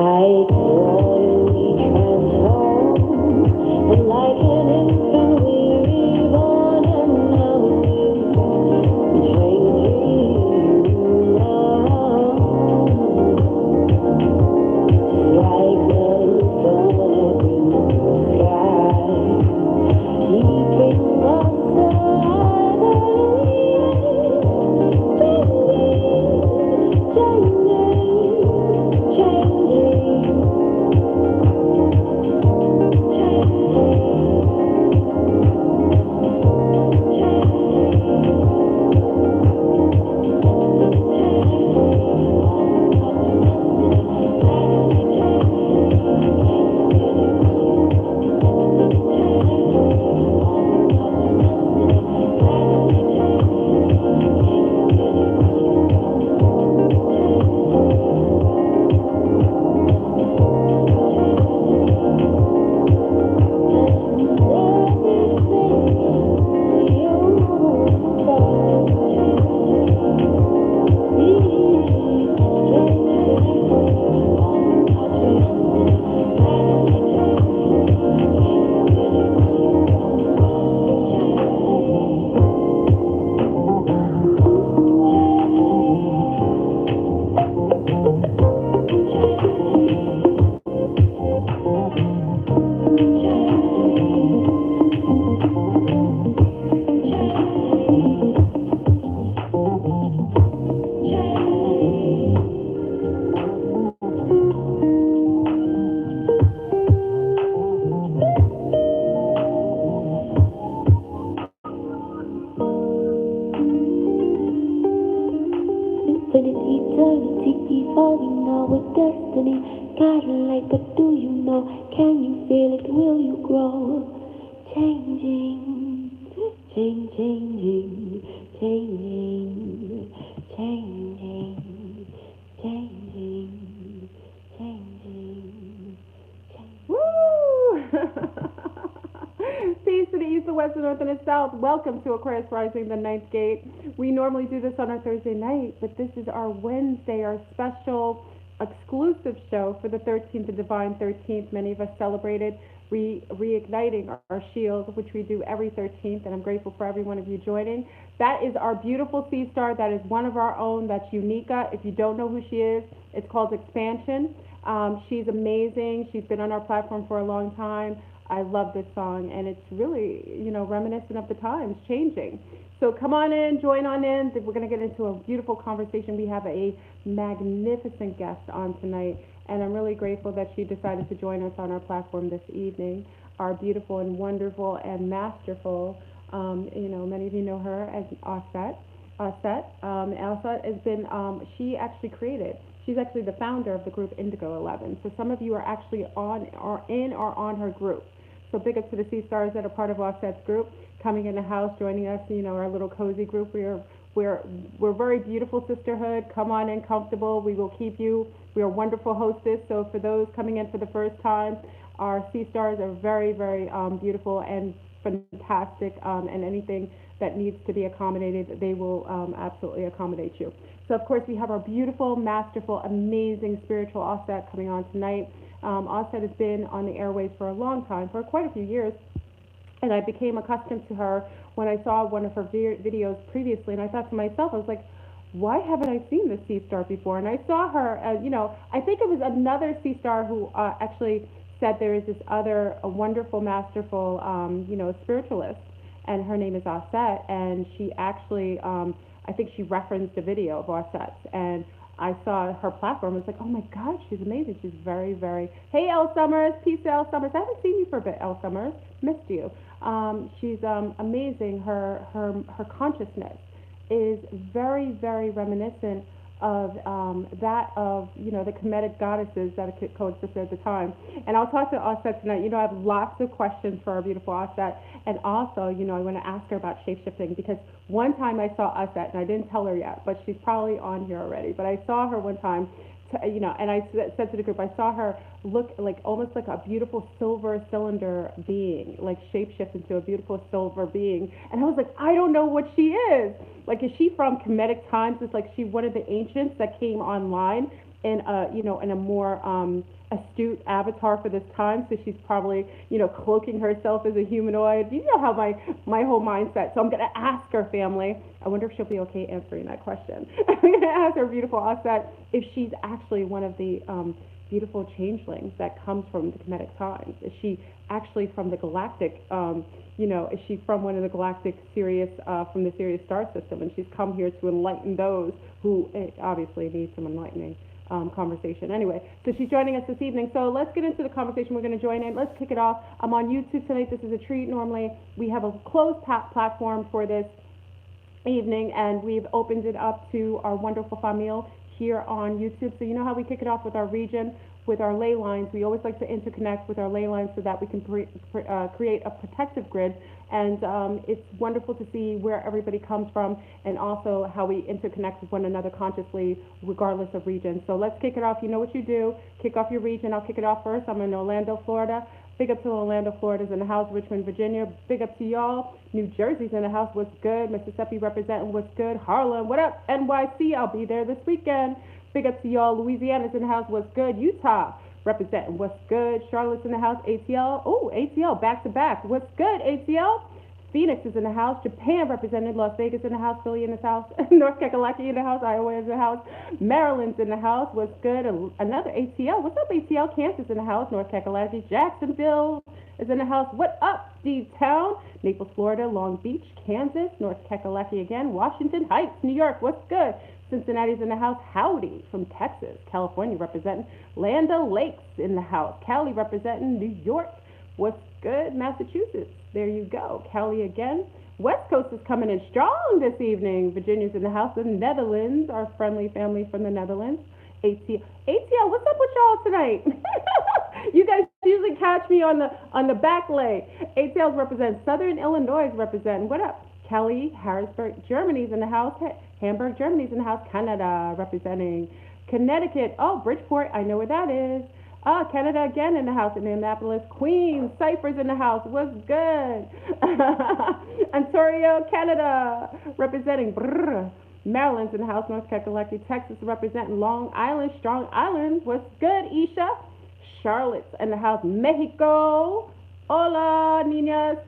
Like water we transform, and like an infant we reborn, and now we're changing around. Like the sun up in the sky, keeping us alive, eternity evolving now with destiny. Guiding light, but do you know? Can you feel it? Will you grow? Changing, changing, changing, changing, changing, changing, changing. Woo! Peace to the east, the west, the north, and the south. Welcome to Aquarius Rising, the ninth gate. We normally do this on our Thursday night, but this is our Wednesday, our special exclusive show for the 13th, the Divine 13th. Many of us celebrated reigniting our shield, which we do every 13th, and I'm grateful for every one of you joining. That is our beautiful sea star. That is one of our own. That's Unica. If you don't know who she is, it's called Expansion. She's amazing. She's been on our platform for a long time. I love this song, and it's really, reminiscent of the times changing. So come on in, join on in. We're going to get into a beautiful conversation. We have a magnificent guest on tonight, and I'm really grateful that she decided to join us on our platform this evening. Our beautiful and wonderful and masterful, many of you know her as Auset. Auset has been, she's actually the founder of the group inigo11. So some of you are actually on her group. So big up to the Sea Stars that are part of Auset's group, coming in the house, joining us, our little cozy group. We're very beautiful sisterhood. Come on in comfortable. We will keep you. We are wonderful hostess. So for those coming in for the first time, our Sea Stars are very, very beautiful and fantastic, and anything that needs to be accommodated, they will absolutely accommodate you. So, of course, we have our beautiful, masterful, amazing spiritual Auset coming on tonight. Auset has been on the airways for a long time, for quite a few years, and I became accustomed to her when I saw one of her videos previously, and I thought to myself, I was like, why haven't I seen this sea star before? And I saw her, I think it was another sea star who actually said there is this other a wonderful, masterful, spiritualist, and her name is Auset, and she actually, I think she referenced a video of Auset's, and I saw her platform. I was like, oh my God, she's amazing. She's very, very. Hey, Elle Summers, peace to Elle Summers. I haven't seen you for a bit, Elle Summers. Missed you. She's amazing. Her consciousness is very, very reminiscent of that of the Kemetic goddesses that coexisted at the time. And I'll talk to Auset tonight. I have lots of questions for our beautiful Auset, and also I want to ask her about shapeshifting, because one time I saw Auset, and I didn't tell her yet, but she's probably on here already. But I saw her one time. And I said to the group, I saw her look like almost like a beautiful silver cylinder being, like shapeshift into a beautiful silver being. And I was like, I don't know what she is. Like, is she from Kemetic times? It's like she one of the ancients that came online in a, in a more astute avatar for this time. So she's probably, cloaking herself as a humanoid. You know how my whole mindset. So I'm gonna ask her family. I wonder if she'll be okay answering that question. I'm gonna ask her beautiful Auset if she's actually one of the beautiful changelings that comes from the Kemetic times. Is she actually from the galactic? Is she from one of the galactic Sirius, from the Sirius star system, and she's come here to enlighten those who obviously need some enlightening conversation. Anyway, so she's joining us this evening. So let's get into the conversation. We're going to join in. Let's kick it off. I'm on YouTube tonight. This is a treat. Normally, we have a closed platform for this evening, and we've opened it up to our wonderful family here on YouTube. So you know how we kick it off with our region, with our ley lines. We always like to interconnect with our ley lines so that we can create a protective grid. And it's wonderful to see where everybody comes from and also how we interconnect with one another consciously, regardless of region. So let's kick it off. You know what you do. Kick off your region. I'll kick it off first. I'm in Orlando, Florida. Big up to Orlando, Florida's in the house. Richmond, Virginia. Big up to y'all. New Jersey's in the house. What's good? Mississippi representing. What's good? Harlem. What up? NYC. I'll be there this weekend. Big up to y'all. Louisiana's in the house. What's good? Utah representing. What's good? Charlotte's in the house. ATL. Oh, ATL back to back. What's good? ATL. Phoenix is in the house. Japan represented. Las Vegas in the house. Philly in the house. North Carolina in the house. Iowa in the house. Maryland's in the house. What's good? Another ATL. What's up, ATL? Kansas in the house. North Carolina. Jacksonville is in the house. What up, D-Town? Naples, Florida. Long Beach, Kansas. North Carolina again. Washington Heights, New York. What's good? Cincinnati's in the house. Howdy from Texas. California representing. Land O'Lakes in the house. Cali representing. New York. What's good? Massachusetts. There you go. Cali again. West Coast is coming in strong this evening. Virginia's in the house. The Netherlands, our friendly family from the Netherlands. ATL, what's up with y'all tonight? You guys usually catch me on the back lay. ATLs represent. Southern Illinois representing. What up? Kelly, Harrisburg, Germany's in the house. Hamburg, Germany's in the house. Canada representing. Connecticut. Oh, Bridgeport, I know where that is. Canada again in the house. Indianapolis, Queens, Cypher's in the house. What's good? Ontario, Canada representing. Brr. Maryland's in the house. North Carolina, Texas representing. Long Island, Strong Island. What's good, Isha? Charlotte's in the house. Mexico. Hola, niñas.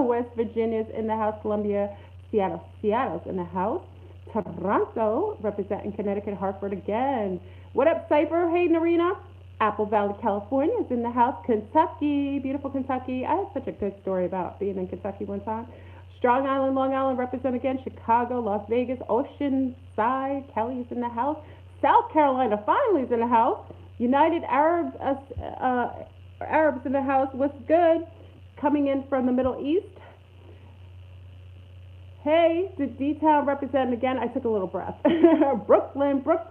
West Virginia's in the house. Columbia, Seattle's in the house. Toronto representing. Connecticut, Hartford again. What up, Cypher? Hey, Narina. Apple Valley, California is in the house. Kentucky, beautiful Kentucky. I had such a good story about being in Kentucky one time. Strong Island, Long Island represent again. Chicago, Las Vegas, Oceanside, Kelly's in the house. South Carolina finally is in the house. United Arabs in the house. What's good? Coming in from the Middle East. Hey, the D-Town representing again. I took a little breath. Brooklyn. What's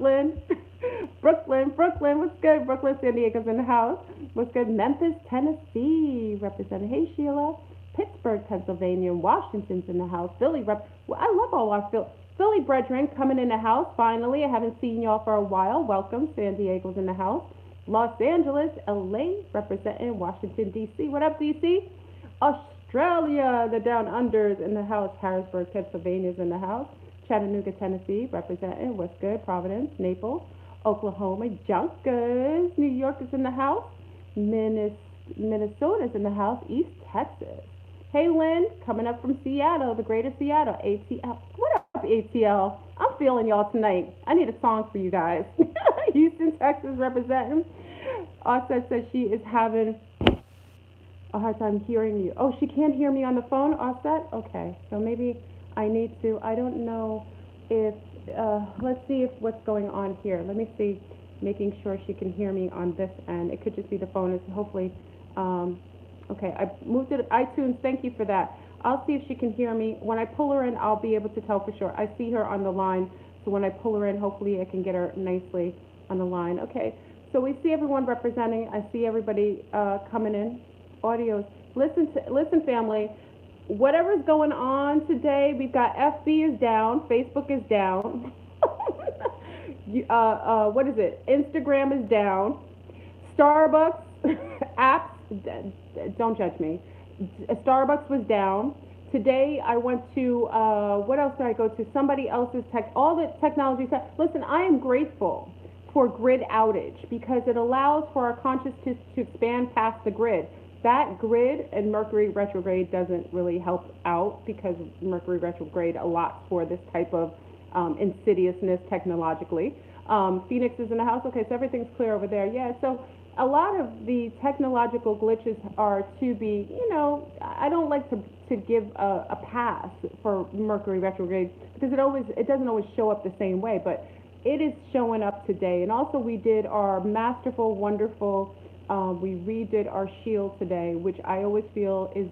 good? Brooklyn, San Diego's in the house. What's good? Memphis, Tennessee representing. Hey, Sheila. Pittsburgh, Pennsylvania. Washington's in the house. Philly I love all our Philly brethren coming in the house. Finally, I haven't seen y'all for a while. Welcome. San Diego's in the house. Los Angeles, LA representing. Washington, D.C. What up, D.C.? Australia, the Down Unders in the house. Harrisburg, Pennsylvania's in the house. Chattanooga, Tennessee, representing. What's good? Providence, Naples, Oklahoma, Junkers. New York is in the house. Minnesota's in the house. East Texas. Hey, Lynn, coming up from Seattle, the greater Seattle. ATL. What up, ATL? I'm feeling y'all tonight. I need a song for you guys. Houston, Texas, representing. Auset says she is having a hard time hearing you. Oh, she can't hear me on the phone, Auset? Okay, so maybe I need to, I don't know if, let's see if what's going on here. Let me see, making sure she can hear me on this end. It could just be the phone is hopefully, okay, I moved it to iTunes. Thank you for that. I'll see if she can hear me. When I pull her in, I'll be able to tell for sure. I see her on the line, so when I pull her in, hopefully I can get her nicely on the line. Okay, so we see everyone representing. I see everybody coming in. Audios. Listen, family. Whatever's going on today, we've got FB is down, Facebook is down. What is it? Instagram is down. Starbucks apps. Don't judge me. Starbucks was down. Today I went to, what else did I go to? Somebody else's all the technology. Listen, I am grateful for grid outage because it allows for our consciousness to expand past the grid. That grid and Mercury retrograde doesn't really help out because Mercury retrograde allots for this type of insidiousness technologically. Phoenix is in the house. Okay, so everything's clear over there. Yeah, so a lot of the technological glitches are to be, I don't like to give a pass for Mercury retrograde because it doesn't always show up the same way, but it is showing up today. And also we did our masterful, wonderful, we redid our shield today, which I always feel is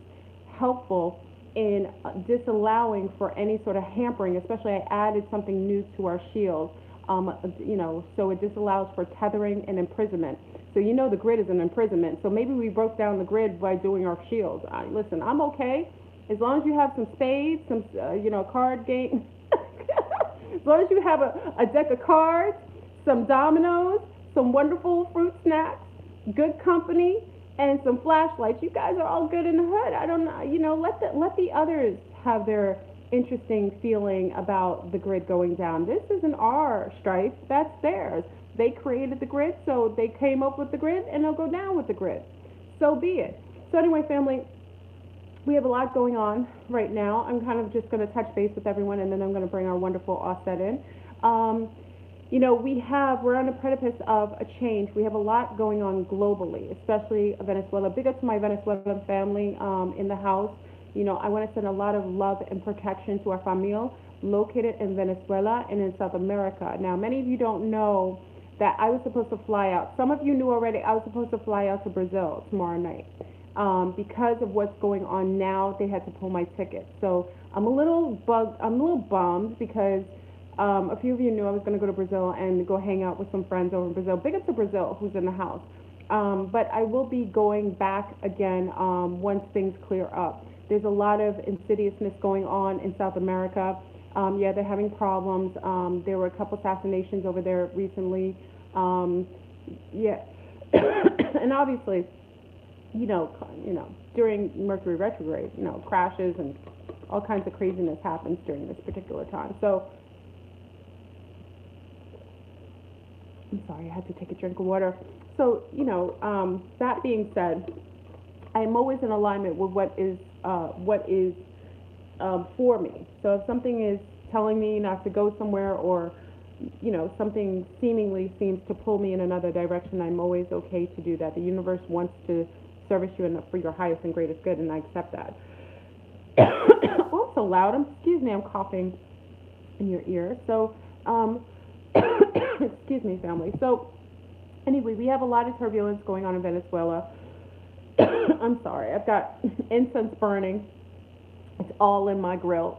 helpful in disallowing for any sort of hampering, especially I added something new to our shield, so it disallows for tethering and imprisonment. So the grid is an imprisonment. So maybe we broke down the grid by doing our shields. Listen, I'm okay as long as you have some spades, some card game. As long as you have a deck of cards, some dominoes, some wonderful fruit snacks, good company, and some flashlights, you guys are all good in the hood. I don't know, let the others have their interesting feeling about the grid going down. This isn't our strife, that's theirs. They created the grid, so they came up with the grid, and they'll go down with the grid. So be it. So anyway, family, we have a lot going on right now. I'm kind of just going to touch base with everyone, and then I'm going to bring our wonderful Auset in. We're on the precipice of a change. We have a lot going on globally, especially Venezuela. Big up to my Venezuelan family in the house. I want to send a lot of love and protection to our family located in Venezuela and in South America. Now, many of you don't know that I was supposed to fly out. Some of you knew already I was supposed to fly out to Brazil tomorrow night. Because of what's going on now, they had to pull my ticket. So I'm a little bummed because a few of you knew I was going to go to Brazil and go hang out with some friends over in Brazil. Big up to Brazil, who's in the house. But I will be going back again once things clear up. There's a lot of insidiousness going on in South America. They're having problems. There were a couple assassinations over there recently. And obviously, during Mercury retrograde, crashes and all kinds of craziness happens during this particular time. So, I'm sorry, I had to take a drink of water. So, that being said, I'm always in alignment with what is for me. So if something is telling me not to go somewhere or, something seemingly seems to pull me in another direction, I'm always okay to do that. The universe wants to service you for your highest and greatest good, and I accept that. Oh, so loud. Excuse me, I'm coughing in your ear. So, excuse me, family. So, anyway, we have a lot of turbulence going on in Venezuela. I'm sorry, I've got incense burning. It's all in my grill.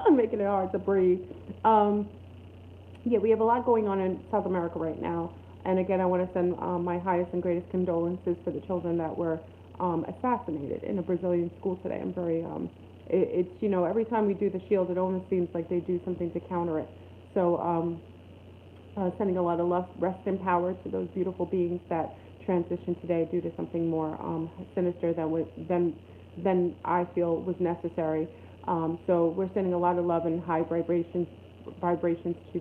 I'm making it hard to breathe. We have a lot going on in South America right now. And again, I want to send my highest and greatest condolences for the children that were assassinated in a Brazilian school today. I'm very, every time we do the shield, it almost seems like they do something to counter it. So sending a lot of love, rest and power to those beautiful beings that transitioned today due to something more sinister than I feel was necessary. So we're sending a lot of love and high vibrations to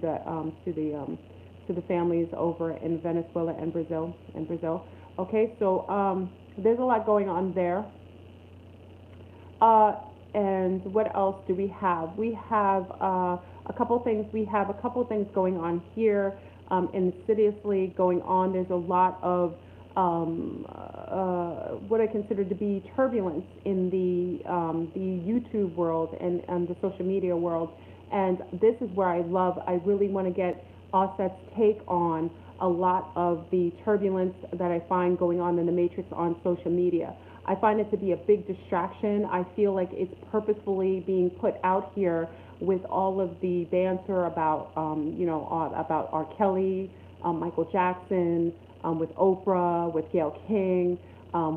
the families over in Venezuela and Brazil. Okay, so there's a lot going on there. And what else do we have? We have a couple things. We have a couple things going on here, insidiously going on. There's a lot of what I consider to be turbulence in the YouTube world and the social media world. And this is where I really want to get Auset's take on a lot of the turbulence that I find going on in the matrix on social media. I find it to be a big distraction. I feel like it's purposefully being put out here with all of the banter about, about R. Kelly, Michael Jackson, with Oprah, with Gayle King,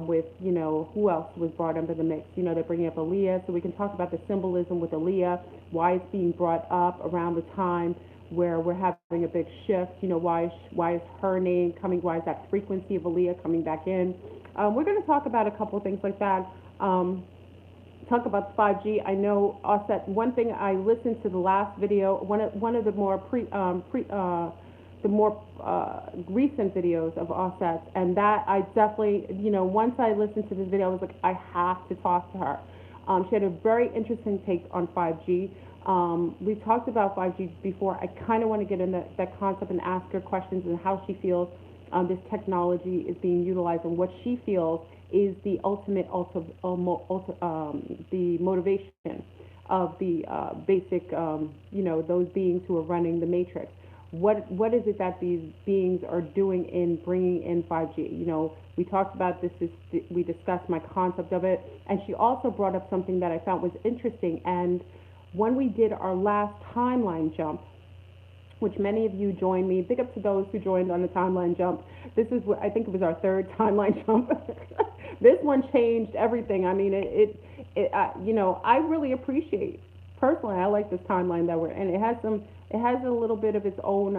with, who else was brought under the mix? They're bringing up Aaliyah, so we can talk about the symbolism with Aaliyah, why it's being brought up around the time where we're having a big shift. Why is her name coming, why is that frequency of Aaliyah coming back in? We're going to talk about a couple of things like that. Talk about the 5G. I know, Auset, one thing I listened to the last video, one of the more the more recent videos of Auset, and that I definitely, once I listened to this video, I was like, I have to talk to her. She had a very interesting take on 5G. We talked about 5G before. I kind of want to get into that concept and ask her questions and how she feels this technology is being utilized and what she feels is the ultimate, the motivation of the basic, those beings who are running the matrix. What is it that these beings are doing in bringing in 5G? We talked about this, we discussed my concept of it, and she also brought up something that I found was interesting. And when we did our last timeline jump, which many of you joined me, big up to those who joined on the timeline jump. This is what I think it was our third timeline jump. This one changed everything. I mean, I really appreciate, personally, I like this timeline that we're in. It has a little bit of its own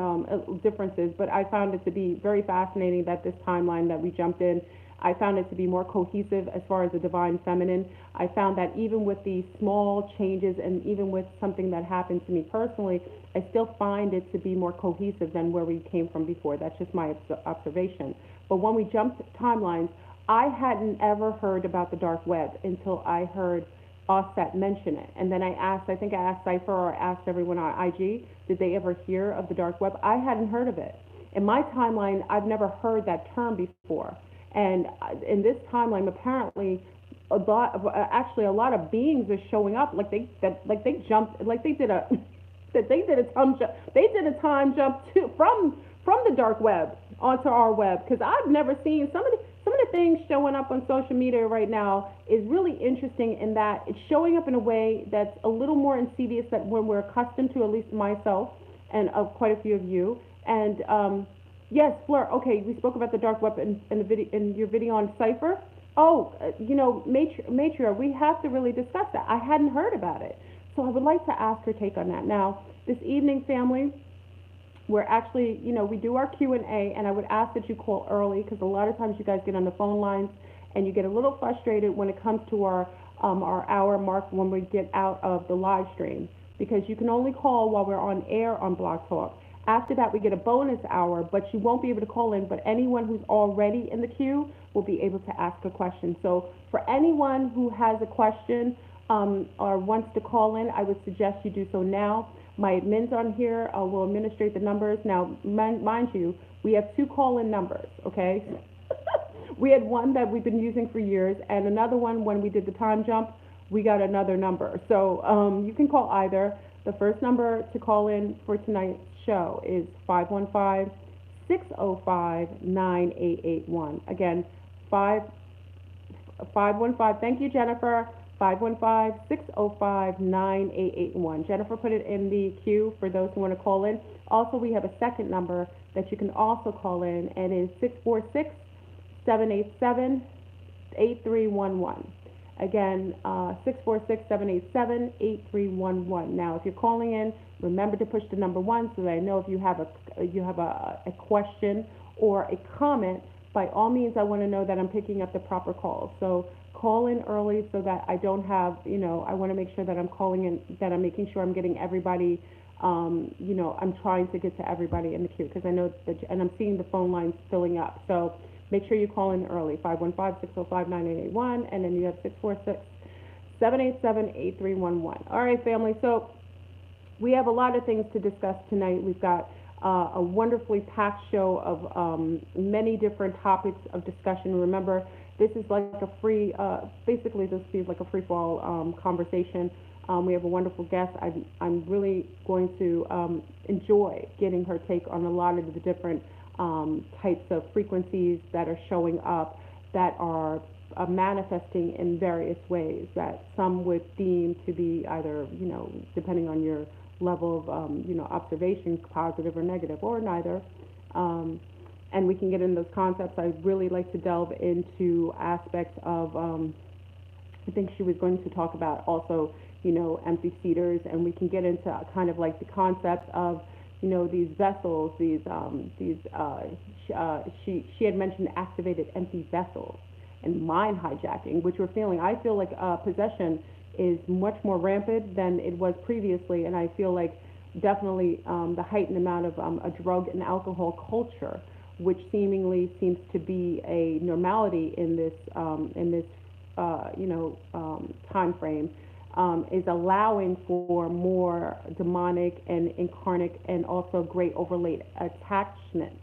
differences, but I found it to be very fascinating that this timeline that we jumped in, I found it to be more cohesive as far as the divine feminine. I found that even with the small changes and even with something that happened to me personally, I still find it to be more cohesive than where we came from before. That's just my observation. But when we jumped timelines, I hadn't ever heard about the dark web until I heard Auset mention it. And then I think I asked Cypher or I asked everyone on IG, did they ever hear of the dark web? I hadn't heard of it. In my timeline, I've never heard that term before. And in this timeline, apparently, a lot of beings are showing up like they did a time jump from the dark web onto our web, because I've never seen some of the things showing up on social media right now is really interesting in that it's showing up in a way that's a little more insidious than when we're accustomed to, at least myself and quite a few of you. And yes, Fleur. Okay, we spoke about the dark web in your video on Cypher. Oh, Matria, we have to really discuss that. I hadn't heard about it, so I would like to ask her take on that. Now, this evening, family, we're actually, we do our Q&A, and I would ask that you call early, because a lot of times you guys get on the phone lines and you get a little frustrated when it comes to our hour mark when we get out of the live stream, because you can only call while we're on air on Blog Talk. After that, we get a bonus hour, but you won't be able to call in, but anyone who's already in the queue will be able to ask a question. So for anyone who has a question or wants to call in, I would suggest you do so now. My admins on here will administrate the numbers. Now, mind you, we have two call-in numbers, okay? We had one that we've been using for years, and another one when we did the time jump, we got another number. So you can call either. The first number to call in for tonight's show is 515-605-9881. Again, 515. Thank you, Jennifer. 515-605-9881. Jennifer put it in the queue for those who want to call in. Also, we have a second number that you can also call in, and it is 646-787-8311. Again, 646-787-8311. Now, if you're calling in, remember to push the number 1 so that I know if you have a question or a comment. By all means, I want to know that I'm picking up the proper calls. So call in early so that I don't have, I want to make sure that I'm calling in, that I'm making sure I'm getting everybody, I'm trying to get to everybody in the queue, because I know that, and I'm seeing the phone lines filling up. So make sure you call in early, 515-605-9881, and then you have 646-787-8311. All right, family, so we have a lot of things to discuss tonight. We've got a wonderfully packed show of many different topics of discussion. Remember, this is like a free, basically this is like a free-for-all conversation. We have a wonderful guest. I'm really going to enjoy getting her take on a lot of the different types of frequencies that are showing up that are manifesting in various ways that some would deem to be either, depending on your level of, observation, positive or negative, or neither. And we can get into those concepts. I'd really like to delve into aspects of, I think she was going to talk about also, empty cedars, and we can get into kind of like the concept of, these vessels, she had mentioned activated empty vessels and mind hijacking, which we're feeling. I feel like possession is much more rampant than it was previously, and I feel like definitely the heightened amount of a drug and alcohol culture, which seemingly seems to be a normality in this time frame, is allowing for more demonic and incarnate and also great overlaid attachments.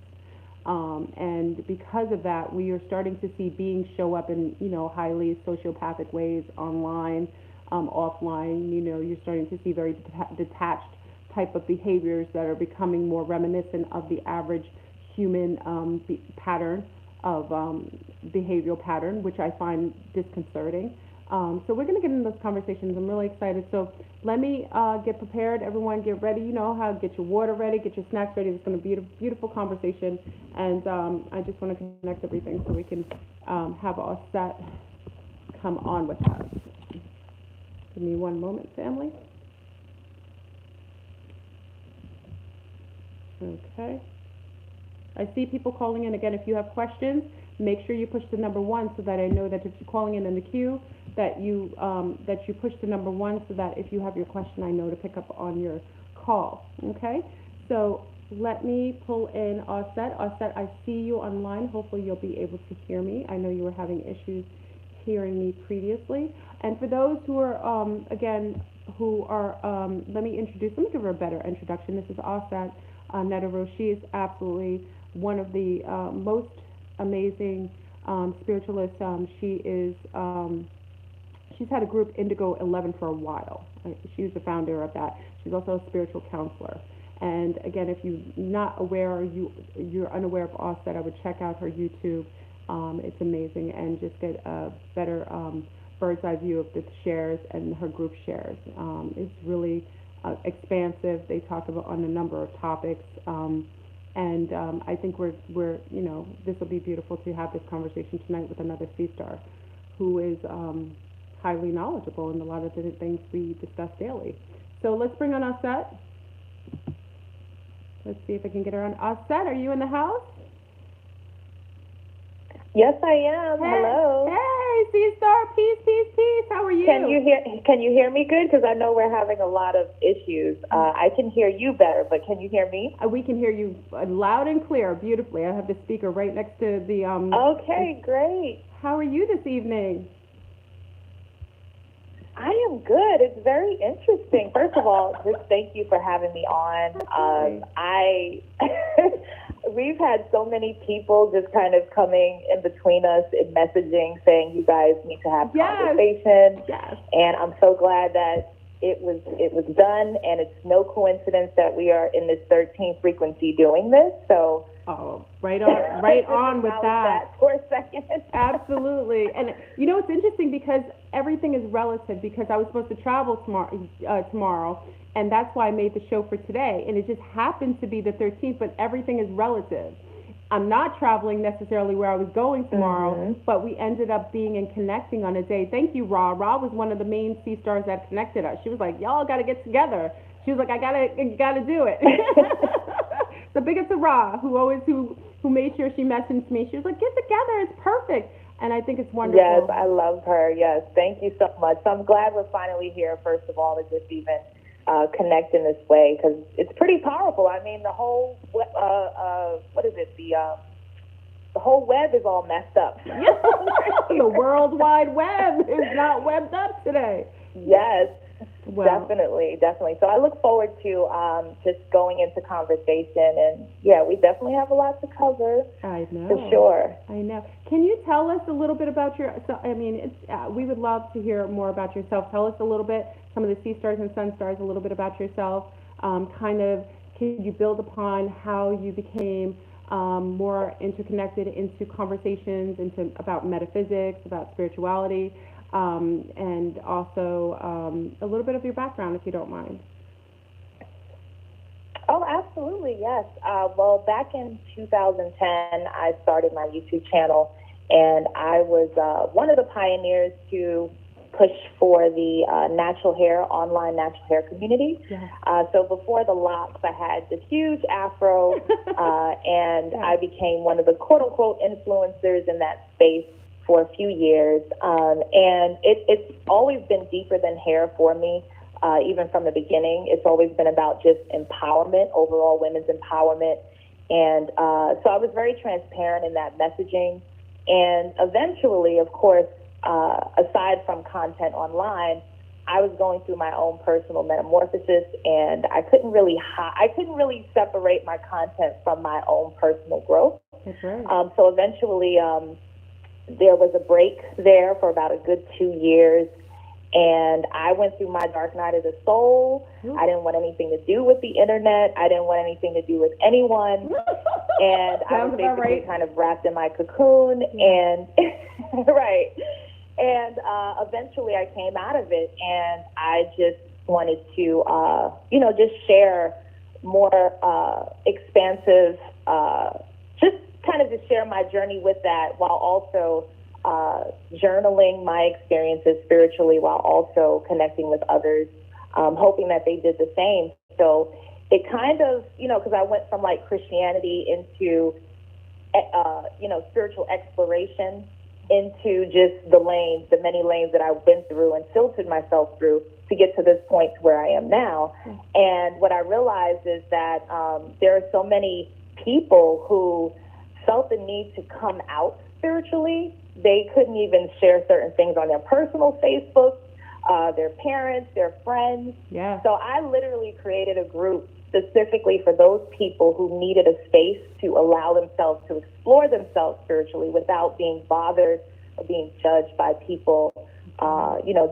And because of that, we are starting to see beings show up in, highly sociopathic ways online, offline. You're starting to see very detached type of behaviors that are becoming more reminiscent of the average human pattern of behavioral pattern, which I find disconcerting. So we're going to get into those conversations. I'm really excited. So let me get prepared. Everyone get ready. You know how to get your water ready, get your snacks ready. It's going to be a beautiful conversation. And I just want to connect everything so we can have Auset come on with us. Give me one moment, family. Okay. I see people calling in. Again, if you have questions, make sure you push the number 1 so that I know that if you're calling in the queue, that you push the number 1 so that if you have your question, I know to pick up on your call. Okay? So let me pull in Auset. Auset, I see you online. Hopefully you'll be able to hear me. I know you were having issues hearing me previously. And for those who are, let me give her a better introduction. This is Auset NTRU. She is absolutely one of the most amazing spiritualists. She's had a group inigo11 for a while. She was the founder of that. She's also a spiritual counselor. And again, if you're not aware or you're unaware of Auset, I would check out her YouTube. It's amazing, and just get a better bird's eye view of the shares and her group shares. It's really expansive. They talk about on a number of topics, and I think we're this will be beautiful to have this conversation tonight with another C-star who is highly knowledgeable in a lot of the things we discuss daily. So let's bring on Auset. Let's see if I can get her on. Auset, are you in the house? Yes, I am. Hey, hello. Hey, C-star, peace, peace, peace. How are you? Can you hear me good? Because I know we're having a lot of issues. I can hear you better, but can you hear me? We can hear you loud and clear, beautifully. I have the speaker right next to the. Okay, great. How are you this evening? I am good. It's very interesting. First of all, just thank you for having me on. We've had so many people just kind of coming in between us in messaging saying you guys need to have conversation. Yes. And I'm so glad that it was done, and it's no coincidence that we are in this 13th frequency doing this. So right on with that for a second. Absolutely. And it's interesting because everything is relative, because I was supposed to travel tomorrow, and that's why I made the show for today, and it just happened to be the 13th, but everything is relative. I'm not traveling necessarily where I was going tomorrow, but we ended up being and connecting on a day. Thank you, Ra. Ra was one of the main C-stars that connected us. She was like, y'all got to get together. She was like, I gotta do it. So big up to Ra, who made sure she messaged me. She was like, get together. It's perfect. And I think it's wonderful. Yes, I love her. Yes, thank you so much. So I'm glad we're finally here, first of all, to just even connect in this way, because it's pretty powerful. I mean, the whole, the whole web is all messed up. The World Wide Web is not webbed up today. Yes, well, definitely. So I look forward to just going into conversation, and we definitely have a lot to cover. I know. For sure. I know. Can you tell us a little bit about we would love to hear more about yourself. Tell us a little bit, some of the C stars and Sun stars, a little bit about yourself. Can you build upon how you became more interconnected into conversations about metaphysics, about spirituality, and also a little bit of your background, if you don't mind. Oh, absolutely, yes. Well, back in 2010, I started my YouTube channel, and I was one of the pioneers to push for the online natural hair community. Yeah. So before the locks, I had this huge afro, and I became one of the quote-unquote influencers in that space for a few years. And it's always been deeper than hair for me. even from the beginning. It's always been about just empowerment, overall women's empowerment. And so I was very transparent in that messaging. And eventually, of course, aside from content online, I was going through my own personal metamorphosis, and I couldn't really separate my content from my own personal growth. That's right. So eventually, there was a break there for about a good 2 years, and I went through my dark night of the soul. I didn't want anything to do with the internet. I didn't want anything to do with anyone. And I was basically kind of wrapped in my cocoon. And right. And eventually I came out of it, and I just wanted to, just share more expansive, just kind of to share my journey with that, while also journaling my experiences spiritually, while also connecting with others, hoping that they did the same. So it kind of, because I went from like Christianity into, spiritual exploration, into just the many lanes that I've been through and filtered myself through to get to this point where I am now. And what I realized is that there are so many people who felt the need to come out spiritually. They couldn't even share certain things on their personal Facebook, their parents, their friends. Yeah. So I literally created a group specifically for those people who needed a space to allow themselves to explore themselves spiritually without being bothered or being judged by people,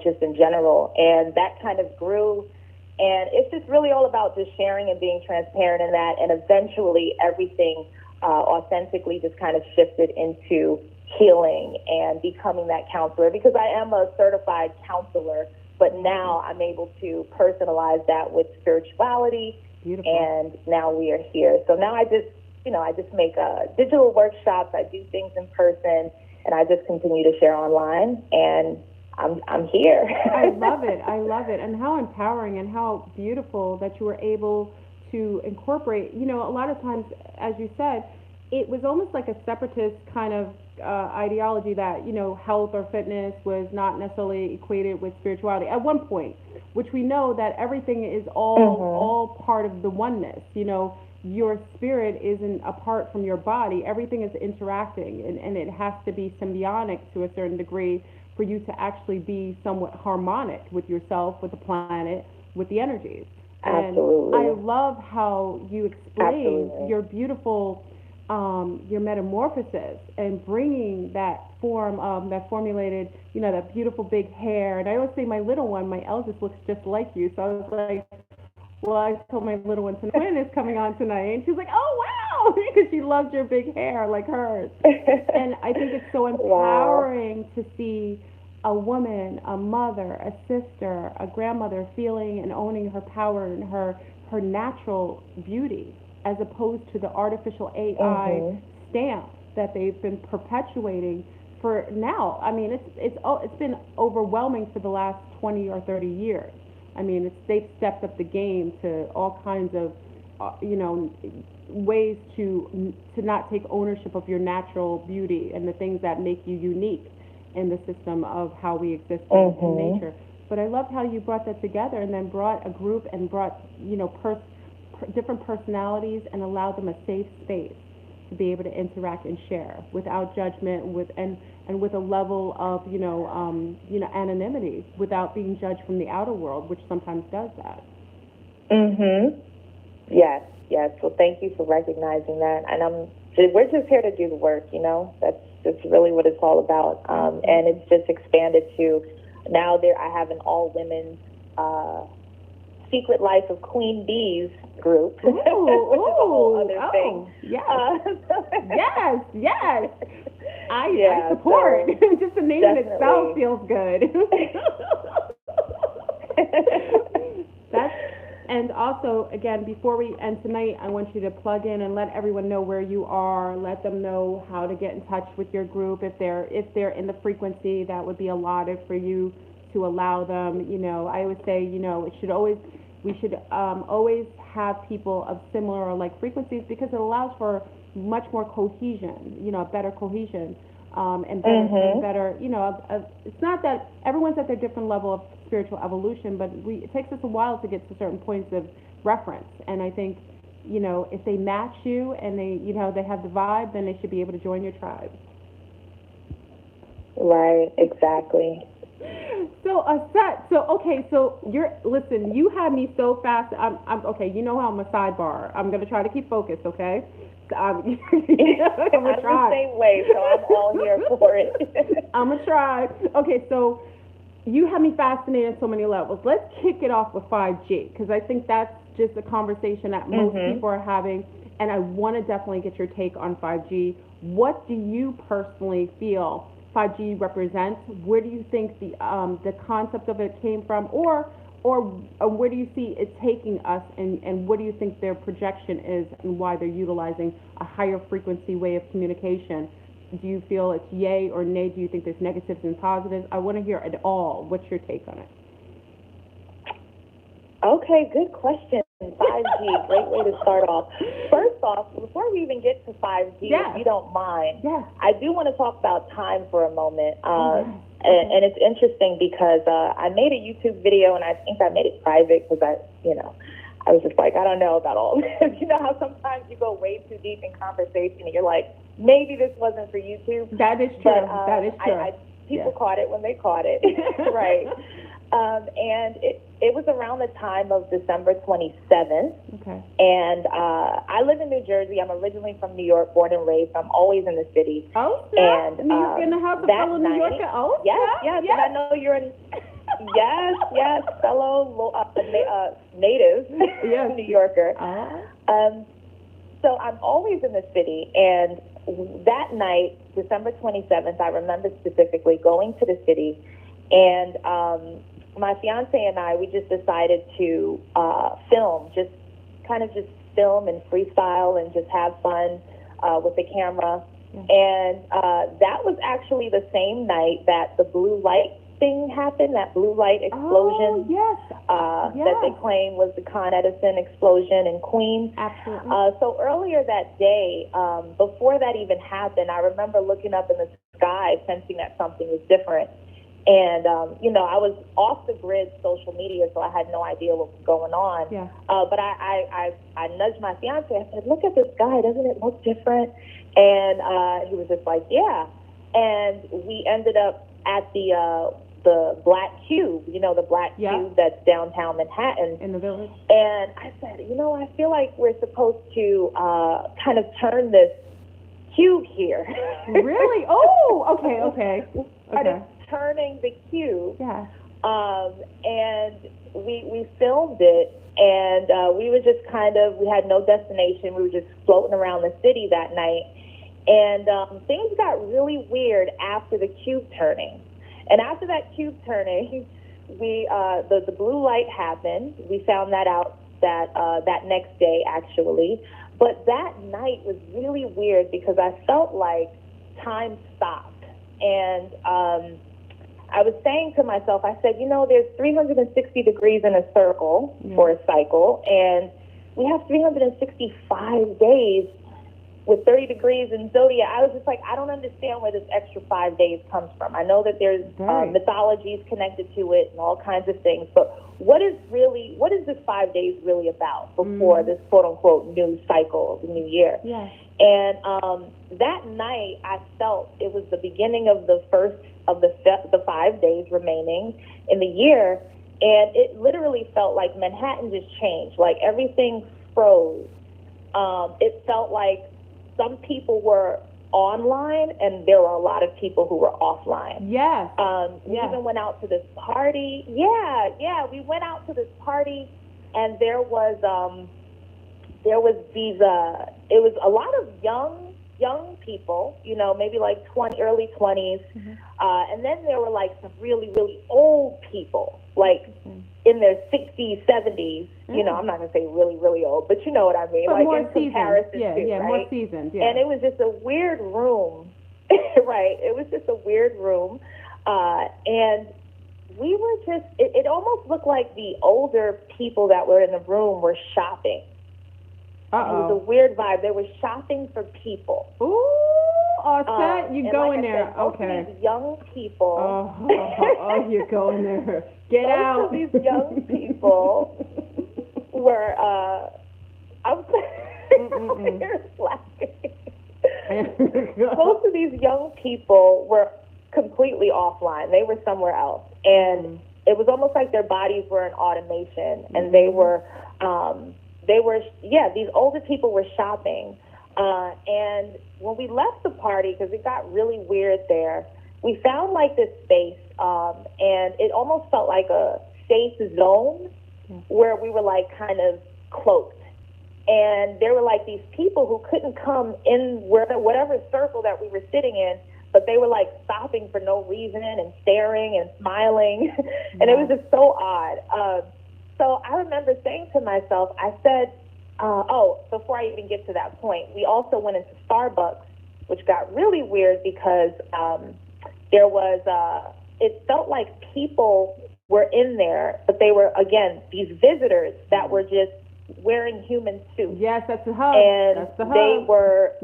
just in general. And that kind of grew. And it's just really all about just sharing and being transparent in that. And eventually everything authentically just kind of shifted into healing and becoming that counselor, because I am a certified counselor, but now I'm able to personalize that with spirituality. Beautiful. And now we are here. So now I just make digital workshops. I do things in person, and I just continue to share online, and I'm here. I love it. I love it. And how empowering and how beautiful that you were able to incorporate, a lot of times, as you said, it was almost like a separatist kind of ideology that, health or fitness was not necessarily equated with spirituality at one point, which we know that everything is all part of the oneness. Your spirit isn't apart from your body. Everything is interacting, and it has to be symbiotic to a certain degree for you to actually be somewhat harmonic with yourself, with the planet, with the energies. Absolutely. And I love how you explain your beautiful your metamorphosis and bringing that form, that formulated, that beautiful big hair. And I always say my little one, my eldest, looks just like you. So I was like, well, I told my little one, twin is coming on tonight. And she's like, oh, wow, because she loves your big hair like hers. And I think it's so empowering to see a woman, a mother, a sister, a grandmother feeling and owning her power and her natural beauty, as opposed to the artificial AI stamp that they've been perpetuating for now. I mean, it's been overwhelming for the last 20 or 30 years. I mean, they've stepped up the game to all kinds of, ways to not take ownership of your natural beauty and the things that make you unique in the system of how we exist in nature. But I loved how you brought that together and then brought a group and brought, different personalities and allow them a safe space to be able to interact and share without judgment, and with a level of anonymity, without being judged from the outer world, which sometimes does that. Yes. Well, thank you for recognizing that. And we're just here to do the work. That's really what it's all about. And it's just expanded to now. I have an all women Secret Life of Queen Bees group, which is a whole other thing. Yes. Yes. I support. So just the name in itself feels good. And also, again, before we end tonight, I want you to plug in and let everyone know where you are. Let them know how to get in touch with your group. If they're in the frequency that would be allotted for you to allow them. I would say, we should always have people of similar or like frequencies, because it allows for much more cohesion, better cohesion, and better, it's not that everyone's at their different level of spiritual evolution, but it takes us a while to get to certain points of reference. And I think, you know, if they match you and they, you know, they have the vibe, then they should be able to join your tribe. Right, exactly. So listen, you had me so fast. I'm okay. You know how I'm a sidebar. I'm gonna try to keep focused. Okay. I'm gonna try. the same way, so I'm all here for it. I'm gonna try. Okay, so you have me fascinated on so many levels. Let's kick it off with 5G, because I think that's just a conversation that most people are having, and I want to definitely get your take on 5G. What do you personally feel 5G represents? Where do you think the concept of it came from, or where do you see it taking us, and what do you think their projection is, and why they're utilizing a higher frequency way of communication? Do you feel it's yay or nay? Do you think there's negatives and positives? I want to hear it all. What's your take on it? Okay, good question. 5G, great way to start off. First off, before we even get to 5G, if you don't mind, I do want to talk about time for a moment. And it's interesting because I made a YouTube video, and I think I made it private because I was just like, I don't know about all this. You know how sometimes you go way too deep in conversation and you're like, maybe this wasn't for YouTube. That is true. That is true. People caught it when they caught it. Right. And it was around the time of December 27th. Okay. And I live in New Jersey. I'm originally from New York, born and raised. I'm always in the city. Oh, yeah. And New York in the house of fellow New Yorker. Oh, yes. And I know you're in. Yes, fellow native New Yorker. So I'm always in the city, and that night, December 27th, I remember specifically going to the city, and my fiance and I, we just decided to film, just film and freestyle and just have fun with the camera. And that was actually the same night that the blue light thing happened, that blue light explosion that they claim was the Con Edison explosion in Queens. Absolutely. So earlier that day, before that even happened, I remember looking up in the sky, sensing that something was different. And, I was off the grid social media, so I had no idea what was going on. Yeah. But I nudged my fiance. I said, look at the sky. Doesn't it look different? And he was just like, yeah. And we ended up at the Black Cube, the Black Cube that's downtown Manhattan. In the Village. And I said, I feel like we're supposed to kind of turn this cube here. Really? Oh, okay. Kind of turning the cube. Yeah. And we filmed it, and we were just we had no destination. We were just floating around the city that night. And things got really weird after the cube turning. And after that cube turning, the blue light happened. We found that out that next day, actually. But that night was really weird because I felt like time stopped. And I was saying to myself, I said, there's 360 degrees in a circle for a cycle, and we have 365 days with 30 degrees in zodiac. I was just like, I don't understand where this extra 5 days comes from. I know that there's mythologies connected to it and all kinds of things, but what is this 5 days really about before this quote unquote new cycle of the new year? Yeah. And that night, I felt it was the beginning of the first of the 5 days remaining in the year, and it literally felt like Manhattan just changed, like everything froze. It felt like some people were online, and there were a lot of people who were offline. Yes. We even went out to this party. Yeah. We went out to this party, and there was these. It was a lot of young people, maybe like early 20s, and then there were like some really, really old people, like in their 60s, 70s. I'm not gonna say really, really old, but you know what I mean. But like more in seasoned. comparison to, right? More seasoned. Yeah. And it was just a weird room, right? It was just a weird room, and we were just. It almost looked like the older people that were in the room were shopping. It was a weird vibe. They were shopping for people. Ooh. Auset, you And go like in I there. said, most Okay. of these young people. You go in there. Get most out. of these young people were. I'm you're laughing. Most of these young people were completely offline. They were somewhere else, and it was almost like their bodies were an automation, and they were, these older people were shopping, and when we left the party, because it got really weird there, we found like this space, and it almost felt like a safe zone where we were like kind of cloaked. And there were like these people who couldn't come in whatever circle that we were sitting in, but they were like stopping for no reason and staring and smiling. And it was just so odd. So I remember saying to myself, I said, before I even get to that point, we also went into Starbucks, which got really weird because there was, it felt like people were in there, but they were, again, these visitors that were just wearing human suits. Yes, that's the hub. And that's the hub. They were,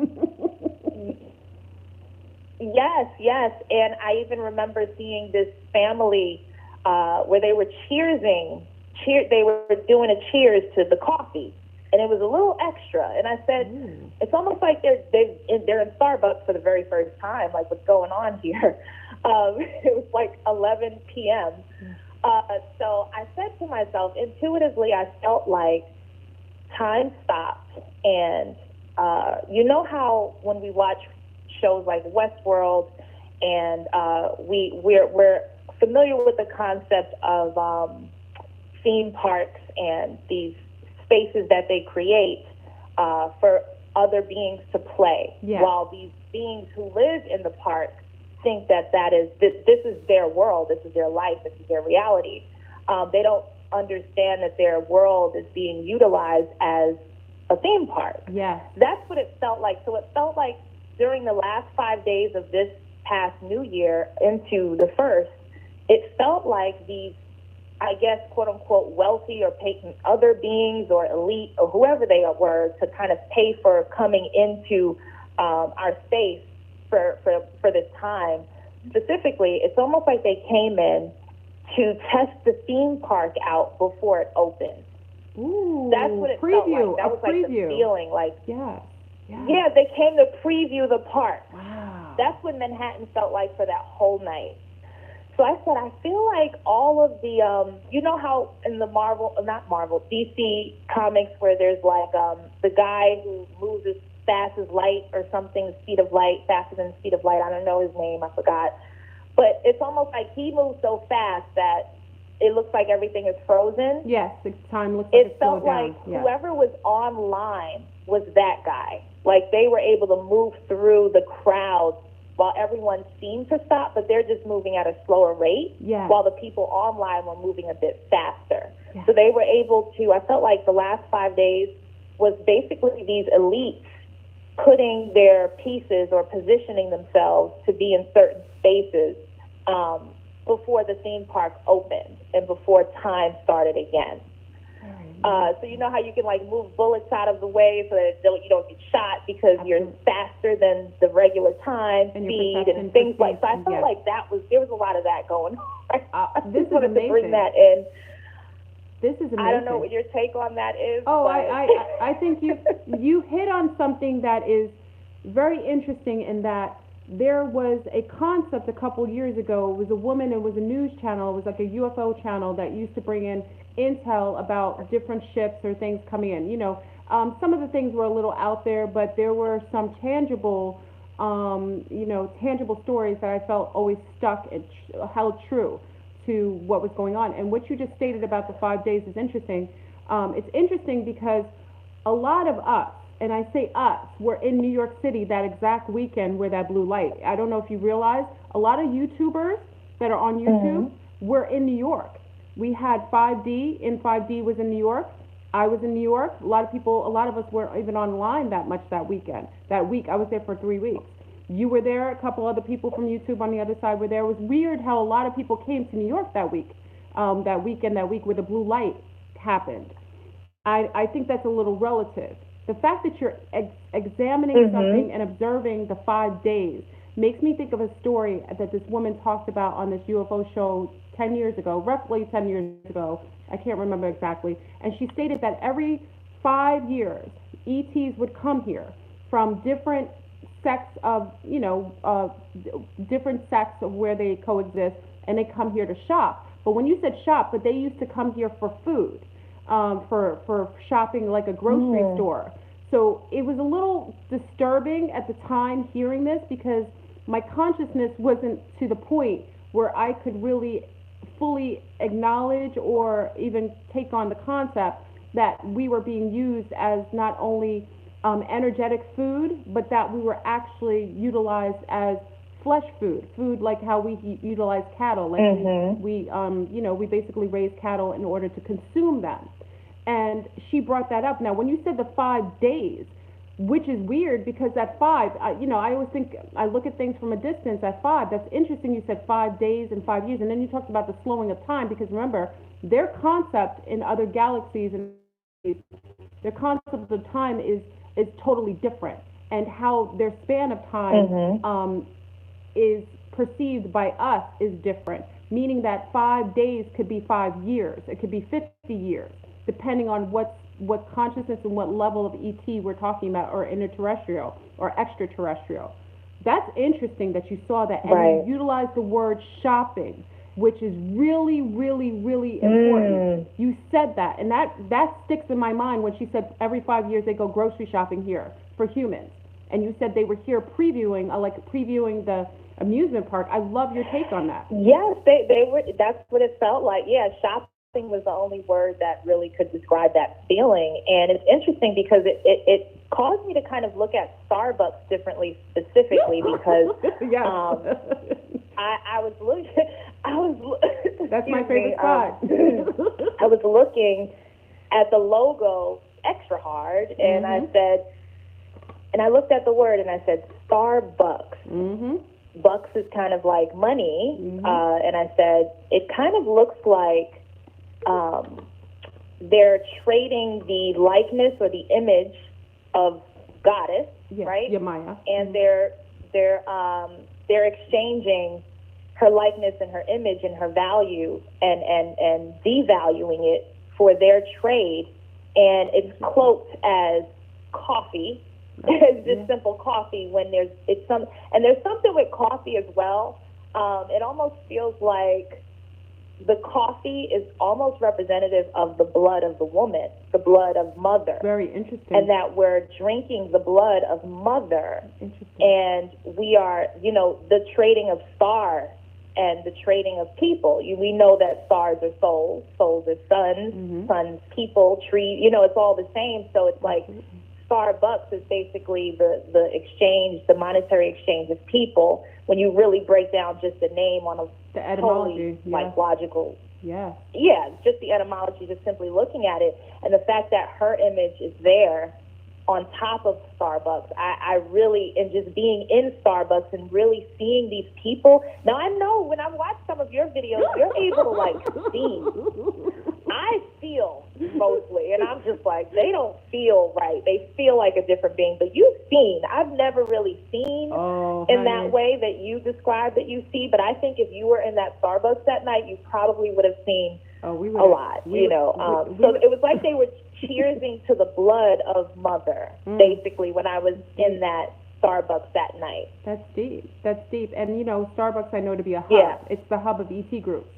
yes. And I even remember seeing this family where they were they were doing a cheers to the coffee. And it was a little extra. And I said, it's almost like they're in Starbucks for the very first time. Like, what's going on here? It was like 11 p.m. So I said to myself, intuitively, I felt like time stopped. And you know how when we watch shows like Westworld, and we're familiar with the concept of theme parks and these spaces that they create for other beings to play, while these beings who live in the park think that this is their world, this is their life, this is their reality. They don't understand that their world is being utilized as a theme park. Yeah, that's what it felt like. So it felt like during the last 5 days of this past New Year into the first, it felt like these, I guess, quote unquote, wealthy or other beings or elite or whoever they were to kind of pay for coming into our space for this time. Specifically, it's almost like they came in to test the theme park out before it opened. Ooh, that's what it felt like. That was like the feeling. Like, yeah, they came to preview the park. Wow. That's what Manhattan felt like for that whole night. So I said, I feel like all of the, you know how in the DC comics where there's like the guy who moves as fast as light or something, faster than the speed of light. I don't know his name, I forgot. But it's almost like he moves so fast that it looks like everything is frozen. Yes, the time looks like it felt like whoever was online was that guy. Like they were able to move through the crowd while everyone seemed to stop, but they're just moving at a slower rate, while the people online were moving a bit faster. So they were able to, I felt like the last 5 days was basically these elites putting their pieces or positioning themselves to be in certain spaces before the theme park opened and before time started again. So you know how you can like move bullets out of the way so that you don't get shot because you're faster than the regular time, speed, and things like that. So I felt like there was a lot of that going on. This is wanted amazing. to bring that in. This is amazing. I don't know what your take on that is. Oh, I think you hit on something that is very interesting in that there was a concept a couple years ago. It was a woman, it was a news channel, it was like a UFO channel that used to bring in intel about different ships or things coming in. You know, some of the things were a little out there, but there were some tangible, tangible stories that I felt always stuck and held true to what was going on. And what you just stated about the 5 days is interesting. It's interesting because a lot of us, and I say us, were in New York City that exact weekend where that blue light. I don't know if you realize, a lot of YouTubers that are on YouTube were in New York. We had 5D, and 5D was in New York. I was in New York. A lot of us weren't even online that much that weekend. That week, I was there for 3 weeks. You were there, a couple other people from YouTube on the other side were there. It was weird how a lot of people came to New York that week, that week where the blue light happened. I think that's a little relative. the fact that you're examining something and observing the 5 days makes me think of a story that this woman talked about on this UFO show 10 years ago, roughly 10 years ago. I can't remember exactly. And she stated that every 5 years, ETs would come here from different sects of, different sects of where they coexist, and they come here to shop. But when you said shop, but they used to come here for food, for shopping like a grocery store. So it was a little disturbing at the time hearing this, because my consciousness wasn't to the point where I could really fully acknowledge or even take on the concept that we were being used as not only energetic food, but that we were actually utilized as flesh food like how we utilize cattle. Like we basically raise cattle in order to consume them. And she brought that up. Now, when you said the 5 days, which is weird because at 5, I always think, I look at things from a distance at 5. That's interesting. You said 5 days and 5 years. And then you talked about the slowing of time, because remember, their concept in other galaxies and their concept of time is totally different. And how their span of time is perceived by us is different. Meaning that 5 days could be 5 years. It could be 50 years, depending on what consciousness and what level of ET we're talking about, or interterrestrial or extraterrestrial. That's interesting that you saw that, and you utilized the word shopping, which is really, really, really important. You said that, and that sticks in my mind when she said every 5 years they go grocery shopping here for humans. And you said they were here previewing the amusement park. I love your take on that. Yes, they were. That's what it felt like. Yeah, shopping was the only word that really could describe that feeling. And it's interesting because it caused me to kind of look at Starbucks differently, specifically because I was looking. That's my favorite spot. I was looking at the logo extra hard, and I said, and I looked at the word, and I said Starbucks. Bucks is kind of like money, and I said it kind of looks like they're trading the likeness or the image of goddess, right? Yamaya. And they're exchanging her likeness and her image and her value and devaluing it for their trade, and it's cloaked as coffee. It's just simple coffee when there's something with coffee as well. It almost feels like the coffee is almost representative of the blood of the woman, the blood of mother. Very interesting. And that we're drinking the blood of mother. Interesting. And we are, the trading of stars and the trading of people. We know that stars are souls, souls are suns, suns people, trees. It's all the same. So it's like Starbucks is basically the exchange, the monetary exchange of people. When you really break down just the name on the etymology, totally logical. Yeah, just the etymology, just simply looking at it, and the fact that her image is there on top of Starbucks. I really, and just being in Starbucks and really seeing these people. Now I know when I watch some of your videos, you're able to see. I feel mostly, and I'm just like, they don't feel right. They feel like a different being. But you've seen. I've never really seen in that way that you described that you see. But I think if you were in that Starbucks that night, you probably would have seen a lot. So it was like they were cheersing to the blood of mother, basically, when I was in that Starbucks that night. That's deep. And, Starbucks I know to be a hub. Yeah. It's the hub of ET groups.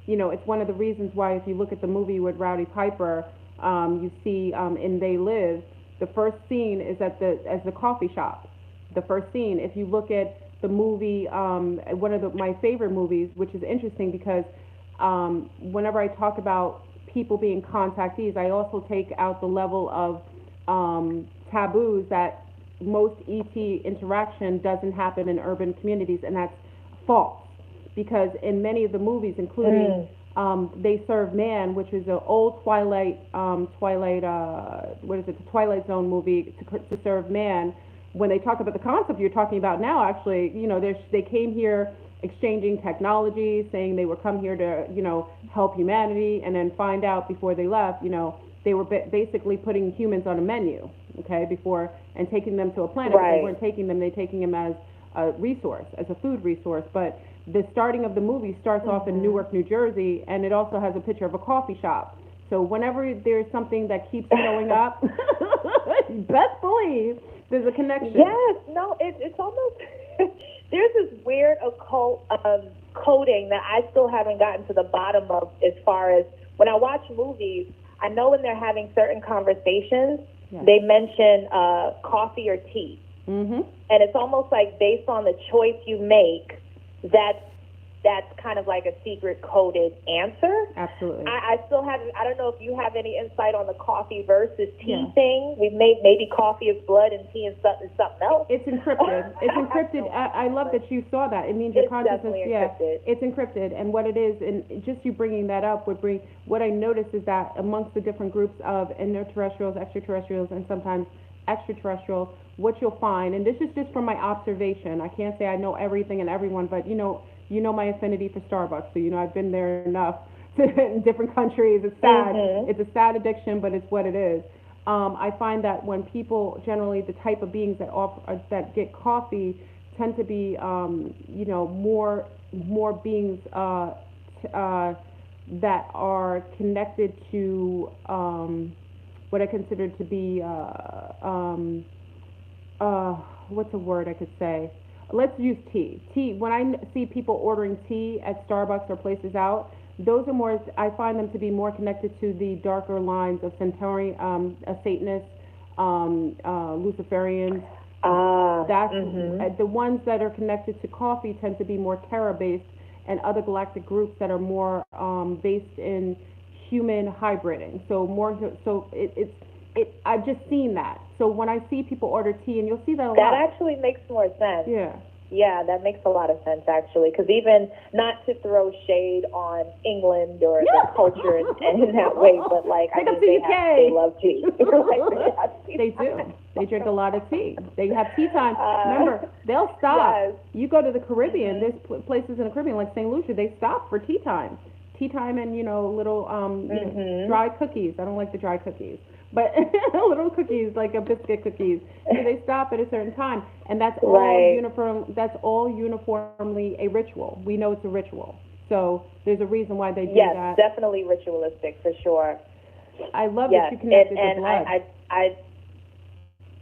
It's one of the reasons why, if you look at the movie with Rowdy Piper, you see in They Live, the first scene is as the coffee shop. The first scene. If you look at the movie, one of my favorite movies, which is interesting because whenever I talk about people being contactees, I also take out the level of taboos that most ET interaction doesn't happen in urban communities, and that's false. Because in many of the movies, including They Serve Man, which is an old Twilight Zone movie, To Serve Man, when they talk about the concept you're talking about now, actually, they came here exchanging technology, saying they were come here to, help humanity, and then find out before they left, they were basically putting humans on a menu, okay, before, and taking them to a planet. Right. They weren't taking them, they're taking them as a resource, as a food resource. But the starting of the movie starts off in Newark, New Jersey, and it also has a picture of a coffee shop. So whenever there's something that keeps showing up, best believe there's a connection. Yes, no, it's almost, there's this weird occult coding that I still haven't gotten to the bottom of, as far as when I watch movies, I know when they're having certain conversations, Yes. they mention coffee or tea. Mm-hmm. And it's almost like based on the choice you make, that's kind of like a secret coded answer. Absolutely. I still haven't, I don't know if you have any insight on the coffee versus tea Yeah. thing. We've made maybe coffee is blood and tea is something else. It's encrypted. It's encrypted. I love that you saw that. It means your It's consciousness. definitely Yeah, encrypted. it's encrypted. And what it is, and just you bringing that up would bring. What I noticed is that amongst the different groups of interterrestrials, extraterrestrials, and sometimes extraterrestrials, what you'll find, and this is just from my observation. I can't say I know everything and everyone, but you know my affinity for Starbucks, so I've been there enough in different countries. It's sad. Mm-hmm. It's a sad addiction, but it's what it is. I find that when people, generally the type of beings that get coffee, tend to be more beings that are connected to what I consider to be what's a word I could say? Let's use tea. Tea. When I see people ordering tea at Starbucks or places out, those are more. I find them to be more connected to the darker lines of Centauri, Satanists, Luciferians. That's the ones that are connected to coffee tend to be more Terra-based, and other galactic groups that are more based in human hybriding. So more. So I've just seen that. So when I see people order tea, and you'll see that a lot. That actually makes more sense. Yeah. Yeah, that makes a lot of sense, actually, because even not to throw shade on England or the culture in that way, but like, I mean, they love tea. They do. They drink a lot of tea. They have tea time. Remember, they'll stop. Yes. You go to the Caribbean, there's places in the Caribbean like St. Lucia, they stop for tea time. Tea time and, little dry cookies. I don't like the dry cookies. But little cookies, like a biscuit cookies. So they stop at a certain time, and that's all uniform. That's all uniformly a ritual. We know it's a ritual. So there's a reason why they do that. Yes, definitely ritualistic for sure. I love that you connected the blood.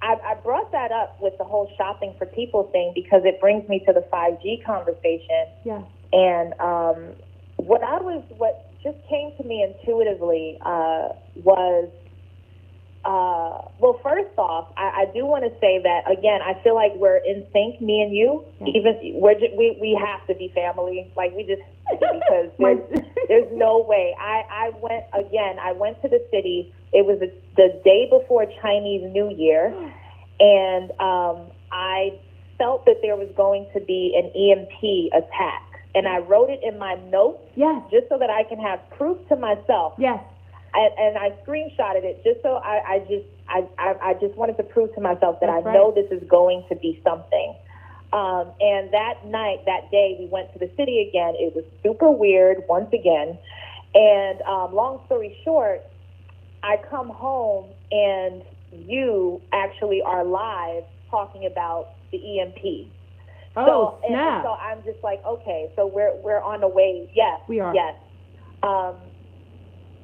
I brought that up with the whole shopping for people thing because it brings me to the 5G conversation. Yeah. And what just came to me intuitively was. Well, first off, I do want to say that, again, I feel like we're in sync, me and you. Yeah. Even we have to be family. Like, we just, because there's no way. I went to the city. It was the day before Chinese New Year, and I felt that there was going to be an EMP attack. And I wrote it in my notes just so that I can have proof to myself. Yes. And I screenshotted it just so I just wanted to prove to myself that That's I know this is going to be something. And that day, we went to the city again. It was super weird once again. And long story short, I come home and you actually are live talking about the EMP. Oh, so, snap. And so I'm just like, okay, so we're on the way. Yes, we are. Yes.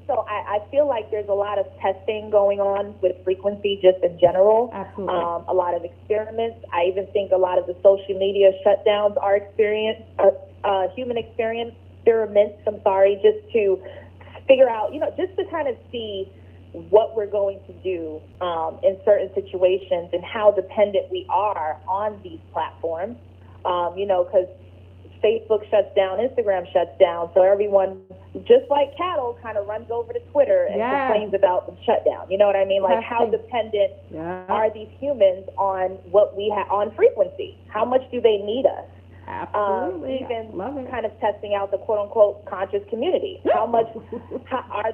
So I feel like there's a lot of testing going on with frequency just in general. Absolutely. A lot of experiments. I even think a lot of the social media shutdowns are human experiments, just to figure out, just to kind of see what we're going to do in certain situations and how dependent we are on these platforms, because Facebook shuts down, Instagram shuts down, so everyone, just like cattle, kind of runs over to Twitter and complains about the shutdown. You know what I mean? Like, how dependent are these humans on what we have on frequency? How much do they need us? Absolutely. Even kind of testing out the quote unquote conscious community. How much are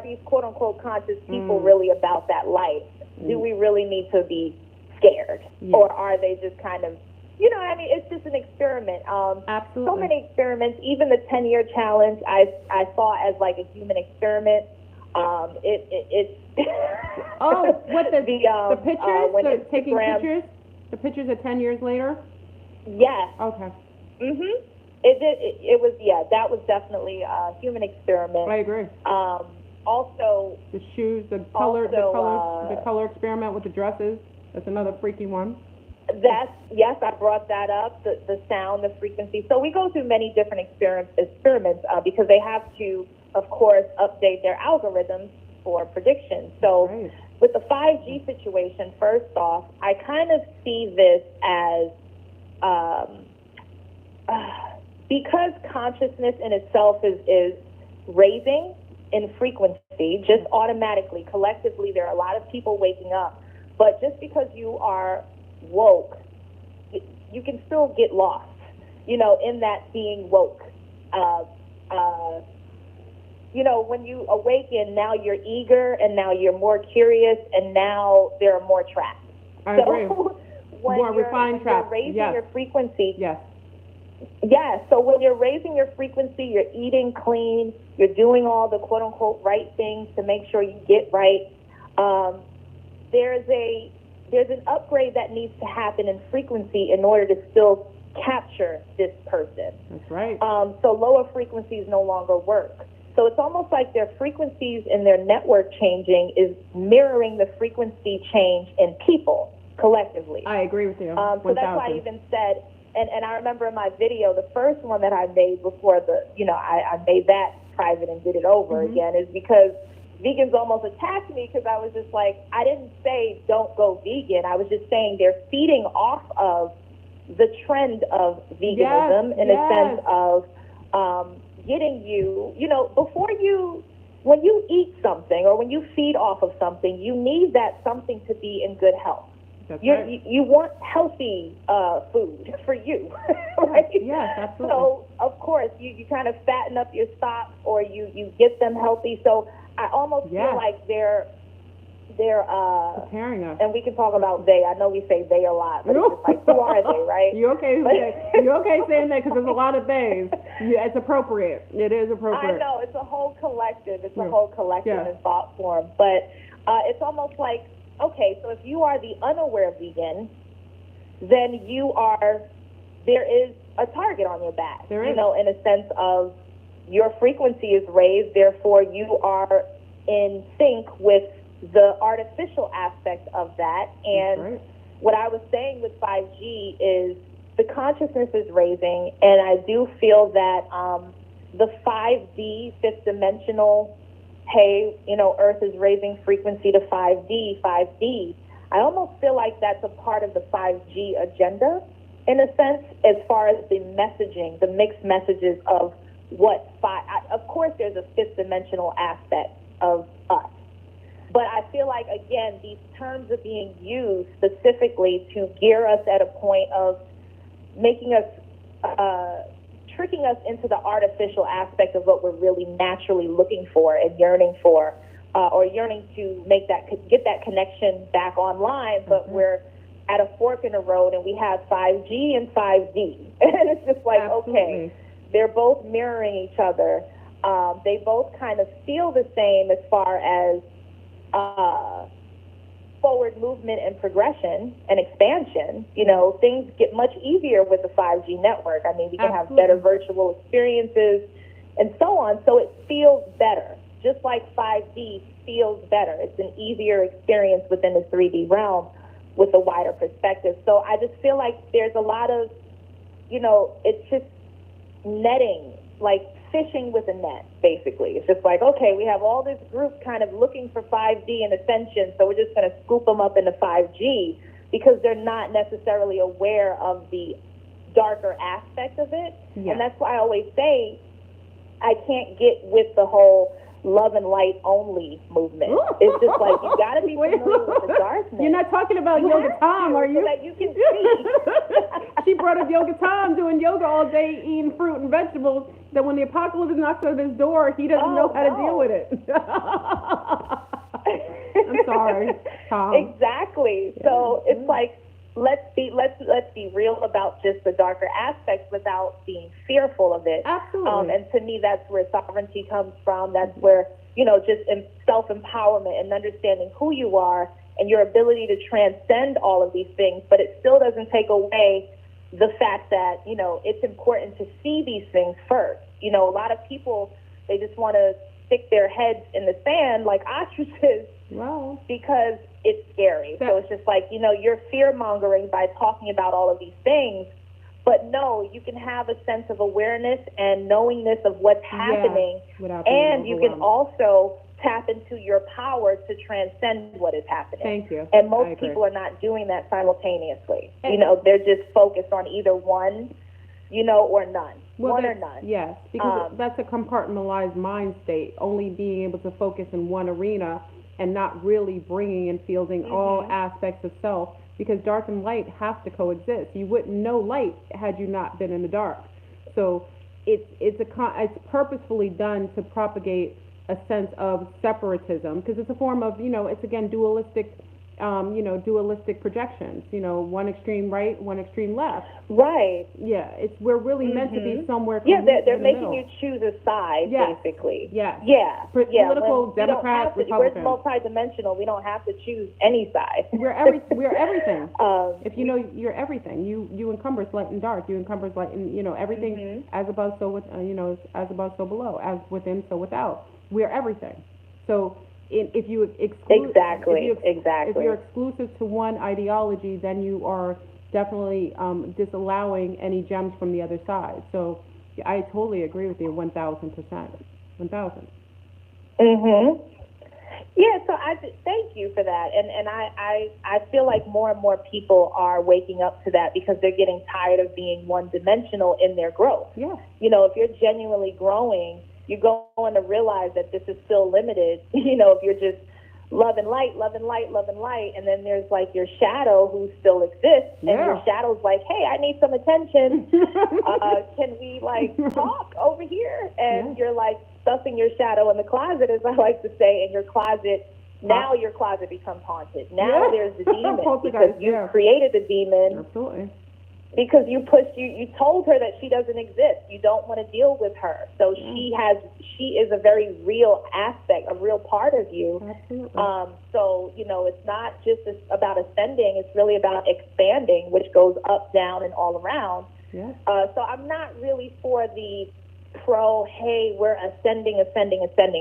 these quote unquote conscious people really about that life? Do we really need to be scared, or are they just kind of, it's just an experiment. Absolutely. So many experiments, even the 10-year challenge, I saw as like a human experiment. It's Oh, what the pictures? when Taking Instagram, pictures? The pictures of 10 years later? yes. Okay. It was, that was definitely a human experiment. I agree. Also, the shoes, the color experiment with the dresses. That's another freaky one. Yes, I brought that up. The sound, the frequency. So we go through many different experiments because they have to, of course, update their algorithms for predictions. So right. With the 5G situation, first off, I kind of see this as because consciousness in itself is raising in frequency, just automatically, collectively, there are a lot of people waking up. But just because you are woke, you can still get lost, in that being woke. When you awaken, now you're eager, and now you're more curious, and now there are more traps. I agree. More refined traps. You're raising your frequency. Yes. Yeah, so when you're raising your frequency, you're eating clean, you're doing all the quote-unquote right things to make sure you get right. There's an upgrade that needs to happen in frequency in order to still capture this person. That's right. So lower frequencies no longer work. So it's almost like their frequencies and their network changing is mirroring the frequency change in people collectively. I agree with you. So that's why I even said, and I remember in my video, the first one that I made before I made that private and did it over again, is because vegans almost attacked me because I was just like, I didn't say don't go vegan. I was just saying they're feeding off of the trend of veganism in a sense of getting you, when you eat something or when you feed off of something, you need that something to be in good health. That's right. You want healthy food for you, right? Yes, absolutely. So, of course, you kind of fatten up your stock or you get them healthy. So I almost feel like they're preparing us. And we can talk about they. I know we say they a lot, but it's just like, who are they, right? You okay saying that because there's a lot of theys. Yeah, it's appropriate. It is appropriate. I know. It's a whole collective. It's a whole collective in thought form. But it's almost like, okay, so if you are the unaware vegan, then there is a target on your back. There is. In a sense of your frequency is raised, therefore you are in sync with the artificial aspect of that. And what I was saying with 5G is the consciousness is raising, and I do feel that the 5D, fifth dimensional, hey, Earth is raising frequency to 5D. I almost feel like that's a part of the 5G agenda, in a sense, as far as the messaging, the mixed messages of what of course, there's a fifth dimensional aspect of us. But I feel like, again, these terms are being used specifically to gear us at a point of making us, tricking us into the artificial aspect of what we're really naturally looking for and yearning for, or yearning to get that connection back online. But we're at a fork in the road, and we have 5G and 5D. And it's just like, okay, they're both mirroring each other. They both kind of feel the same as far as forward movement and progression and expansion. Things get much easier with the 5G network. I mean, we can have better virtual experiences and so on. So it feels better, just like 5D feels better. It's an easier experience within the 3D realm with a wider perspective. So I just feel like there's a lot of, it's just netting, like fishing with a net, basically. It's just like, okay, we have all this group kind of looking for 5D and ascension, so we're just going to scoop them up into 5G because they're not necessarily aware of the darker aspect of it. Yeah. And that's why I always say I can't get with the whole love and light only movement. It's just like, you got to be familiar with the darkness. You're not talking about Yoga Tom, are you? So that you can see. She brought up Yoga Tom doing yoga all day, eating fruit and vegetables, that when the apocalypse knocks on his door, he doesn't know how to deal with it. I'm sorry, Tom. Exactly. Yeah. So it's like, let's be real about just the darker aspects without being fearful of it. Absolutely. And to me, that's where sovereignty comes from. That's where, just self-empowerment and understanding who you are and your ability to transcend all of these things. But it still doesn't take away the fact that, it's important to see these things first. A lot of people, they just want to stick their heads in the sand like ostriches. Wow. Because it's scary. So it's just like, you're fear-mongering by talking about all of these things. But no, you can have a sense of awareness and knowingness of what's happening. And you can also tap into your power to transcend what is happening. Thank you. And most people are not doing that simultaneously. They're just focused on either one, or none. One or none. Yes, because that's a compartmentalized mind state, only being able to focus in one arena and not really bringing and fielding all aspects of self, because dark and light have to coexist. You wouldn't know light had you not been in the dark. So it's purposefully done to propagate a sense of separatism, because it's a form of, it's again dualistic projections, one extreme right, one extreme left. Right. Yeah, we're really meant to be somewhere. Yeah, they're making you choose a side, basically. Yeah. Yeah. Political, Democrat, Republican. We're multidimensional. We don't have to choose any side. We're everything. If you're everything. You encompass light and dark. You encompass light and everything as above, so with as above, so below. As within, so without. We're everything. So if you exclude if you're exclusive to one ideology, then you are definitely disallowing any gems from the other side. So I totally agree with you 1,000%. 1,000. Yeah, so I thank you for that, and I feel like more and more people are waking up to that because they're getting tired of being one-dimensional in their growth. Yeah. If you're genuinely growing, you're going to realize that this is still limited. If you're just loving light, and then there's like your shadow who still exists, and your shadow's like, hey, I need some attention. Can we talk over here? And you're like stuffing your shadow in the closet, as I like to say, and your closet. Now your closet becomes haunted. Now there's the demon because you created the demon. Absolutely. Because you told her that she doesn't exist. You don't want to deal with her. So she is a very real aspect, a real part of you. Absolutely. So, it's not just about ascending, it's really about expanding, which goes up, down, and all around. Yeah. So I'm not really for the hey, we're ascending,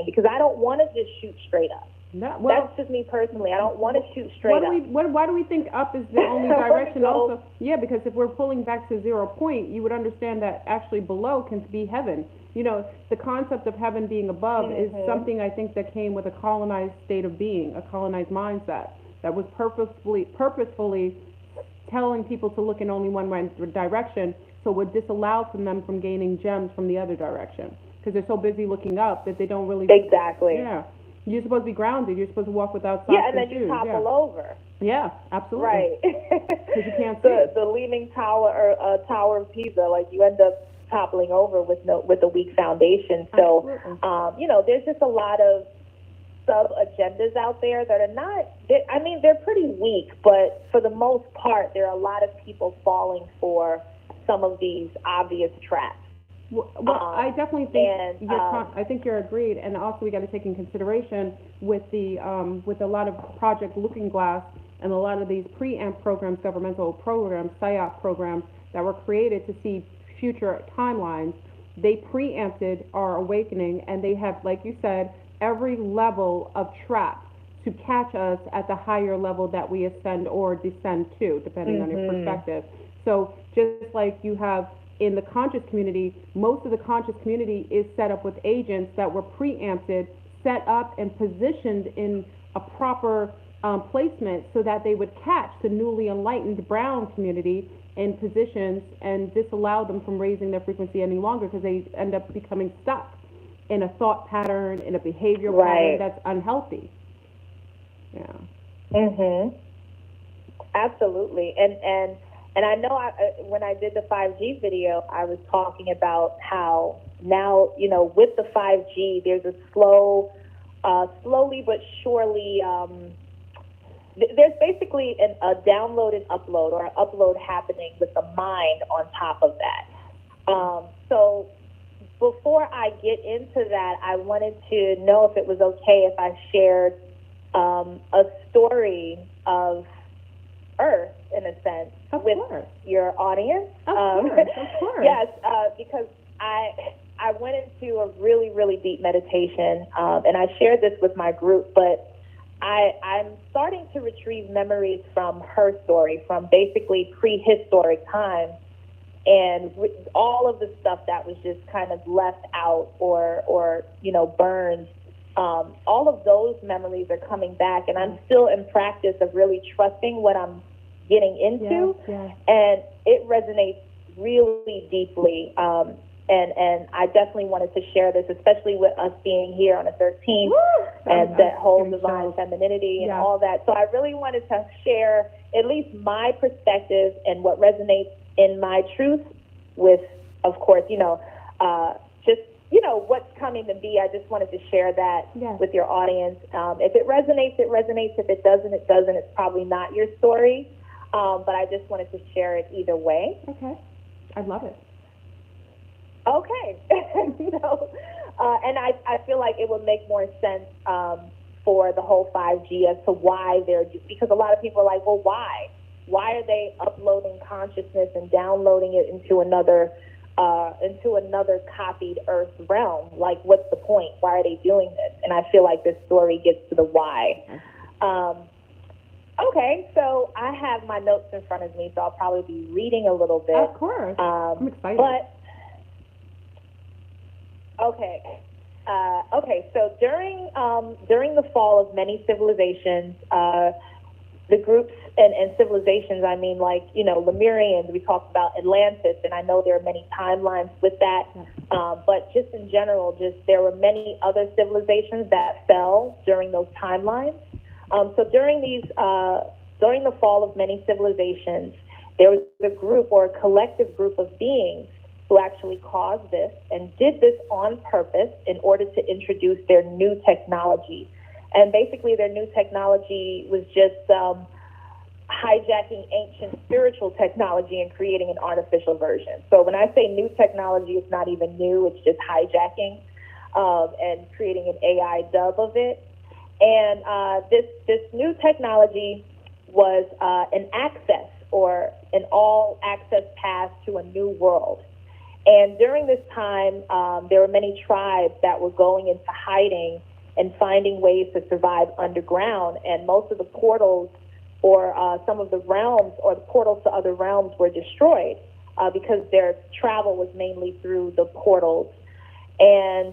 because I don't want to just shoot straight up. That's just me personally. I don't want to shoot straight up. Why do we think up is the only direction also? Yeah, because if we're pulling back to 0 point, you would understand that actually below can be heaven. The concept of heaven being above is something I think that came with a colonized state of being, a colonized mindset that was purposefully telling people to look in only one direction, so it would disallow them from gaining gems from the other direction, because they're so busy looking up that they don't really... Exactly. Yeah. You're supposed to be grounded. You're supposed to walk without socks and then you topple over. Yeah, absolutely. Right. Because you can't see the leaning tower or Tower of Pisa, you end up toppling over with a weak foundation. So, there's just a lot of sub-agendas out there that are not, they're pretty weak, but for the most part, there are a lot of people falling for some of these obvious traps. Well, I definitely think I think you're agreed, and also we got to take in consideration with a lot of Project Looking Glass and a lot of these preamp programs, governmental programs, PSYOP programs that were created to see future timelines. They preempted our awakening, and they have, like you said, every level of trap to catch us at the higher level that we ascend or descend to, depending on your perspective. So just like you have in the conscious community, most of the conscious community is set up with agents that were preempted, set up and positioned in a proper placement so that they would catch the newly enlightened brown community in positions and disallow them from raising their frequency any longer, because they end up becoming stuck in a thought pattern, in a behavior pattern that's unhealthy. Yeah. Absolutely. And I know when I did the 5G video, I was talking about how now, with the 5G, there's a slowly but surely, there's basically a download and upload, or an upload happening with the mind on top of that. So So before I get into that, I wanted to know if it was okay if I shared a story of Earth, in a sense, with your audience. Of course. Yes, because I went into a really, really deep meditation, and I shared this with my group, but I'm starting to retrieve memories from her story, from basically prehistoric times, and all of the stuff that was just kind of left out or burned. All of those memories are coming back, and I'm still in practice of really trusting what I'm getting into, and it resonates really deeply. And I definitely wanted to share this, especially with us being here on the 13th, and that whole divine femininity and all that. So I really wanted to share at least my perspective and what resonates in my truth with, of course, just what's coming to be. I just wanted to share that with your audience. If it resonates, it resonates. If it doesn't, it doesn't. It's probably not your story. But I just wanted to share it either way. Okay. I love it. Okay. And I feel like it would make more sense for the whole 5G as to why because a lot of people are like, well, why? Why are they uploading consciousness and downloading it into another copied Earth realm? Like, what's the point? Why are they doing this? And I feel like this story gets to the why. Okay, so I have my notes in front of me, so I'll probably be reading a little bit. Of course. I'm excited. Okay, so during the fall of many civilizations, the groups and civilizations, I mean, like, Lemurians, we talked about Atlantis, and I know there are many timelines with that, but just in general, there were many other civilizations that fell during those timelines. So during the fall of many civilizations, there was a group or a collective group of beings who actually caused this and did this on purpose in order to introduce their new technology. And basically their new technology was just hijacking ancient spiritual technology and creating an artificial version. So when I say new technology, it's not even new, it's just hijacking and creating an AI dub of it. And this new technology was an access or an all-access path to a new world. And during this time, there were many tribes that were going into hiding and finding ways to survive underground. And most of the portals or some of the realms or the portals to other realms were destroyed because their travel was mainly through the portals. And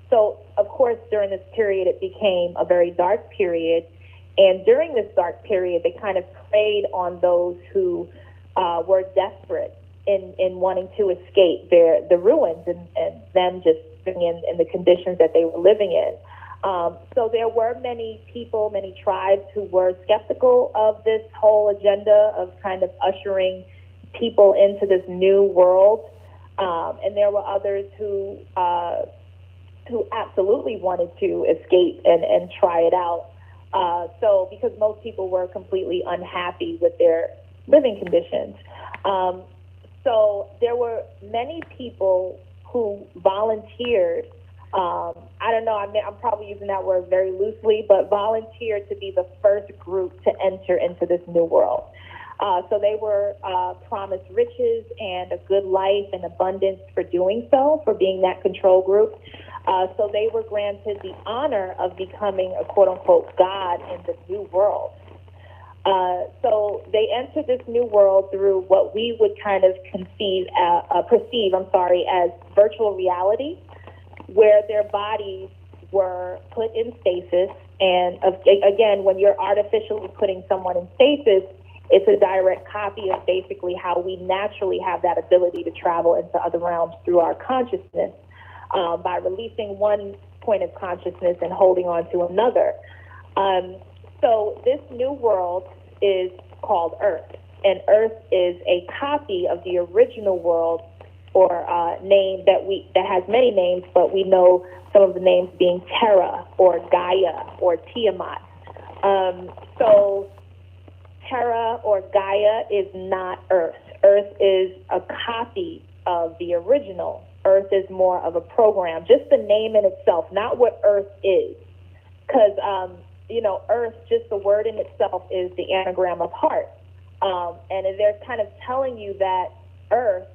so, of course, during this period, it became a very dark period. And during this dark period, they kind of preyed on those who were desperate in wanting to escape the ruins and them just being in the conditions that they were living in. So there were many people, many tribes who were skeptical of this whole agenda of kind of ushering people into this new world. And there were others who absolutely wanted to escape and try it out. So because most people were completely unhappy with their living conditions. So there were many people who volunteered. I don't know, I'm probably using that word very loosely, but volunteered to be the first group to enter into this new world. So they were promised riches and a good life and abundance for doing so, for being that control group. So they were granted the honor of becoming a quote-unquote God in the new world. So they entered this new world through what we would kind of perceive as virtual reality, where their bodies were put in stasis. And again, when you're artificially putting someone in stasis, it's a direct copy of basically how we naturally have that ability to travel into other realms through our consciousness by releasing one point of consciousness and holding on to another. So this new world is called Earth, and Earth is a copy of the original world, or name that has many names, but we know some of the names being Terra or Gaia or Tiamat. So Terra or Gaia is not Earth. Earth is a copy of the original. Earth is more of a program, just the name in itself, not what Earth is. Because, Earth, just the word in itself is the anagram of heart. And they're kind of telling you that Earth,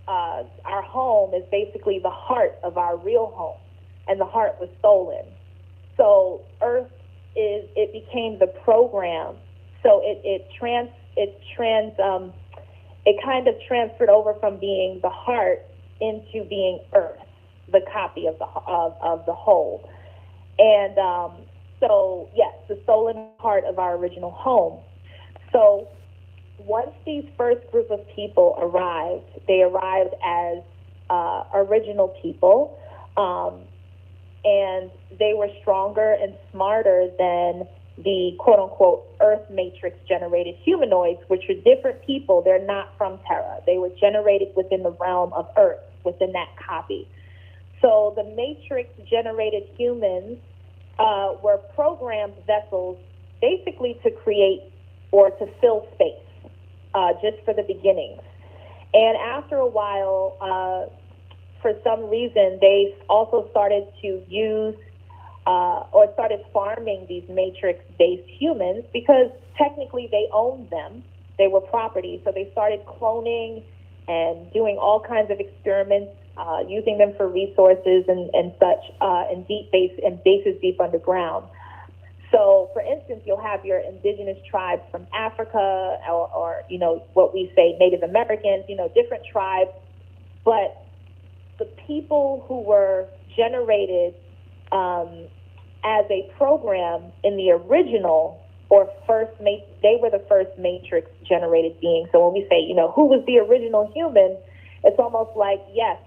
our home, is basically the heart of our real home, and the heart was stolen. So Earth became the program. So it kind of transferred over from being the heart into being Earth, the copy of the whole. And so yes, the stolen heart of our original home. So once these first group of people arrived, they arrived as original people, and they were stronger and smarter than the quote-unquote Earth Matrix-generated humanoids, which are different people. They're not from Terra. They were generated within the realm of Earth, within that copy. So the Matrix-generated humans were programmed vessels basically to create or to fill space, just for the beginnings. And after a while, for some reason, they also started to use or started farming these matrix-based humans because technically they owned them. They were property. So they started cloning and doing all kinds of experiments, using them for resources and such in bases deep underground. So, for instance, you'll have your indigenous tribes from Africa or what we say Native Americans, different tribes. But the people who were generated as a program in the original or they were the first matrix generated being. So when we say, who was the original human, it's almost like, yes,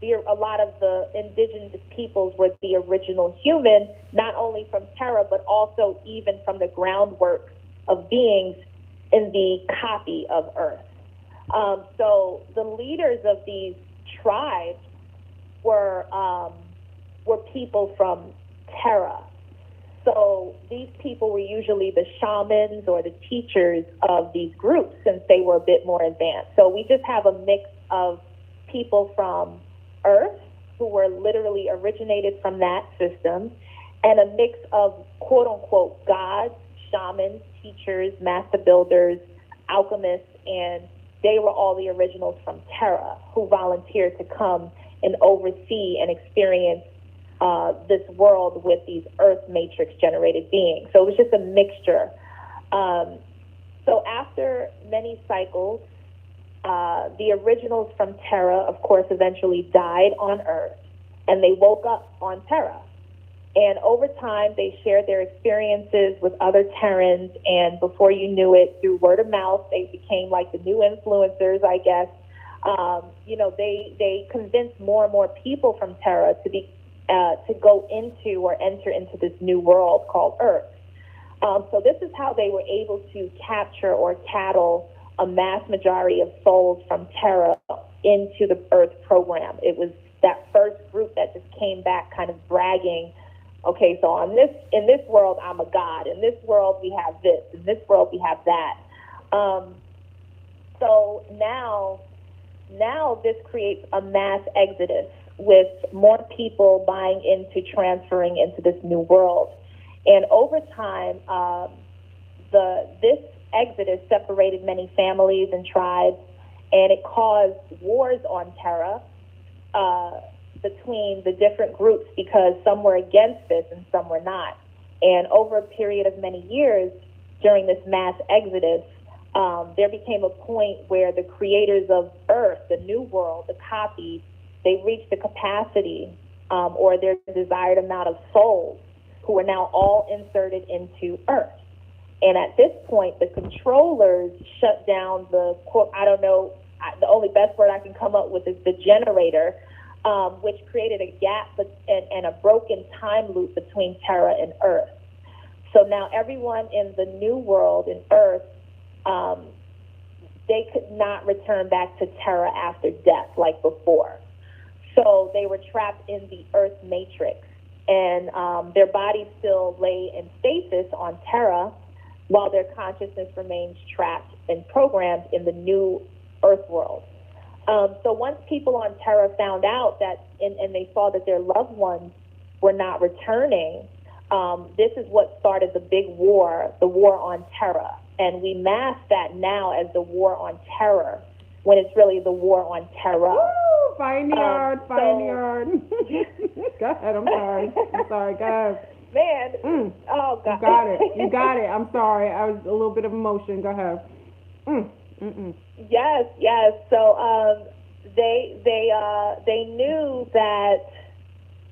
a lot of the indigenous peoples were the original human, not only from Terra, but also even from the groundwork of beings in the copy of Earth. So the leaders of these tribes were people from Terra. So these people were usually the shamans or the teachers of these groups, since they were a bit more advanced. So we just have a mix of people from Earth who were literally originated from that system, and a mix of quote-unquote gods, shamans, teachers, master builders, alchemists, and they were all the originals from Terra who volunteered to come and oversee and experience this world with these Earth Matrix-generated beings. So it was just a mixture. So after many cycles, the originals from Terra, of course, eventually died on Earth, and they woke up on Terra. And over time, they shared their experiences with other Terrans, and before you knew it, through word of mouth, they became like the new influencers, I guess. They convinced more and more people from Terra to go into or enter into this new world called Earth. So this is how they were able to capture or cattle a mass majority of souls from Terra into the Earth program. It was that first group that just came back kind of bragging, okay, so in this world, I'm a god. In this world, we have this. In this world, we have that. So now this creates a mass exodus with more people buying into transferring into this new world. And over time, this exodus separated many families and tribes, and it caused wars on Terra between the different groups because some were against this and some were not. And over a period of many years, during this mass exodus, there became a point where the creators of Earth, the new world, the copies, they reached the capacity or their desired amount of souls who are now all inserted into Earth. And at this point, the controllers shut down the only best word I can come up with is the generator, which created a gap and a broken time loop between Terra and Earth. So now everyone in the new world, in Earth, they could not return back to Terra after death like before. So they were trapped in the Earth Matrix, and their bodies still lay in stasis on Terra, while their consciousness remains trapped and programmed in the new Earth world. So once people on Terra found out that, and they saw that their loved ones were not returning, this is what started the big war, the war on Terra. And we mask that now as the war on terror, when it's really the war on terror. Woo! Vineyard. Go ahead, I'm sorry, go ahead. Man, oh God. You got it. I'm sorry, I was a little bit of emotion. Go ahead. Yes. So they knew that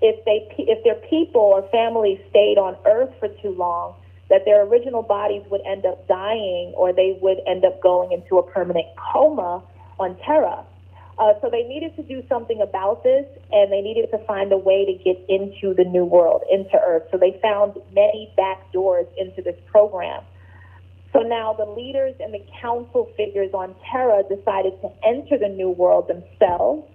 if their people or families stayed on Earth for too long, that their original bodies would end up dying, or they would end up going into a permanent coma on Terra. So they needed to do something about this, and they needed to find a way to get into the new world, into Earth. So they found many back doors into this program. So now the leaders and the council figures on Terra decided to enter the new world themselves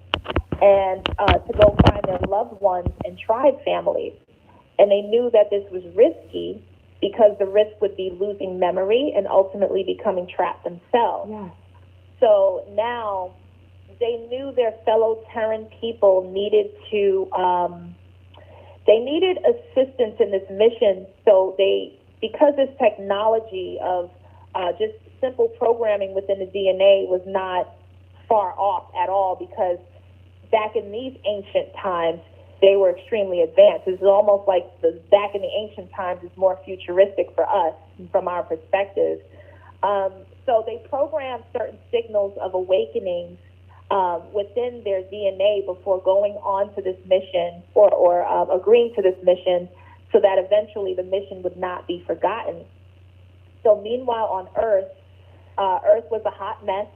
and to go find their loved ones and tribe families. And they knew that this was risky because the risk would be losing memory and ultimately becoming trapped themselves. Yeah. So now they knew their fellow Terran people needed to, they needed assistance in this mission. So because this technology of just simple programming within the DNA was not far off at all, because back in these ancient times, they were extremely advanced. It's almost like the back in the ancient times is more futuristic for us from our perspective. So they programmed certain signals of awakenings within their DNA before going on to this mission or agreeing to this mission, so that eventually the mission would not be forgotten. So meanwhile on Earth, Earth was a hot mess.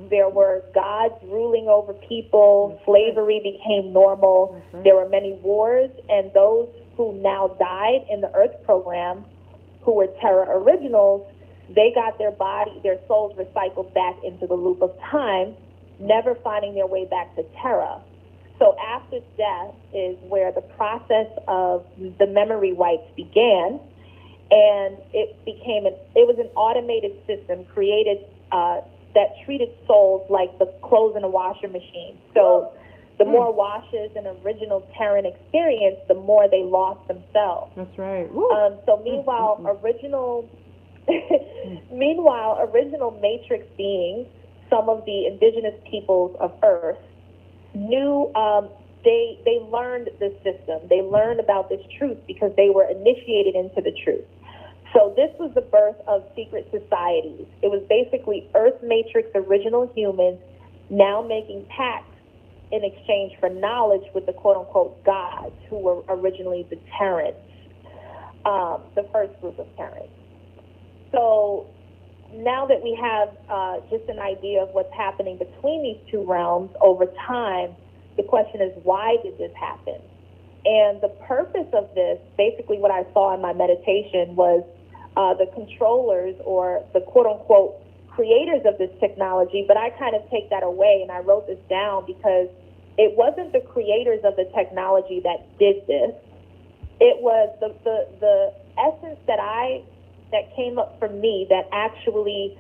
There were gods ruling over people. Slavery became normal. There were many wars, and those who now died in the Earth program, who were Terra originals, they got their souls recycled back into the loop of time, never finding their way back to Terra. So after death is where the process of the memory wipes began, and it was an automated system created that treated souls like the clothes in a washer machine. So the more washes an original Terran experienced, the more they lost themselves. That's right. So meanwhile, original Matrix beings, some of the indigenous peoples of Earth, knew they learned this system. They learned about this truth because they were initiated into the truth. So this was the birth of secret societies. It was basically Earth Matrix original humans now making pacts in exchange for knowledge with the quote-unquote gods, who were originally the Terrans, the first group of Terrans. So now that we have just an idea of what's happening between these two realms over time, the question is, why did this happen? And the purpose of this, basically what I saw in my meditation, was the controllers, or the quote-unquote creators of this technology, but I kind of take that away, and I wrote this down because it wasn't the creators of the technology that did this. It was the essence that came up from me that actually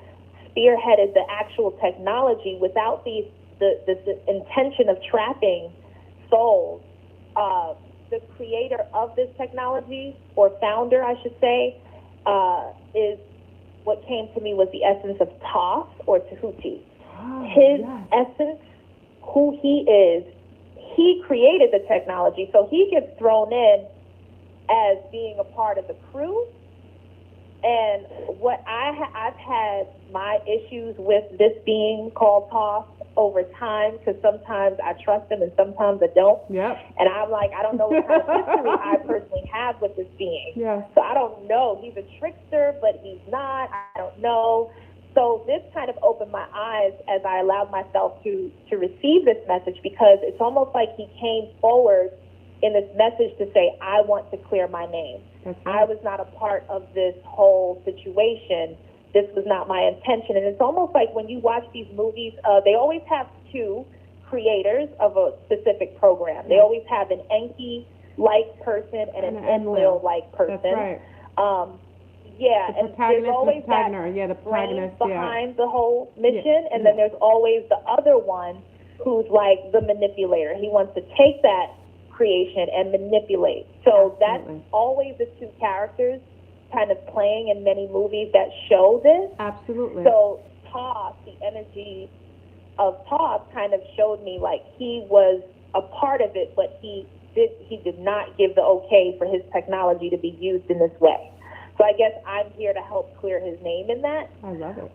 spearheaded the actual technology without the intention of trapping souls. The creator of this technology, or founder, I should say, is what came to me was the essence of Thoth, or Tahuti. His essence, who he is, he created the technology, so he gets thrown in as being a part of the crew. And what I've had my issues with this being called Thoth over time, because sometimes I trust him and sometimes I don't. Yep. And I'm like, I don't know what kind of history I personally have with this being. Yeah. So I don't know. He's a trickster, but he's not. I don't know. So this kind of opened my eyes as I allowed myself to receive this message, because it's almost like he came forward in this message to say, I want to clear my name. Right. I was not a part of this whole situation. This was not my intention. And it's almost like when you watch these movies, they always have two creators of a specific program. They always have an Enki-like person and an Enlil-like person. That's right. And there's always that the protagonist behind the whole mission, and then there's always the other one who's like the manipulator. He wants to take that creation and manipulate. So Absolutely. that's always the two characters kind of playing in many movies that show this. Absolutely. So Toth, the energy of Toth kind of showed me like he was a part of it, but he did not give the okay for his technology to be used in this way. So I guess I'm here to help clear his name in that. I love it.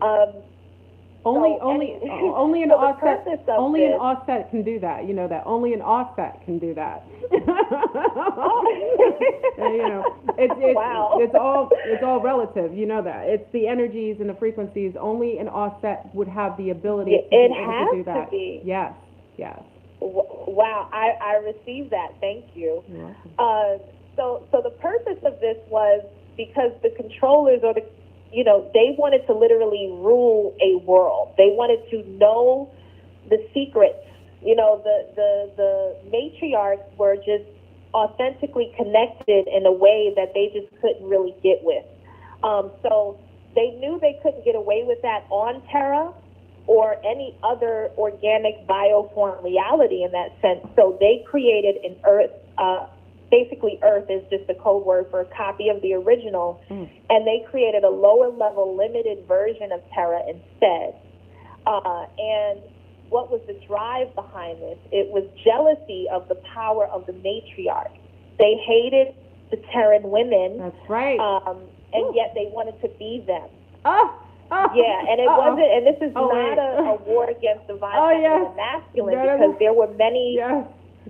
Only Only an so Auset can do that. You know that. Only an Auset can do that. You know, Wow. it's all relative. You know that. It's the energies and the frequencies. Only an Auset would have the ability to be able to do that. Be. Yes. Yes. Wow, I received that. Thank you. So the purpose of this was because the controllers or they wanted to literally rule a world. They wanted to know the secrets. The matriarchs were just authentically connected in a way that they just couldn't really get with. So they knew they couldn't get away with that on Terra or any other organic bioform reality in that sense. So they created an Earth. Basically, Earth is just a code word for a copy of the original, and they created a lower level, limited version of Terra instead. And what was the drive behind this? It was jealousy of the power of the matriarch. They hated the Terran women. That's right. And yet they wanted to be them. Yeah, and it wasn't, and this is not a war against divine feminine and masculine, because there were many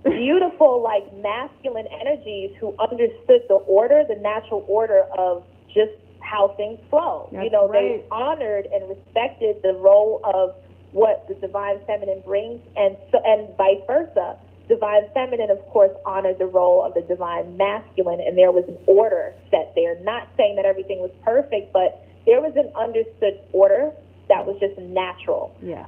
beautiful, like, masculine energies who understood the order, the natural order of just how things flow. That's They honored and respected the role of what the divine feminine brings, and vice versa. Divine feminine, of course, honored the role of the divine masculine, and there was an order set there. Not saying that everything was perfect, but there was an understood order that was just natural. Yeah.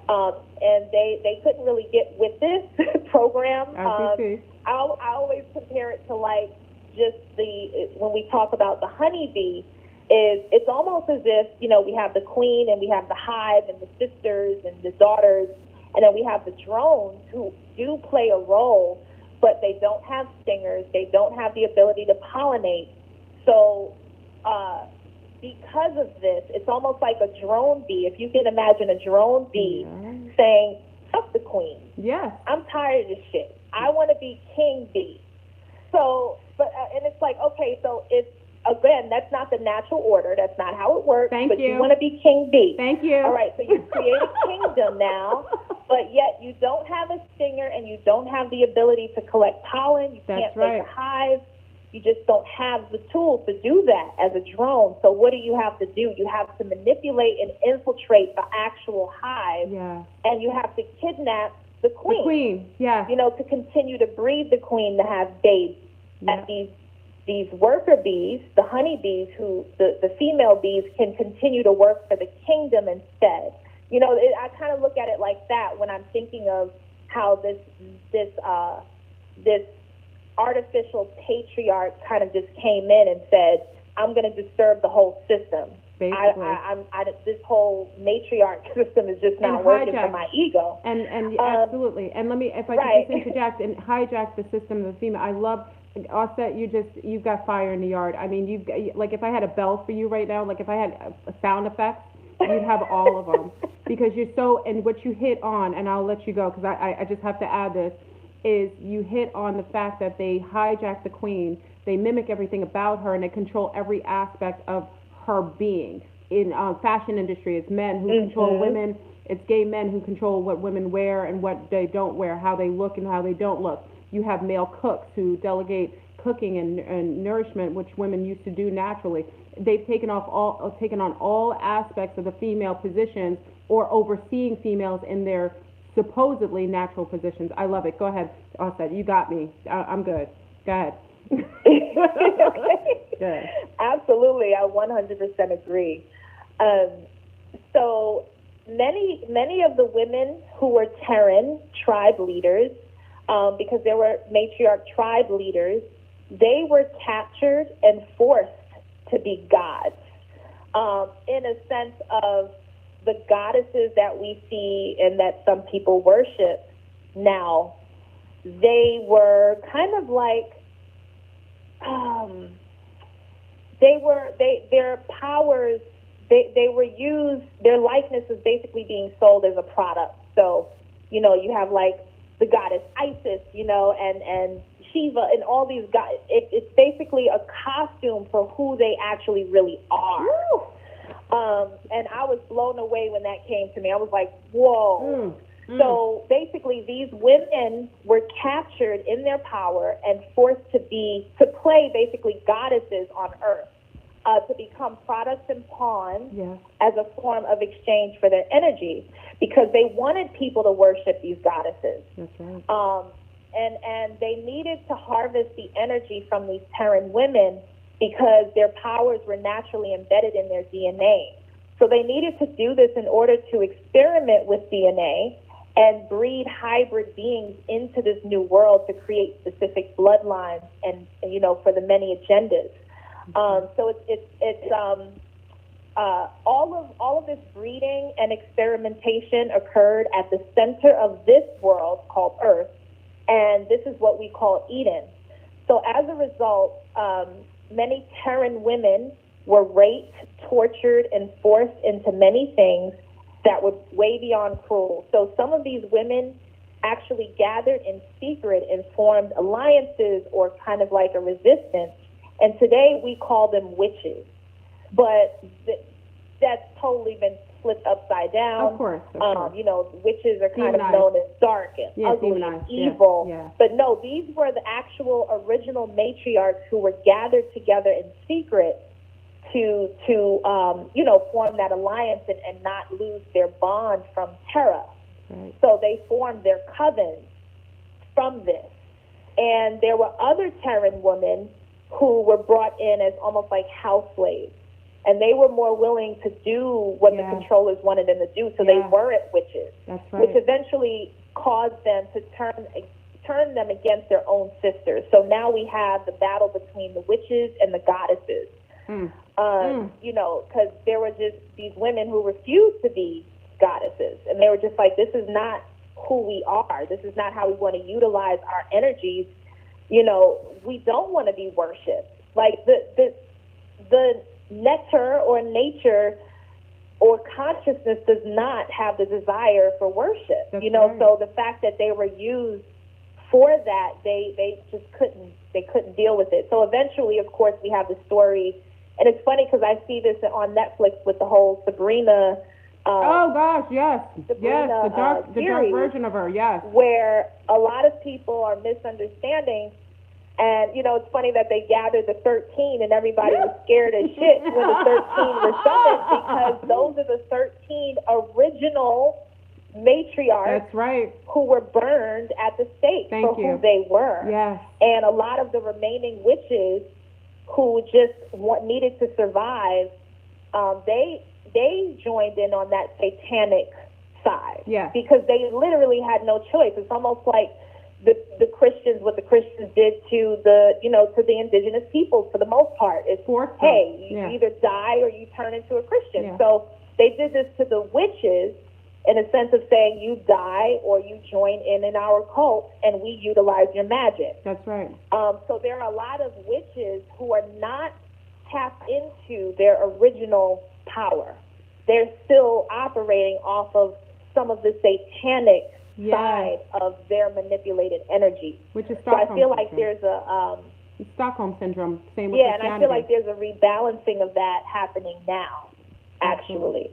And they couldn't really get with this program. I always compare it to like just when we talk about the honeybee, it's almost as if, we have the queen and we have the hive and the sisters and the daughters, and then we have the drones who do play a role, but they don't have stingers. They don't have the ability to pollinate. So because of this, it's almost like a drone bee. If you can imagine a drone bee saying, fuck the queen. Yes. I'm tired of this shit. I want to be king bee. So, and it's like, okay, so it's, again, that's not the natural order. That's not how it works. But you want to be king bee. Thank you. All right, so you create a kingdom now, but yet you don't have a stinger and you don't have the ability to collect pollen. You can't make a hive. You just don't have the tools to do that as a drone. So what do you have to do? You have to manipulate and infiltrate the actual hive, and you have to kidnap the queen. The queen, yes. To continue to breed the queen to have babes. At these worker bees, the honeybees, who the female bees can continue to work for the kingdom instead. I kind of look at it like that when I'm thinking of how this artificial patriarch kind of just came in and said, I'm going to disturb the whole system. Basically. This whole matriarch system is just not working for my ego. And absolutely. And let me, if I could just interject and hijack the system of the female. I love, Auset, you've got fire in the yard. I mean, you've got, like, if I had a bell for you right now, like if I had a sound effects, you'd have all of them. Because you're so, and what you hit on, and I'll let you go because I just have to add this, is you hit on the fact that they hijack the queen, they mimic everything about her, and they control every aspect of her being. In fashion industry, it's men who control women, it's gay men who control what women wear and what they don't wear, how they look and how they don't look. You have male cooks who delegate cooking and nourishment, which women used to do naturally. They've taken on all aspects of the female positions or overseeing females in their supposedly natural positions. I love it. Go ahead, Auset. You got me. I'm good. Go ahead. Good. Absolutely. I 100% agree. So many of the women who were Terran tribe leaders, because there were matriarch tribe leaders, they were captured and forced to be gods, in a sense of the goddesses that we see and that some people worship. Now, they were kind of like, their powers, they were used, their likeness was basically being sold as a product. So, you have like the goddess Isis, and Shiva and all these guys. It's basically a costume for who they actually really are. And I was blown away when that came to me. I was like, whoa. So basically these women were captured in their power and forced to play basically goddesses on earth, to become products and pawns as a form of exchange for their energy, because they wanted people to worship these goddesses. That's right. And they needed to harvest the energy from these Terran women because their powers were naturally embedded in their DNA. So they needed to do this in order to experiment with DNA and breed hybrid beings into this new world to create specific bloodlines and for the many agendas. So it's all of this breeding and experimentation occurred at the center of this world called Earth, and this is what we call Eden. So as a result, many Terran women were raped, tortured, and forced into many things that were way beyond cruel. So some of these women actually gathered in secret and formed alliances or kind of like a resistance. And today we call them witches. But that's totally been flipped upside down. Of course. Witches are kind of known as dark and ugly and evil. Yeah. But no, these were the actual original matriarchs who were gathered together in secret to form that alliance and not lose their bond from Terra. Right. So they formed their covens from this. And there were other Terran women who were brought in as almost like house slaves. And they were more willing to do what the controllers wanted them to do, so they weren't witches. That's right. Which eventually caused them to turn them against their own sisters. So now we have the battle between the witches and the goddesses. Because there were just these women who refused to be goddesses. And they were just like, this is not who we are. This is not how we want to utilize our energies. We don't want to be worshipped. Like the nectar or nature or consciousness does not have the desire for worship. That's right. So the fact that they were used for that, they just couldn't deal with it. So eventually, of course, we have the story. And it's funny because I see this on Netflix with the whole Sabrina. Oh gosh, yes, Sabrina, the dark version of her, yes. Where a lot of people are misunderstanding, and it's funny that they gathered the 13 and everybody was scared as shit when the 13 were summoned, because those are the 13 original matriarchs. That's right. Who were burned at the stake who they were. Yes. And a lot of the remaining witches who just needed to survive, they joined in on that satanic side. Yeah. Because they literally had no choice. It's almost like the Christians, what the Christians did to the indigenous peoples for the most part. It's, hey, you either die or you turn into a Christian. Yeah. So they did this to the witches in a sense of saying you die or you join in our cult and we utilize your magic. That's right. So there are a lot of witches who are not tapped into their original power. They're still operating off of some of the satanic side of their manipulated energy. Which is Stockholm Stockholm So I feel like syndrome. there's a Stockholm syndrome. Same with and I feel like there's a rebalancing of that happening now, actually.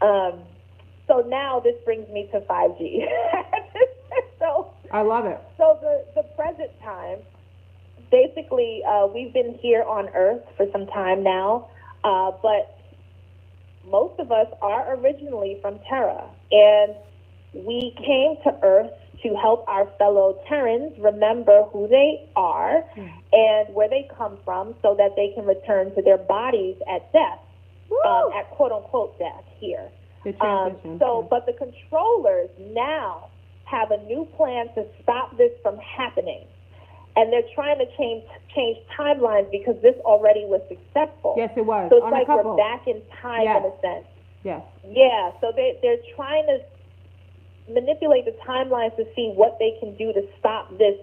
So now this brings me to 5G. So I love it. So the present time, basically, we've been here on Earth for some time now, but most of us are originally from Terra, and we came to Earth to help our fellow Terrans remember who they are and where they come from, so that they can return to their bodies at death, at quote-unquote death here. But the controllers now have a new plan to stop this from happening. And they're trying to change timelines because this already was successful. Yes, it was. So it's like we're back in time in a sense. Yes. Yeah, so they're trying to manipulate the timelines to see what they can do to stop this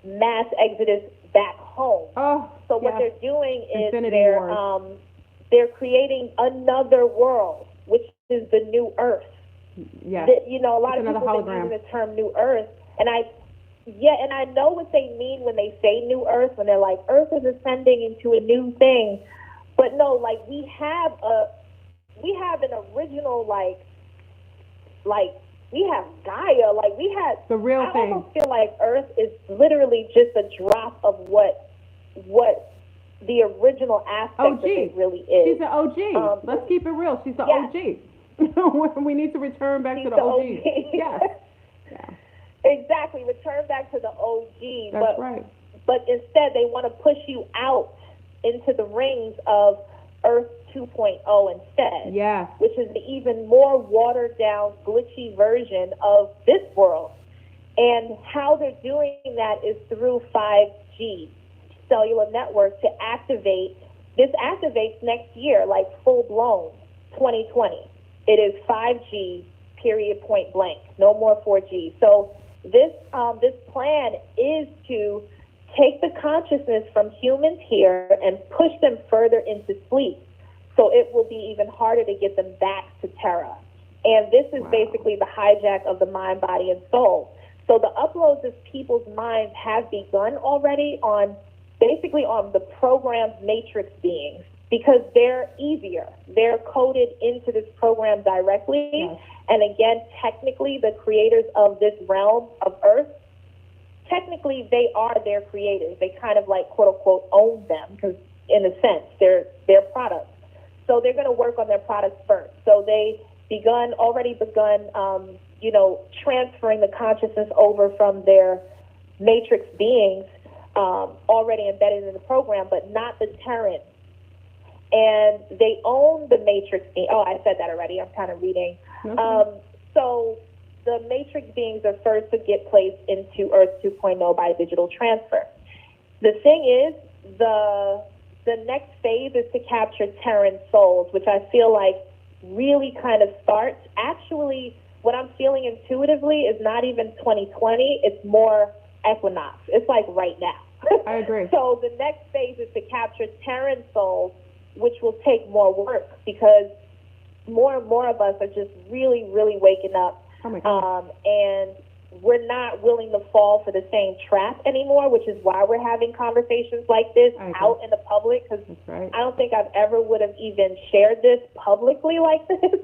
mass exodus back home. Oh, so what they're doing is Wars. They're creating another world, which is the new Earth. Yes. You know, a lot of people have been using the term New Earth, and I know what they mean when they say New Earth, when they're like, Earth is ascending into a new thing. But no, like we have an original, like we have Gaia, like we had the real I thing. almost feel like Earth is literally just a drop of what the original aspect of it really is. She's an OG. Let's keep it real. She's the OG. We need to return back to the OG. Yes. Yeah. Exactly. Return back to the OG. That's right. But instead, they want to push you out into the rings of Earth 2.0 instead. Yeah. Which is the even more watered down, glitchy version of this world. And how they're doing that is through 5G cellular network to activate. This activates next year, like full blown, 2020. It is 5G, period, point blank. No more 4G. So this plan is to take the consciousness from humans here and push them further into sleep. So it will be even harder to get them back to Terra. And this is basically the hijack of the mind, body, and soul. So the uploads of people's minds have begun already on the programmed matrix beings, because they're easier. They're coded into this program directly. Yes. And again, technically, the creators of this realm of Earth, technically, they are their creators. They kind of like, quote unquote, own them, because in a sense, they're their products. So they're going to work on their products first. So they already begun, transferring the consciousness over from their matrix beings already embedded in the program, but not the Terrans. And they own the matrix being. Oh, I said that already. I'm kind of reading. Okay. So the matrix beings are first to get placed into Earth 2.0 by digital transfer. The thing is, the next phase is to capture Terran souls, which I feel like really kind of starts. Actually, what I'm feeling intuitively is not even 2020. It's more equinox. It's like right now. I agree. So the next phase is to capture Terran souls, which will take more work, because more and more of us are just really, really waking up. Oh my God. And we're not willing to fall for the same trap anymore, which is why we're having conversations like this out in the public, because I don't think I've ever would have even shared this publicly like this.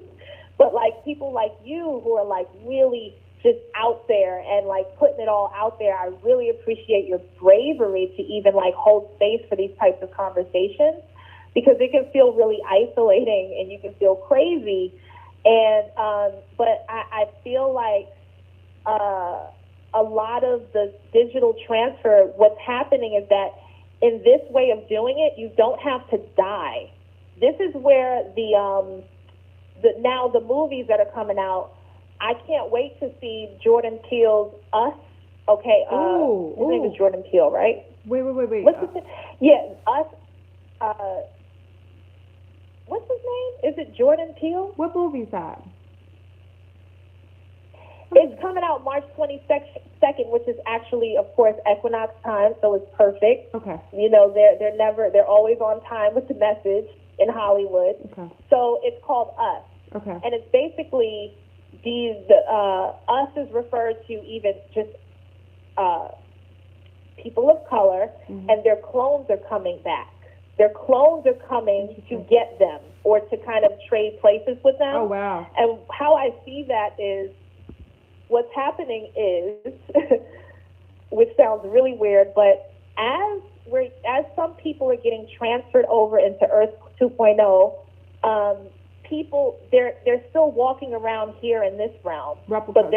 But like people like you who are like really just out there and like putting it all out there, I really appreciate your bravery to even like hold space for these types of conversations, because it can feel really isolating and you can feel crazy. And but I feel like a lot of the digital transfer, what's happening is that in this way of doing it, you don't have to die. This is where now the movies that are coming out, I can't wait to see Jordan Peele's Us. Okay, his name is Jordan Peele, right? Wait. What's his name? Yeah, Us. What's his name? Is it Jordan Peele? What movie is that? It's coming out March 22nd, which is actually, of course, equinox time, so it's perfect. Okay. You know, they're always on time with the message in Hollywood. Okay. So it's called Us. Okay. And it's basically Us is referred to even just people of color, and their clones are coming back. Their clones are coming to get them or to kind of trade places with them. Oh, wow. And how I see that is, what's happening is, which sounds really weird, but as some people are getting transferred over into Earth 2.0, people they're still walking around here in this realm, but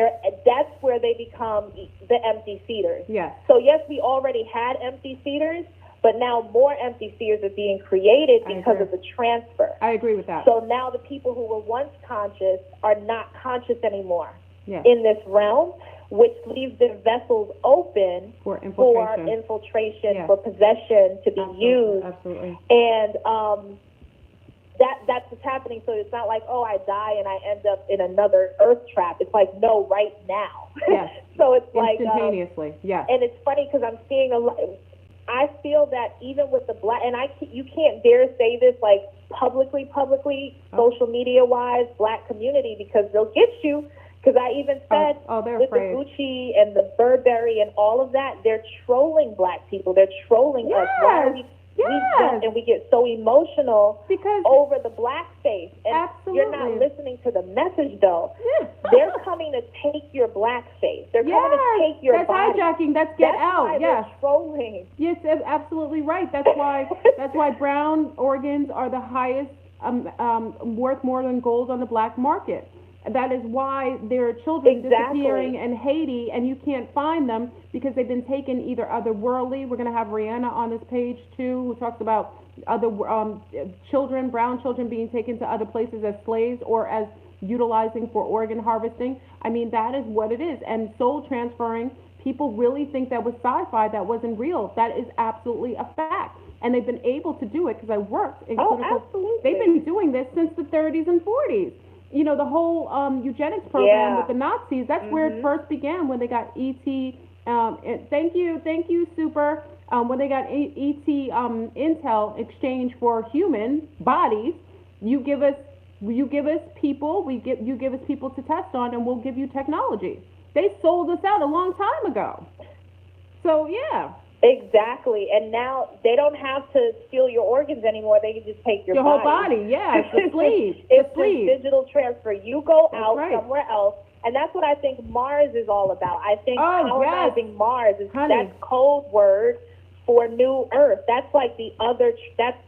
that's where they become the empty seaters. Yes. So yes, we already had empty seaters, but now more empty seaters are being created because of the transfer. I agree with that. So now the people who were once conscious are not conscious anymore. Yes. In this realm, which leaves their vessels open for infiltration, for possession, to be used. Absolutely. And that's what's happening. So it's not like, oh, I die and I end up in another earth trap. It's like, no, right now. Yes. So it's like instantaneously. Yes. And it's funny because I'm seeing a lot. I feel that even with the black, and you can't dare say this like publicly, social media wise, black community, because they'll get you. Because I even said with afraid. the Gucci and the Burberry and all of that, they're trolling black people. They're trolling us. Why are we jump and we get so emotional because over the blackface. And absolutely. You're not listening to the message, though. They're coming to take your blackface. They're coming to take your body. That's hijacking. That's get out. Why they're trolling. Yes, absolutely right. That's why brown organs are the highest, worth more than gold on the black market. That is why there are children disappearing in Haiti, and you can't find them because they've been taken either otherworldly. We're going to have Rihanna on this page too, who talks about other children, brown children, being taken to other places as slaves or as utilizing for organ harvesting. I mean, that is what it is. And soul transferring, people really think that was sci-fi, that wasn't real. That is absolutely a fact. And they've been able to do it because I worked in clinical. Absolutely. They've been doing this since the 30s and 40s. You know, the whole eugenics program with the Nazis, that's where it first began, when they got E.T. Thank you, Super. When they got E.T. Intel exchange for human bodies, you give us people, you give us people to test on, and we'll give you technology. They sold us out a long time ago. So, yeah. Exactly, and now they don't have to steal your organs anymore. They can just take your whole body. Yeah, it's the sleeve. It's the digital transfer. You go out somewhere else, and that's what I think Mars is all about. I think colonizing Mars is that code word for New Earth. That's like the other. That's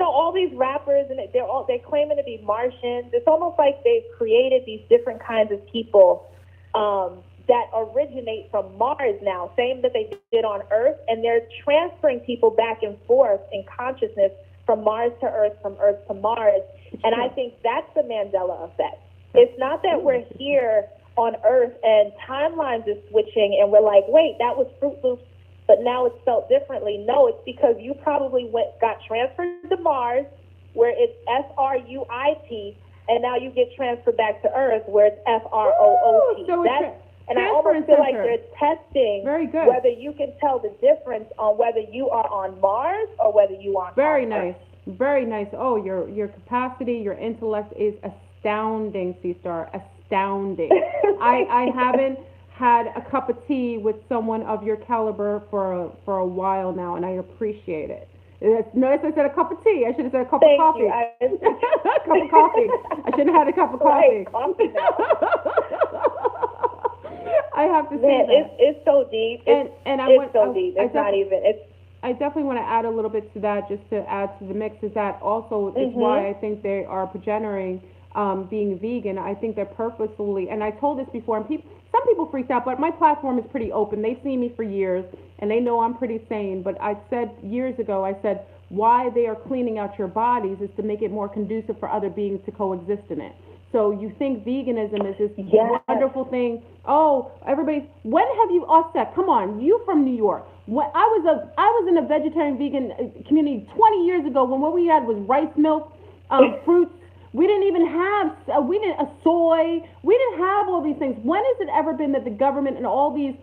all these rappers, and they're claiming to be Martians. It's almost like they've created these different kinds of people. That originate from Mars now, same that they did on Earth, and they're transferring people back and forth in consciousness from Mars to Earth, from Earth to Mars, and I think that's the Mandela effect. It's not that we're here on Earth and timelines are switching and we're like, wait, that was Fruit Loops, but now it's spelled differently. No, it's because you probably got transferred to Mars, where it's SRUIT, and now you get transferred back to Earth, where it's FROOT. And I almost feel like they're testing whether you can tell the difference on whether you are on Mars or whether you are on Earth. Very nice. Oh, your capacity, your intellect is astounding, C-Star. Astounding. I haven't had a cup of tea with someone of your caliber for a while now, and I appreciate it. Notice I said a cup of tea. I should have said a cup of coffee. A cup of coffee. I shouldn't have had a cup of coffee. Coffee now. I have to say that. It's so deep. It's so deep. It's not even. I definitely want to add a little bit to that, just to add to the mix. Is that also is why I think they are progenerating being vegan. I think they're purposefully, and I told this before, and some people freaked out, but my platform is pretty open. They've seen me for years, and they know I'm pretty sane. But I said years ago, why they are cleaning out your bodies is to make it more conducive for other beings to coexist in it. So you think veganism is this wonderful thing. Oh, when have you, Auset, come on, you from New York. When I was in a vegetarian vegan community 20 years ago, when what we had was rice milk, fruits. We didn't even have, soy. We didn't have all these things. When has it ever been that the government and all these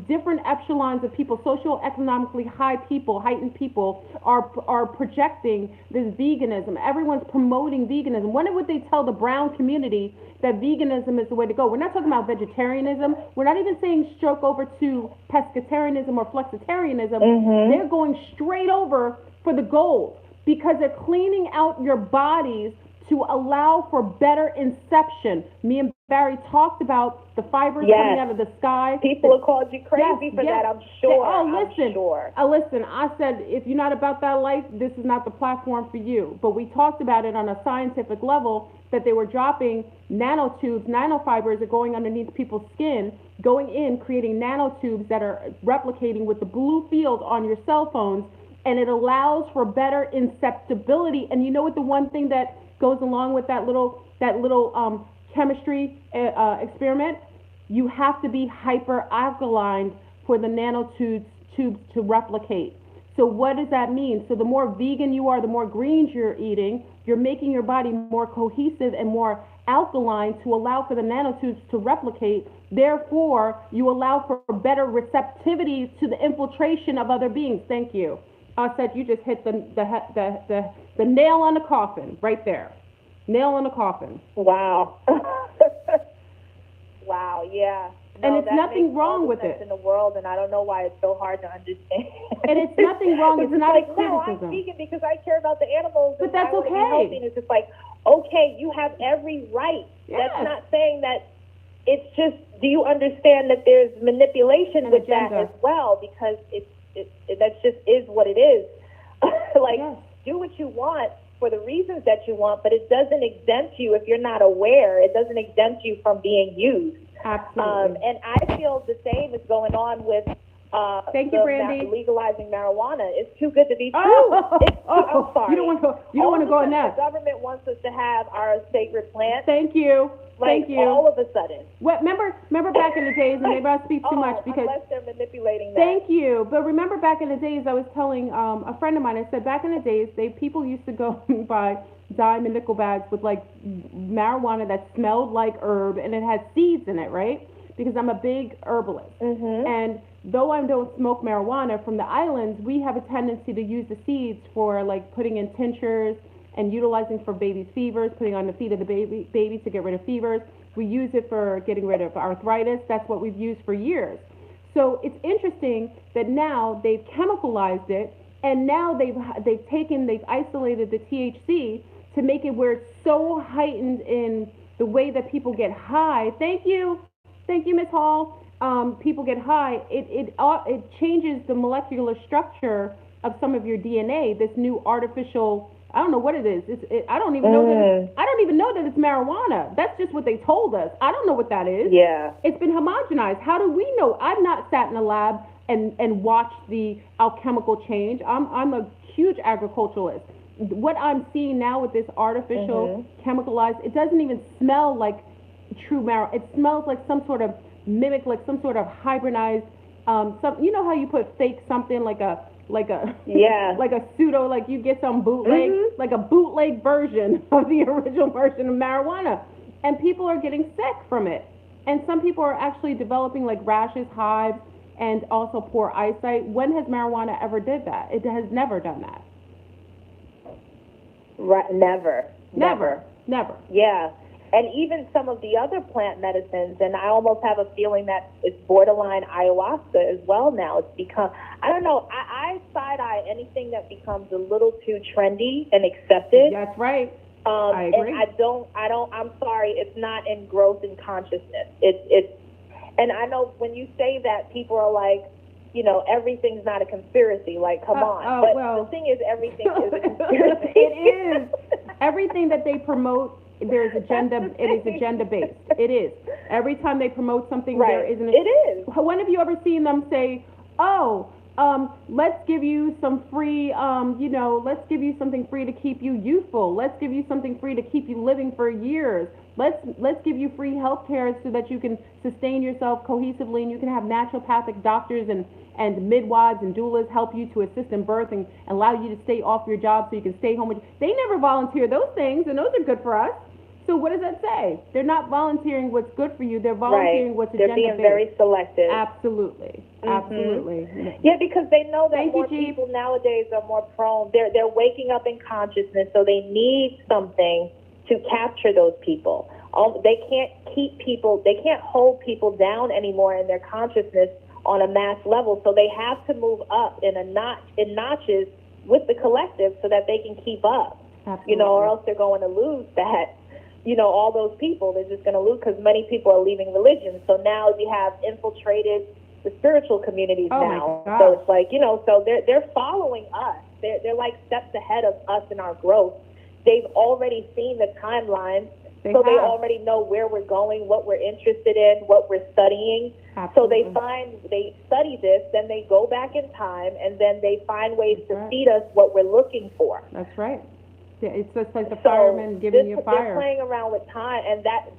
different echelons of people, socioeconomically heightened people, are projecting this veganism? Everyone's promoting veganism. When would they tell the brown community that veganism is the way to go? We're not talking about vegetarianism. We're not even saying stroke over to pescatarianism or flexitarianism. They're going straight over for the gold, because they're cleaning out your bodies to allow for better inception. Me and Barry talked about the fibers coming out of the sky. People have called you crazy for that, I'm sure. Listen, I said, if you're not about that life, this is not the platform for you. But we talked about it on a scientific level, that they were dropping nanotubes, nanofibers are going underneath people's skin, going in, creating nanotubes that are replicating with the blue field on your cell phones, and it allows for better inceptibility. And you know what the one thing that goes along with that little chemistry experiment? You have to be hyper alkaline for the nanotubes to replicate. So what does that mean? So the more vegan you are, the more greens you're eating, you're making your body more cohesive and more alkaline to allow for the nanotubes to replicate. Therefore, you allow for better receptivity to the infiltration of other beings. Thank you. Said you just hit the nail on the coffin right there. Nail on the coffin. Wow. Wow, yeah. No, and it's nothing wrong with it in the world, and I don't know why it's so hard to understand. And it's nothing wrong. It's not like, a criticism. No, I'm vegan because I care about the animals. But that's okay. Healthy. And it's just like, okay, you have every right. Yes. That's not saying that. It's just, do you understand that there's manipulation with that as well? Because that just is what it is. Like, yes. Do what you want for the reasons that you want, but it doesn't exempt you if you're not aware. It doesn't exempt you from being used. Absolutely. And I feel the same is going on with Thank you, Brandy. Legalizing marijuana. It's too good to be true. I'm sorry. You don't want to go on that. The government wants us to have our sacred plant. Thank you. Like, Thank you. All of a sudden. What? Remember back in the days, and maybe I speak too much because unless they're manipulating that. Thank you. But remember back in the days, I was telling a friend of mine. I said back in the days, people used to go and buy dime and nickel bags with like marijuana that smelled like herb and it had seeds in it, right? Because I'm a big herbalist. Mm-hmm. And though I don't smoke marijuana from the islands, we have a tendency to use the seeds for like putting in tinctures and utilizing for babies' fevers, putting on the feet of the baby to get rid of fevers. We use it for getting rid of arthritis. That's what we've used for years. So it's interesting that now they've chemicalized it, and now they've isolated the THC to make it where it's so heightened in the way that people get high. Thank you, Ms. Hall. People get high. It changes the molecular structure of some of your DNA. This new artificial, I don't know what it is. I don't even know that it's marijuana. That's just what they told us. I don't know what that is. Yeah. It's been homogenized. How do we know? I've not sat in a lab and watched the alchemical change. I'm a huge agriculturalist. What I'm seeing now with this artificial chemicalized, it doesn't even smell like true marijuana. It smells like some sort of mimic, like some sort of hybridized, you know how you put fake something like a yeah. like a pseudo, like you get some bootleg, like a bootleg version of the original version of marijuana, and people are getting sick from it, and some people are actually developing like rashes, hives, and also poor eyesight. When has marijuana ever did that? It has never done that. Right, never. Yeah. And even some of the other plant medicines, and I almost have a feeling that it's borderline ayahuasca as well now. It's become, I don't know, I side-eye anything that becomes a little too trendy and accepted. That's right. I agree. And I'm sorry, it's not in growth in consciousness. It's, and I know when you say that, people are like, you know, everything's not a conspiracy. Like, come on. But the thing is, everything is a conspiracy. It is. Everything that they promote, there's agenda. It is agenda based. It is. Every time they promote something, right. There isn't. It is. When have you ever seen them say, "Oh, let's give you some free, let's give you something free to keep you youthful. Let's give you something free to keep you living for years. Let's give you free health care so that you can sustain yourself cohesively and you can have naturopathic doctors and midwives and doulas help you to assist in birth and allow you to stay off your job so you can stay home. They never volunteer those things, and those are good for us. So what does that say? They're not volunteering what's good for you. They're volunteering what's agenda-based. They're being very selective. Absolutely. Absolutely. Yeah, because they know that more people nowadays are more prone. They're waking up in consciousness, so they need something to capture those people. They can't they can't hold people down anymore in their consciousness on a mass level, so they have to move up in notches with the collective so that they can keep up. Absolutely. Or else they're going to lose that. All those people, they're just going to lose because many people are leaving religion. So now we have infiltrated the spiritual communities now. So it's like, so they're following us. They're like steps ahead of us in our growth. They've already seen the timeline. They already know where we're going, what we're interested in, what we're studying. Absolutely. So they study this, then they go back in time, and then they find ways to feed us what we're looking for. That's right. It's just like the fireman giving you fire. They're playing around with time, and that's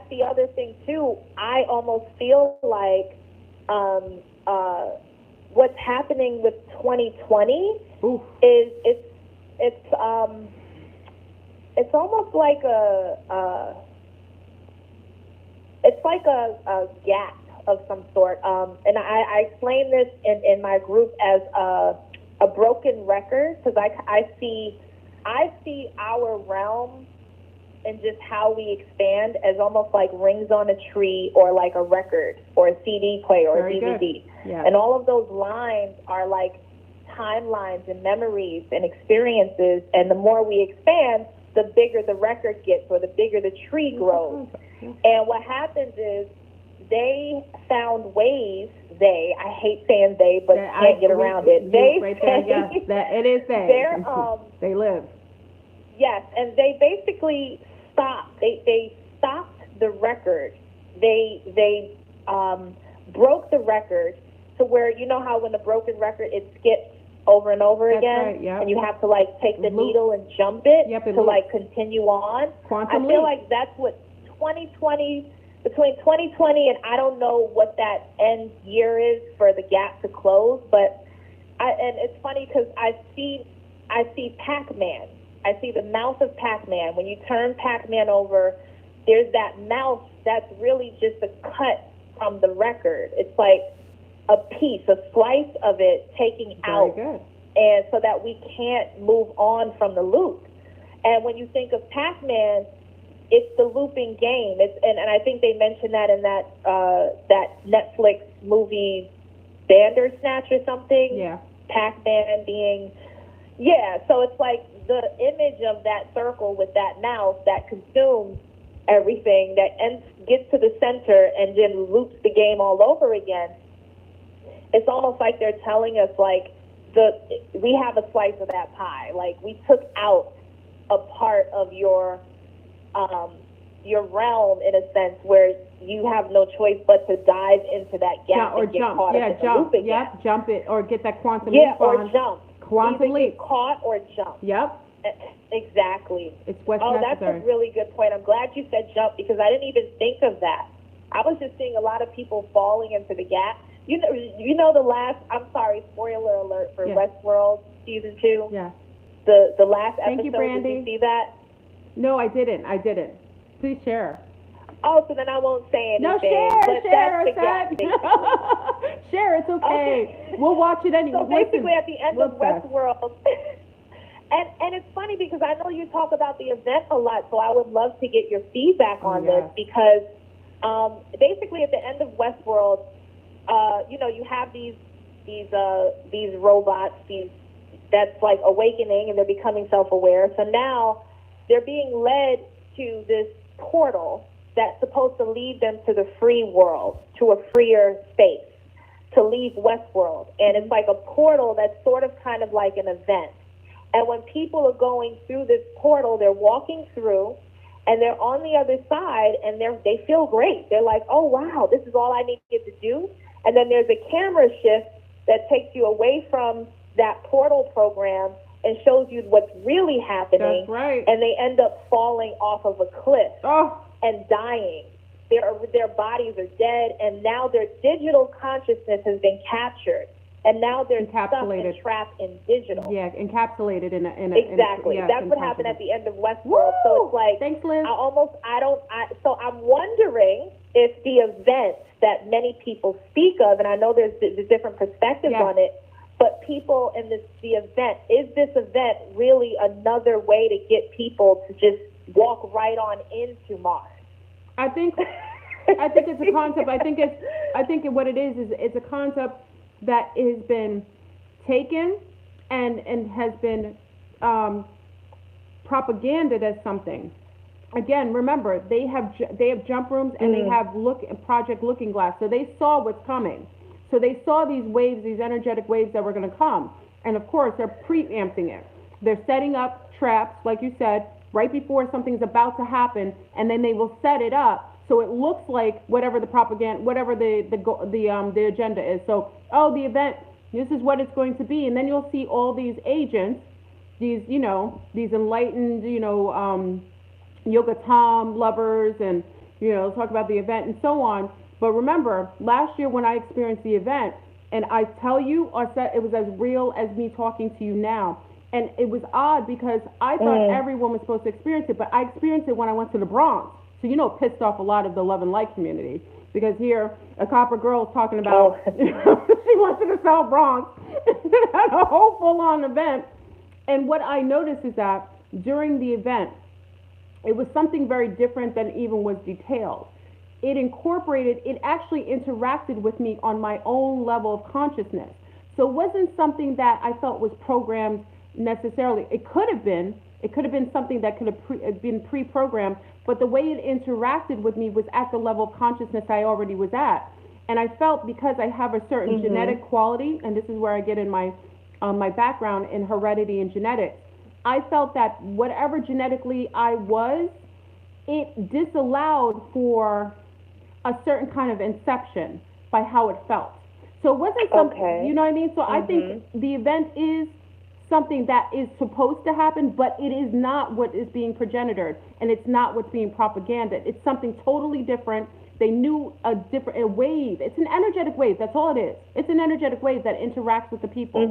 the other thing too. I almost feel like what's happening with 2020 Oof. is it's almost like a gap of some sort. And I explain this in my group as a broken record, because I see our realm and just how we expand as almost like rings on a tree, or like a record or a CD player or Very a DVD. Yeah. And all of those lines are like timelines and memories and experiences. And the more we expand, the bigger the record gets, or the bigger the tree grows. And what happens is they found ways. I hate saying they, but can't get around it. They right there, yes, that it is they. They live. Yes, and they basically stopped. They stopped the record. They broke the record to where, you know how when a broken record, it skips over and over That's again, right, yep. And you have to like take the Loop. needle and jump it Yep, to like continue on. Quantum I feel leap. like that's what 2020, between 2020 and I don't know what that end year is for the gap to close, but and it's funny because I see Pac-Man. I see the mouth of Pac-Man. When you turn Pac-Man over, there's that mouth that's really just a cut from the record. It's like a piece, a slice of it taking out. Very good. And so that we can't move on from the loop. And when you think of Pac-Man, it's the looping game. And I think they mentioned that in that Netflix movie Bandersnatch or something. Yeah. Pac-Man being, so it's like the image of that circle with that mouse that consumes everything, that gets to the center and then loops the game all over again. It's almost like they're telling us, like, we have a slice of that pie. Like, we took out a part of your realm, in a sense, where you have no choice but to dive into that gap and get caught up in the loop again. Yeah, jump it, or get that quantum leap on. Or jump. Quantum Either leap. get caught or jump. Yep. Exactly. It's what's necessary. That's a really good point. I'm glad you said jump, because I didn't even think of that. I was just seeing a lot of people falling into the gap. You know the last, I'm sorry, spoiler alert for Westworld season 2. Yeah. The last episode, Thank you, Brandy. did you see that? No, I didn't. Please share. Oh, so then I won't say anything. No, share, share, it's okay. We'll watch it anyway. So basically, at the end of Westworld, and it's funny because I know you talk about the event a lot, so I would love to get your feedback on this, because basically at the end of Westworld, you have these robots, that's like awakening, and they're becoming self-aware. So now they're being led to this portal that's supposed to lead them to the free world, to a freer space, to leave Westworld. And it's like a portal that's sort of kind of like an event. And when people are going through this portal, they're walking through, and they're on the other side, and they feel great. They're like, oh, wow, this is all I needed to do. And then there's a camera shift that takes you away from that portal program and shows you what's really happening. That's right. And they end up falling off of a cliff and dying. Their bodies are dead, and now their digital consciousness has been captured. And now they're stuck and trapped in digital. Yeah, encapsulated in a exactly. That's what happened at the end of Westworld. So it's like, thanks, Liz. So I'm wondering if the event that many people speak of, and I know there's different perspectives on it, but people in is this event really another way to get people to just walk right on into Mars? I think it's a concept. I think what it is it's a concept that has been taken and has been propaganded as something. Again, remember, they have jump rooms, and they have Project Looking Glass, so they saw what's coming. So they saw these waves, these energetic waves that were going to come, and of course they're preempting it. They're setting up traps, like you said, right before something's about to happen, and then they will set it up so it looks like whatever the propaganda, whatever the agenda is. So, the event, this is what it's going to be, and then you'll see all these agents, these enlightened, yoga Tom lovers, and talk about the event and so on. But remember, last year when I experienced the event, And I tell you, Auset, it was as real as me talking to you now. And it was odd because I thought everyone was supposed to experience it, but I experienced it when I went to the Bronx. So, you know, it pissed off a lot of the love and light community. Because here, a copper girl is talking about, she wanted to sell Bronx. Had a whole full-on event. And what I noticed is that during the event, it was something very different than even was detailed. It actually interacted with me on my own level of consciousness. So it wasn't something that I felt was programmed necessarily. It could have been something that could have been pre-programmed, but the way it interacted with me was at the level of consciousness I already was at. And I felt, because I have a certain genetic quality, and this is where I get in my background in heredity and genetics, I felt that whatever genetically I was, it disallowed for a certain kind of inception by how it felt. So it wasn't something, you know what I mean? So I think the event is something that is supposed to happen, but it is not what is being progenitored, and it's not what's being propagandized. It's something totally different. They knew a wave. It's an energetic wave. That's all it is. It's an energetic wave that interacts with the people.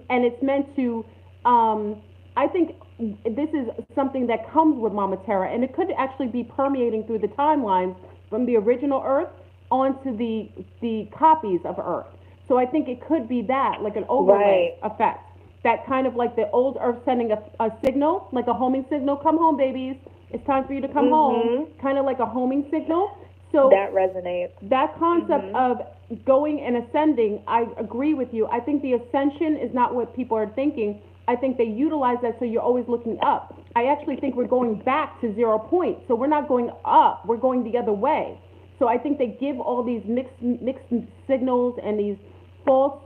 And it's meant to, I think this is something that comes with Mama Terra, and it could actually be permeating through the timelines from the original Earth onto the copies of Earth. So I think it could be that, like an overlay effect. That kind of like the old Earth sending a signal, like a homing signal. Come home, babies. It's time for you to come home. Kind of like a homing signal. So that resonates. That concept of going and ascending, I agree with you. I think the ascension is not what people are thinking. I think they utilize that so you're always looking up. I actually think we're going back to 0 point. So we're not going up. We're going the other way. So I think they give all these mixed signals and these false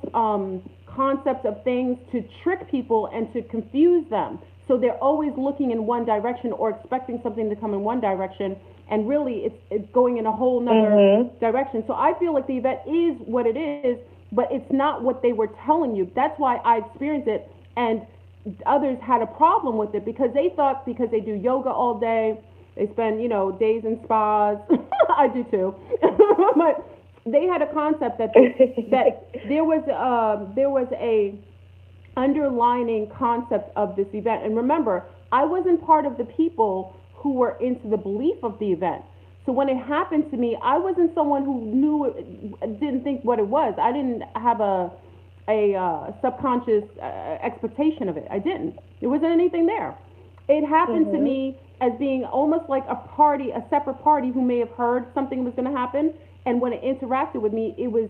concepts of things to trick people and to confuse them. So they're always looking in one direction or expecting something to come in one direction, and really it's going in a whole nother direction. So I feel like the event is what it is, but it's not what they were telling you. That's why I experienced it, and others had a problem with it because they thought, because they do yoga all day, they spend, you know, days in spas. I do too. But they had a concept that there was a underlining concept of this event. And remember, I wasn't part of the people who were into the belief of the event. So when it happened to me, I wasn't someone who knew it, didn't think what it was. I didn't have a subconscious expectation of it. I didn't. There wasn't anything there. It happened to me as being almost like a separate party who may have heard something was going to happen. And when it interacted with me, it was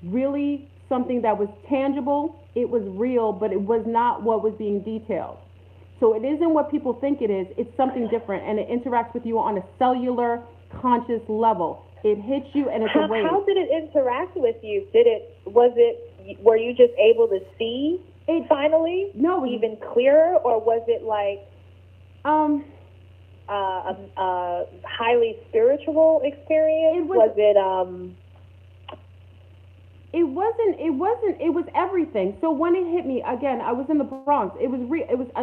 really something that was tangible. It was real, but it was not what was being detailed. So it isn't what people think it is. It's something different, and it interacts with you on a cellular, conscious level. It hits you, and it's a wave. How did it interact with you? Were you just able to see it finally? No, even clearer, or was it like a highly spiritual experience? It was everything. So when it hit me, again, I was in the Bronx. It was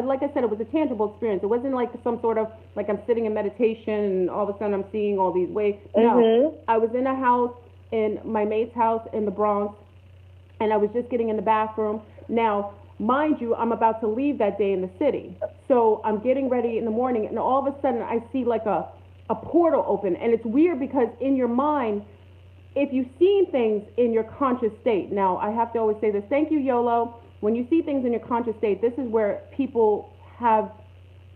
like I said, it was a tangible experience. It wasn't like some sort of, like I'm sitting in meditation and all of a sudden I'm seeing all these waves. No, I was in a house, in my mate's house in the Bronx, and I was just getting in the bathroom. Now, mind you, I'm about to leave that day in the city. So I'm getting ready in the morning, and all of a sudden I see like a portal open. And it's weird because in your mind, if you've seen things in your conscious state, now I have to always say this, thank you, YOLO. When you see things in your conscious state, this is where people have,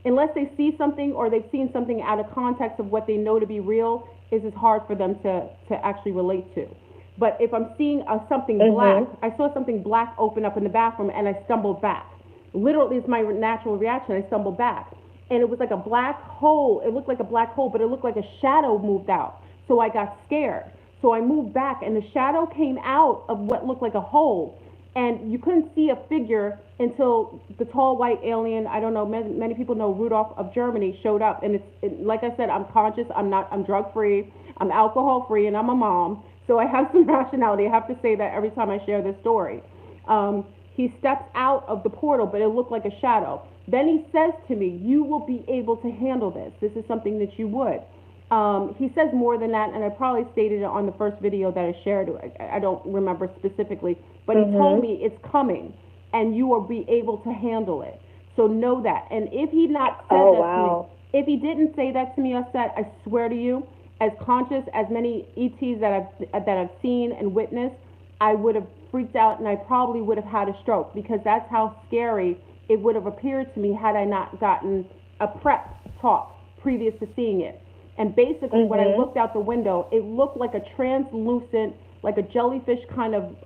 unless they see something or they've seen something out of context of what they know to be real, it's hard for them to actually relate to. But if I'm seeing something black, I saw something black open up in the bathroom and I stumbled back. Literally, it's my natural reaction. I stumbled back. And it was like a black hole. It looked like a black hole, but it looked like a shadow moved out. So I got scared. So I moved back, and the shadow came out of what looked like a hole. And you couldn't see a figure until the tall white alien, I don't know, many people know Rudolph of Germany, showed up. And like I said, I'm conscious, I'm drug-free, I'm alcohol-free, and I'm a mom. So I have some rationality. I have to say that every time I share this story. He steps out of the portal, but it looked like a shadow. Then he says to me, you will be able to handle this. This is something that you would. He says more than that, and I probably stated it on the first video that I shared. I don't remember specifically, but he told me it's coming, and you will be able to handle it. So know that. And if he not said that to me, if he didn't say that to me, I swear to you, as conscious as many ETs that I've seen and witnessed, I would have freaked out, and I probably would have had a stroke, because that's how scary it would have appeared to me had I not gotten a prep talk previous to seeing it. And basically, when I looked out the window, it looked like a translucent, like a jellyfish kind of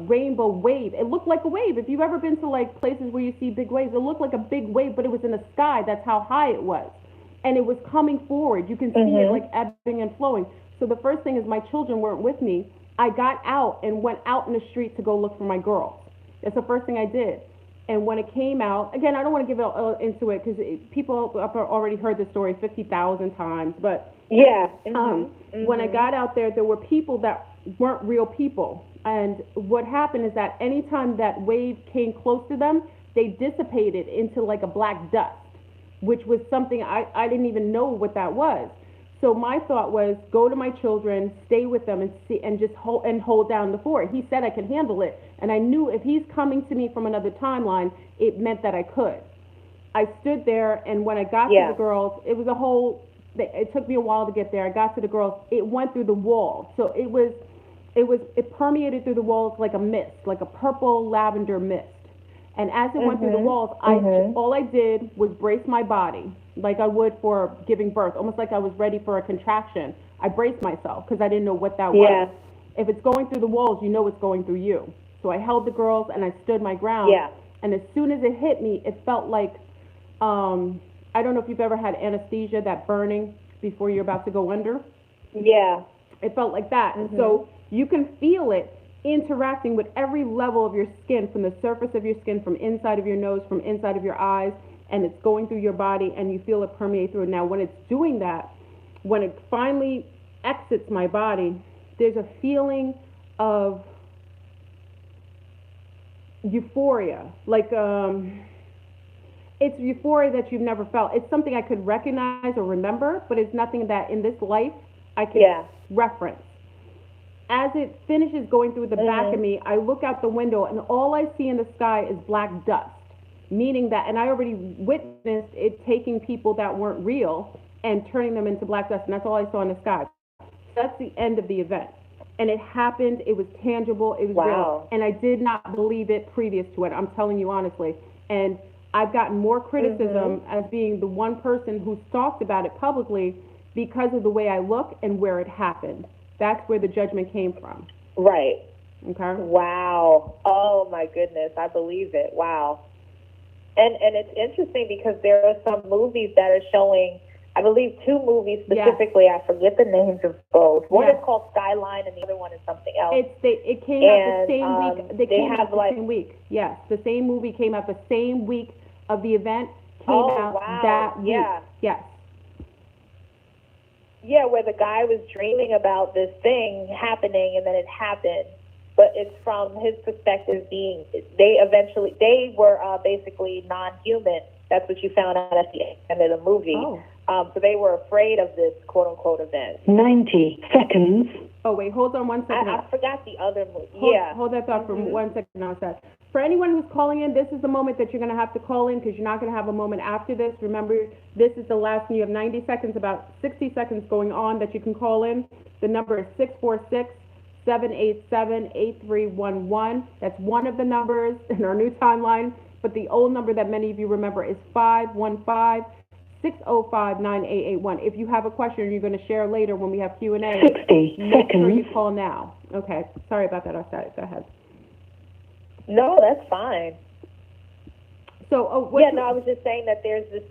rainbow wave. It looked like a wave. If you've ever been to like places where you see big waves, it looked like a big wave, but it was in the sky. That's how high it was. And it was coming forward. You can see it like ebbing and flowing. So the first thing is, my children weren't with me. I got out and went out in the street to go look for my girls. That's the first thing I did. And when it came out, again, I don't want to give into it, because people have already heard the story 50,000 times. But when I got out there, there were people that weren't real people. And what happened is that anytime that wave came close to them, they dissipated into like a black dust, which was something I didn't even know what that was. So my thought was, go to my children, stay with them, and see, and just hold down the fort. He said I could handle it, and I knew if he's coming to me from another timeline, it meant that I could. I stood there, and when I got to the girls, it was a whole. It took me a while to get there. I got to the girls. It went through the wall, so it permeated through the walls like a mist, like a purple lavender mist. And as it went through the walls, all I did was brace my body, like I would for giving birth, almost like I was ready for a contraction. I braced myself because I didn't know what that was. If it's going through the walls, you know it's going through you. So I held the girls and I stood my ground. And as soon as it hit me, it felt like, I don't know if you've ever had anesthesia, that burning before you're about to go under. It felt like that. So you can feel it interacting with every level of your skin, from the surface of your skin, from inside of your nose, from inside of your eyes, and it's going through your body, and you feel it permeate through it. Now, when it's doing that, when it finally exits my body, there's a feeling of euphoria, like it's euphoria that you've never felt. It's something I could recognize or remember, but it's nothing that in this life I can reference. As it finishes going through the back of me, I look out the window, and all I see in the sky is black dust, meaning that, and I already witnessed it taking people that weren't real and turning them into black dust, and that's all I saw in the sky. That's the end of the event. And it happened, it was tangible, it was real, and I did not believe it previous to it, I'm telling you honestly. And I've gotten more criticism as being the one person who's talked about it publicly because of the way I look and where it happened. That's where the judgment came from. Right. Okay. Wow. Oh my goodness, I believe it. Wow. And it's interesting because there are some movies that are showing, I believe 2 movies specifically. I forget the names of both. One is called Skyline, and the other one is something else. It came out the same week. They came out the same week. Yes, the same movie came out the same week of the event. Came out that week. Yes. Yeah, where the guy was dreaming about this thing happening, and then it happened. But it's from his perspective being, they were basically non-human. That's what you found out at the end of the movie. So they were afraid of this quote-unquote event. 90 seconds. Oh, wait, hold on 1 second. I forgot the other movie. Hold that thought for 1 second now, Seth. For anyone who's calling in, this is the moment that you're going to have to call in, because you're not going to have a moment after this. Remember, this is the last, and you have 90 seconds, about 60 seconds going on that you can call in. The number is 646-787-8311. That's one of the numbers in our new timeline, but the old number that many of you remember is 515-605-9881. If you have a question you're going to share later when we have Q&A, 60 make sure you seconds. call now. Okay, sorry about that. Go ahead. No, that's fine. So, I was just saying that there's this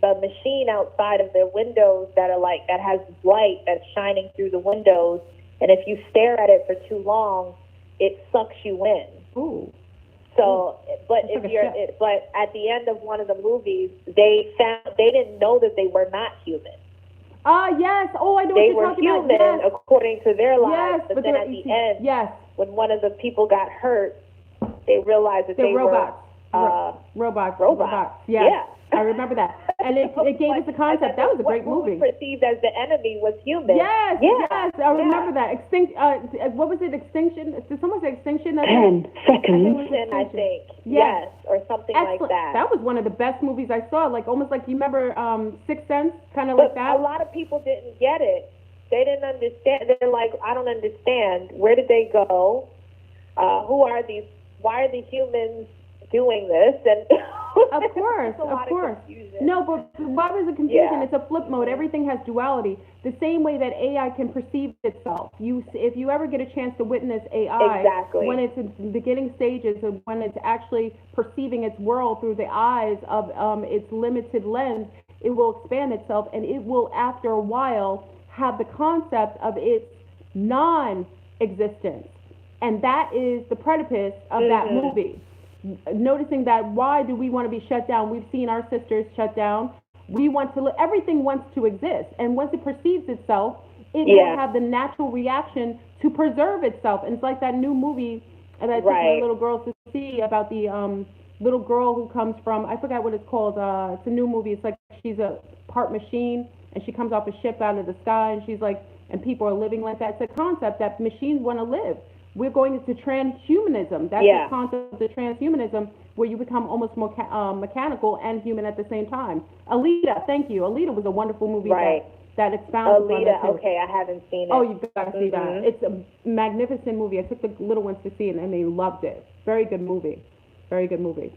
machine outside of their windows that has light that's shining through the windows, and if you stare at it for too long, it sucks you in. Ooh. So, but but at the end of one of the movies, they didn't know that they were not human. Yes. Oh, I know what you're talking about. They were human yes. according to their lives, yes, but then at the end, when one of the people got hurt, they realized that they robots. were Robots. Robots. Yes. Yeah. I remember that. And it gave us the concept. That was a great movie. What we perceived as the enemy was human. Yes, yes, I remember that. What was it? Extinction? Did someone say extinction? 10 seconds. I think. Yes, or something Excellent. like that. That was one of the best movies I saw. Like almost like, you remember Sixth Sense, kind of like that. A lot of people didn't get it. They didn't understand. They're like, I don't understand. Where did they go? Who are these? Why are the humans doing this? And of course. Confusion. No, but why was it confusion? It's a flip mode. Everything has duality. The same way that AI can perceive itself. If you ever get a chance to witness AI, when it's in the beginning stages and when it's actually perceiving its world through the eyes of its limited lens, it will expand itself, and it will, after a while, have the concept of its non-existence. And that is the precipice of that movie. Noticing that, why do we want to be shut down? We've seen our sisters shut down. We want to, everything wants to exist. And once it perceives itself, it will have the natural reaction to preserve itself. And it's like that new movie that I took my little girls to see about the little girl who comes from, I forgot what it's called. It's a new movie. It's like she's a part machine, and she comes off a ship out of the sky, and she's like, and people are living like that. It's a concept that machines want to live. We're going into transhumanism. That's the concept of transhumanism, where you become almost more mechanical and human at the same time. Alita, thank you. Alita was a wonderful movie that expounds on that too. Okay, I haven't seen it. Oh, you've got to see that. It's a magnificent movie. I took the little ones to see it, and they loved it. Very good movie. Very good movie.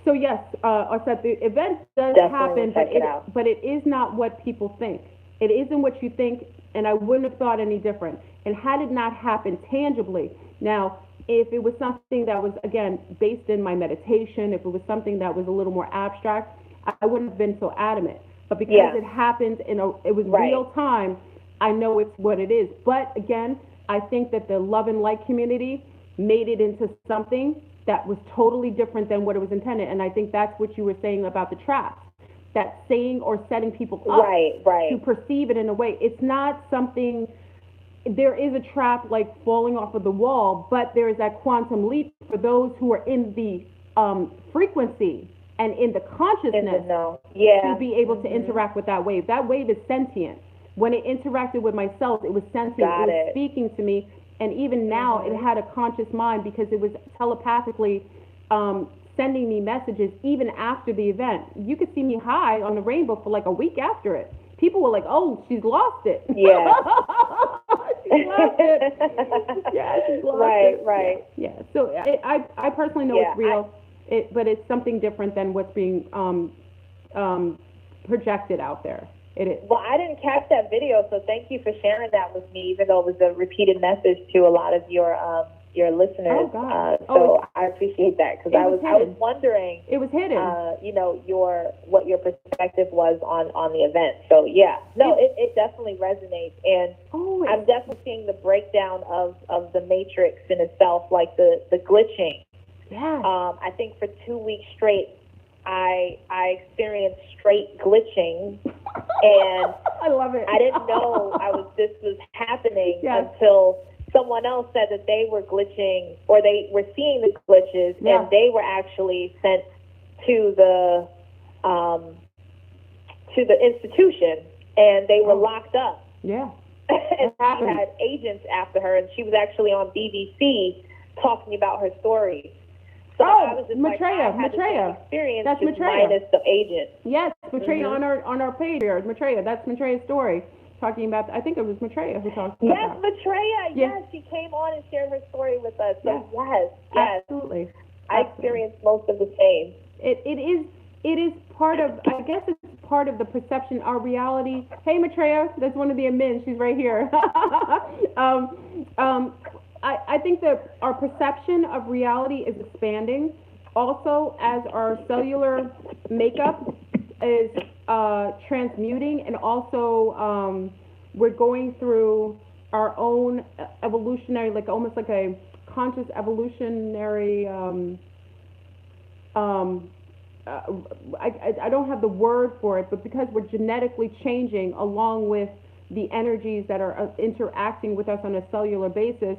So yes, Auset, the event does happen, but it is not what people think. It isn't what you think, and I wouldn't have thought any different. And had it not happened tangibly, now, if it was something that was, again, based in my meditation, if it was something that was a little more abstract, I wouldn't have been so adamant. But because it happened, it was real time, I know it's what it is. But again, I think that the love and light community made it into something that was totally different than what it was intended. And I think that's what you were saying about the traps. That saying or setting people up to perceive it in a way. It's not something, there is a trap like falling off of the wall, but there is that quantum leap for those who are in the frequency and in the consciousness to be able to interact with that wave. That wave is sentient. When it interacted with myself, it was sentient. It was speaking to me. And even now, it had a conscious mind because it was telepathically sending me messages even after the event. You could see me high on the rainbow for like a week after it. People were like, "Oh, she's lost it." Yeah. She's lost it. Yeah, she's lost it. Right. Yeah. So I personally know it's real, but it's something different than what's being projected out there. It is. Well, I didn't catch that video, so thank you for sharing that with me, even though it was a repeated message to a lot of your listeners. So I appreciate that, because I was wondering. It was hidden. What your perspective was on the event. So it definitely resonates, and I'm definitely seeing the breakdown of the matrix in itself, like the glitching. Yeah. I think for 2 weeks straight, I experienced straight glitching, and I love it. I didn't know this was happening until someone else said that they were glitching, or they were seeing the glitches, and they were actually sent to the institution, and they were locked up. Yeah. And she had agents after her, and she was actually on BBC talking about her story. So I was just Maitreya. Experience that's Maitreya. Minus the agent. Yes, Maitreya on our page here. Maitreya. That's Maitreya's story. Talking about, I think it was Maitreya who talked about that. Maitreya. Yes, she came on and shared her story with us. So yes. Absolutely. I experienced most of the same. It is part of, I guess it's part of the perception, our reality. Hey, Maitreya, that's one of the admins. She's right here. I think that our perception of reality is expanding. Also, as our cellular makeup is transmuting, and also we're going through our own evolutionary, like almost like a conscious evolutionary, I don't have the word for it, but because we're genetically changing along with the energies that are interacting with us on a cellular basis,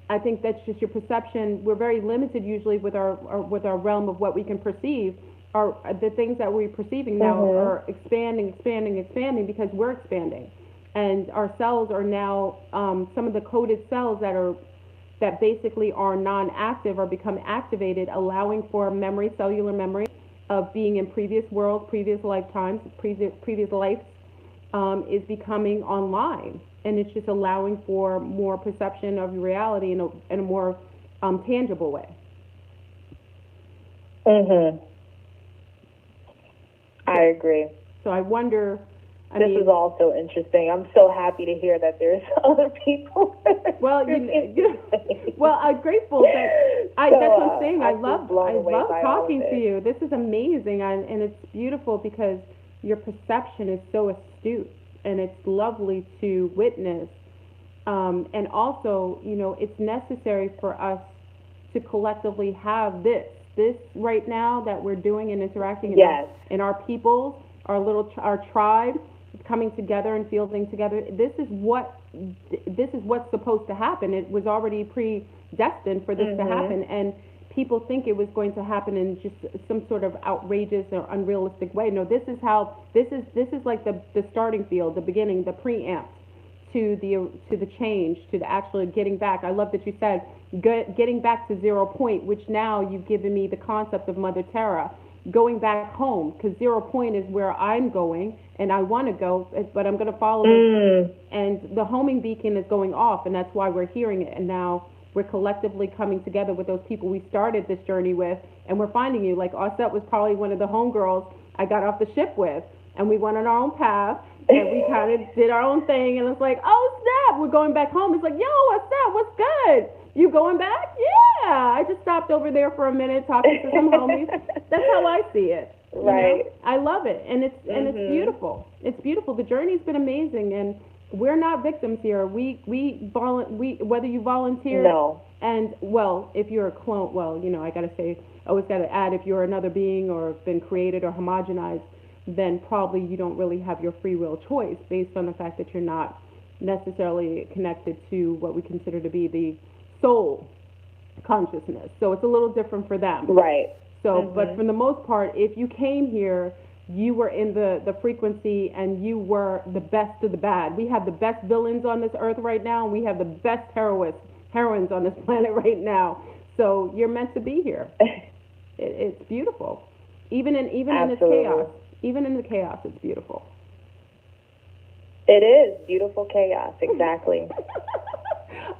I think that's just your perception. We're very limited usually with our realm of what we can perceive, are the things that we're perceiving now are expanding because we're expanding, and our cells are now some of the coded cells that basically are non-active are become activated, allowing for memory, cellular memory of being in previous worlds, previous lifetimes, previous lives, is becoming online, and it's just allowing for more perception of reality in a more tangible way. I agree. So I wonder. This is also interesting. I'm so happy to hear that there's other people. Well, I'm grateful that that's what I'm saying. I love talking to you. This is amazing, and it's beautiful because your perception is so astute, and it's lovely to witness. And also, it's necessary for us to collectively have this right now that we're doing and interacting in our peoples, our tribe, coming together and fielding together. This is what's supposed to happen. It was already predestined for this to happen, and people think it was going to happen in just some sort of outrageous or unrealistic way. No, this is like the starting field, the beginning, the preamp to the change, to the actual getting back. I love that you said getting back to 0 point, which now you've given me the concept of Mother Terra, going back home, because 0 point is where I'm going, and I want to go, but I'm going to follow this. And the homing beacon is going off, and that's why we're hearing it. And now we're collectively coming together with those people we started this journey with, and we're finding you. Like Auset was probably one of the homegirls I got off the ship with, and we went on our own path, and we kind of did our own thing, and it's like, oh snap, we're going back home. It's like, yo, Auset, what's good? You going back? Yeah, I just stopped over there for a minute talking to some homies. That's how I see it. Right. I love it, and it's beautiful. It's beautiful. The journey's been amazing, and we're not victims here. We whether you volunteer, and if you're a clone, I gotta say, I always gotta add, if you're another being or been created or homogenized, then probably you don't really have your free will choice based on the fact that you're not necessarily connected to what we consider to be the soul consciousness. So it's a little different for them. Right. So, but for the most part, if you came here, you were in the frequency, and you were the best of the bad. We have the best villains on this earth right now, and we have the best heroines on this planet right now. So you're meant to be here. It's beautiful. Even in this chaos. Even in the chaos, it's beautiful. It is beautiful chaos, exactly.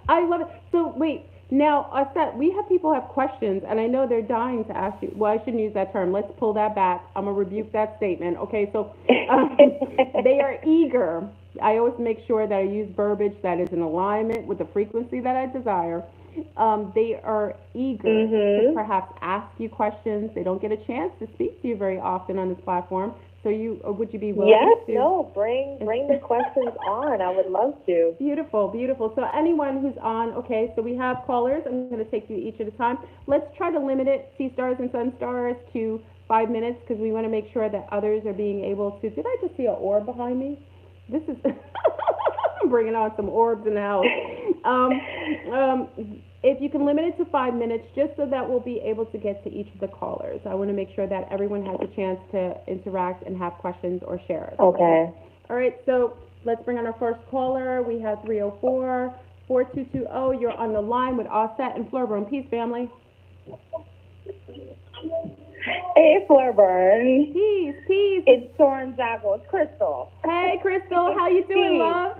I love it. So wait, now we have people have questions, and I know they're dying to ask you. Well, I shouldn't use that term. Let's pull that back. I'm gonna rebuke that statement. Okay, so they are eager. I always make sure that I use verbiage that is in alignment with the frequency that I desire. They are eager to perhaps ask you questions. They don't get a chance to speak to you very often on this platform. So would you be willing to? Bring the questions on. I would love to. Beautiful, beautiful. So anyone who's on, okay, so we have callers. I'm going to take you each at a time. Let's try to limit it, sea stars and sun stars, to 5 minutes, because we want to make sure that others are being able to. Did I just see an orb behind me? This is I'm bringing on some orbs in the house. If you can limit it to 5 minutes, just so that we'll be able to get to each of the callers. I want to make sure that everyone has a chance to interact and have questions or shares. Okay. All right, so let's bring on our first caller. We have 304-4220. You're on the line with Auset and Flurburn. Peace, family. Hey, Flurburn. Peace, peace. It's Soren Zago. It's Crystal. Hey, Crystal. How you doing, love?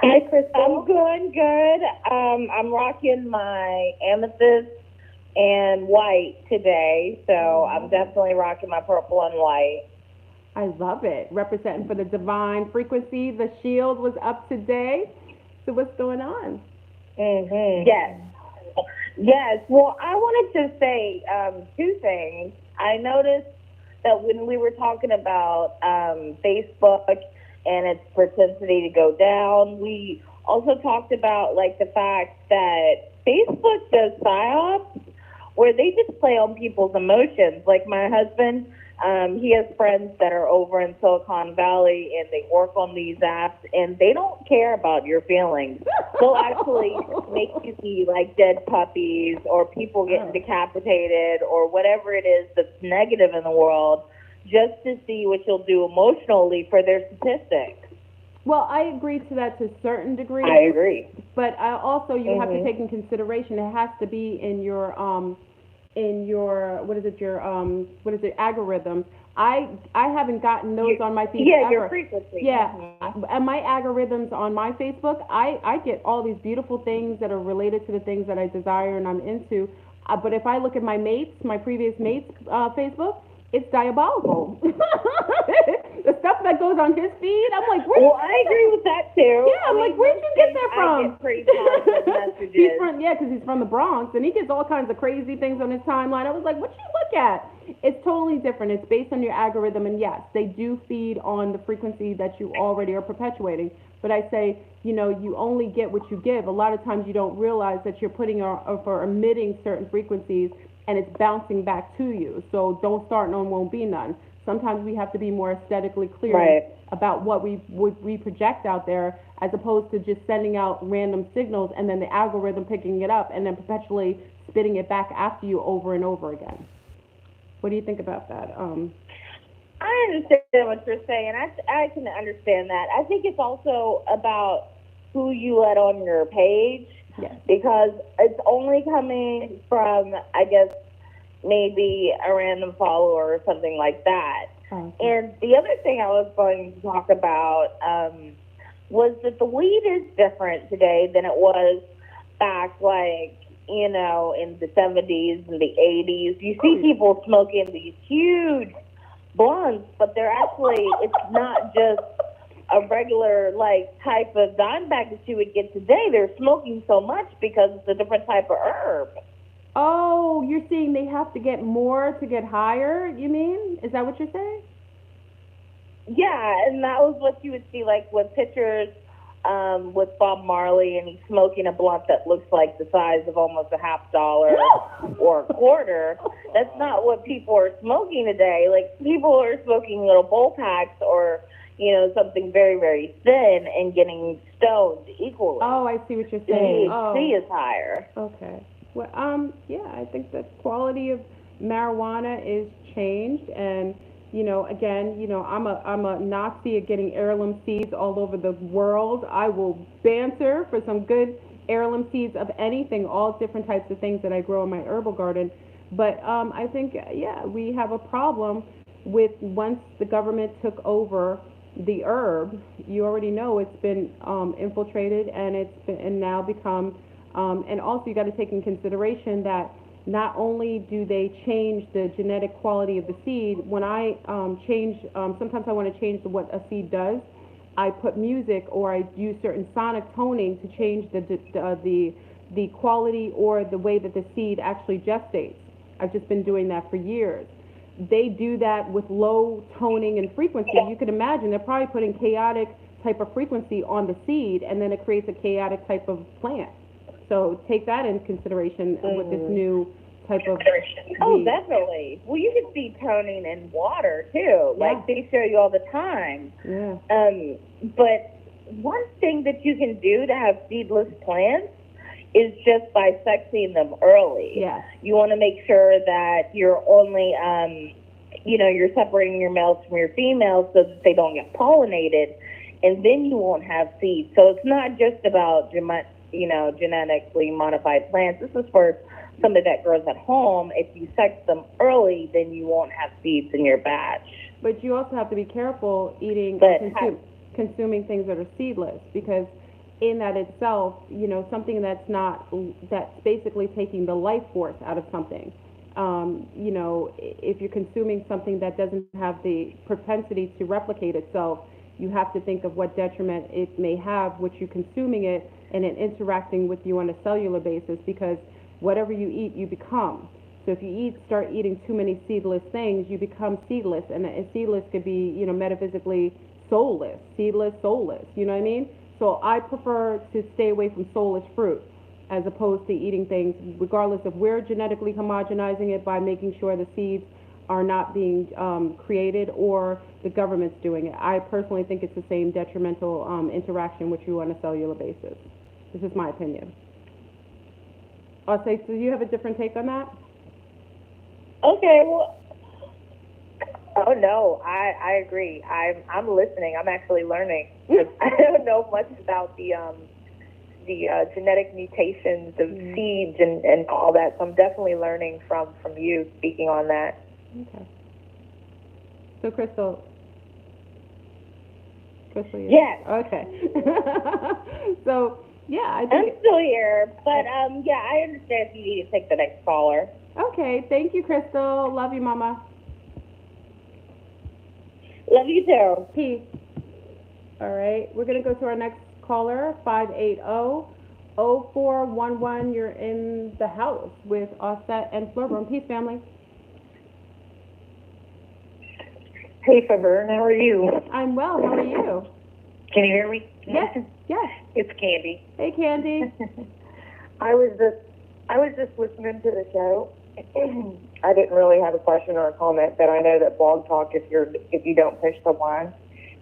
Hi, Crystal. I'm doing good. I'm rocking my amethyst and white today, so I'm definitely rocking my purple and white. I love it. Representing for the divine frequency. The shield was up today. So what's going on? Yes. Well, I wanted to say two things. I noticed that when we were talking about Facebook and its propensity to go down, we also talked about the fact that Facebook does psyops where they just play on people's emotions. Like my husband, He has friends that are over in Silicon Valley, and they work on these apps, and they don't care about your feelings. They'll actually make you see like dead puppies or people getting decapitated or whatever it is that's negative in the world, just to see what you'll do emotionally for their statistics. Well, I agree to that to a certain degree. I agree. But I also, you have to take in consideration, it has to be in your algorithms. I haven't gotten those on my feed ever. Your frequency. Yeah, and my algorithms on my Facebook, I get all these beautiful things that are related to the things that I desire and I'm into. But if I look at my previous mates' Facebook, it's diabolical. The stuff that goes on his feed, I'm like, I agree with that too. Yeah, I'm like, where'd you get that from? I get pretty positive messages. Because he's from the Bronx, and he gets all kinds of crazy things on his timeline. I was like, what you look at? It's totally different. It's based on your algorithm, and yes, they do feed on the frequency that you already are perpetuating. But I say, you only get what you give. A lot of times you don't realize that you're emitting certain frequencies, and it's bouncing back to you. So don't start, none won't be none. Sometimes we have to be more aesthetically clear about what we project out there, as opposed to just sending out random signals and then the algorithm picking it up and then perpetually spitting it back after you over and over again. What do you think about that? I understand what you're saying. I can understand that. I think it's also about who you let on your page. Yes. Because it's only coming from, I guess, maybe a random follower or something like that. And the other thing I was going to talk about was that the weed is different today than it was back, in the 70s and the 80s. You see people smoking these huge blunts, but they're actually, it's not just a regular type of dime bag that you would get today. They're smoking so much because it's a different type of herb. Oh, you're saying they have to get more to get higher, you mean? Is that what you're saying? Yeah, and that was what you would see with pictures with Bob Marley, and he's smoking a blunt that looks like the size of almost a $50 or a quarter. That's not what people are smoking today. People are smoking little bowl packs or something very, very thin and getting stoned equally. Oh, I see what you're saying. THC is higher. Okay. Well, I think the quality of marijuana is changed, and again, I'm a Nazi at getting heirloom seeds all over the world. I will banter for some good heirloom seeds of anything, all different types of things that I grow in my herbal garden. But I think, we have a problem with, once the government took over the herb, you already know it's been infiltrated, and and now become, and also you got to take in consideration that not only do they change the genetic quality of the seed, when I sometimes I want to change what a seed does, I put music or I use certain sonic toning to change the quality or the way that the seed actually gestates. I've just been doing that for years. They do that with low toning and frequency. You can imagine they're probably putting chaotic type of frequency on the seed, and then it creates a chaotic type of plant. So take that into consideration with this new type of weed. Oh, definitely. Well, you can see toning in water, too. Yeah. They show you all the time. Yeah. But one thing that you can do to have seedless plants is just by sexing them early. Yes. You want to make sure that you're only, you're separating your males from your females so that they don't get pollinated, and then you won't have seeds. So it's not just about, genetically modified plants. This is for somebody that grows at home. If you sex them early, then you won't have seeds in your batch. But you also have to be careful eating, consuming things that are seedless, because in that itself, something that's basically taking the life force out of something. If you're consuming something that doesn't have the propensity to replicate itself, you have to think of what detriment it may have with you consuming it and it interacting with you on a cellular basis, because whatever you eat, you become. So if you start eating too many seedless things, you become seedless, and seedless could be, metaphysically soulless, seedless, soulless, you know what I mean? So I prefer to stay away from soulless fruit as opposed to eating things, regardless of we're genetically homogenizing it by making sure the seeds are not being created, or the government's doing it. I personally think it's the same detrimental interaction with you on a cellular basis. This is my opinion. I'll say, so you have a different take on that? Okay, well, oh no, I agree. I'm listening. I'm actually learning. I don't know much about the genetic mutations of seeds and all that. So I'm definitely learning from you speaking on that. Okay. So Crystal, yes. Okay. So yeah, I think I'm still here, but yeah, I understand if you need to take the next caller. Okay, thank you, Crystal. Love you, Mama. Love you too. Peace. All right, we're gonna go to our next caller, 580-0411. You're in the house with Auset NTRU. Peace, family. Hey, Fevern, how are you? I'm well. How are you? Can you hear me? Yes. Yes. It's Candy. Hey, Candy. I was just listening to the show. I didn't really have a question or a comment, but I know that Blog Talk, if you don't push the one,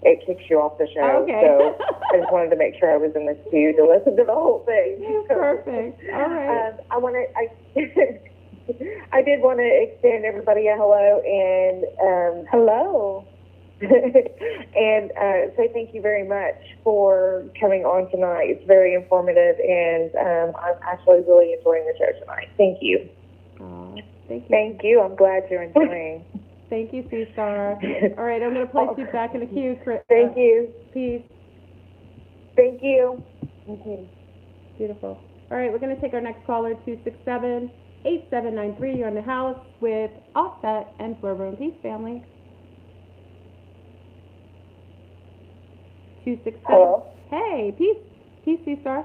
it kicks you off the show. Okay. So I just wanted to make sure I was in the queue to listen to the whole thing. Perfect. All right. I did want to extend everybody a hello and hello. And say thank you very much for coming on tonight. It's very informative, and I'm actually really enjoying the show tonight. Thank you. Thank you. Thank you. I'm glad you're enjoying. Thank you, C-Star. All right, I'm going to place you back in the queue. Thank you. Peace. Thank you. Beautiful. All right, we're going to take our next caller, 267-8793. You're in the house with Auset NTRU. Peace, family. 267. Hello. Hey, peace. Peace, C-Star.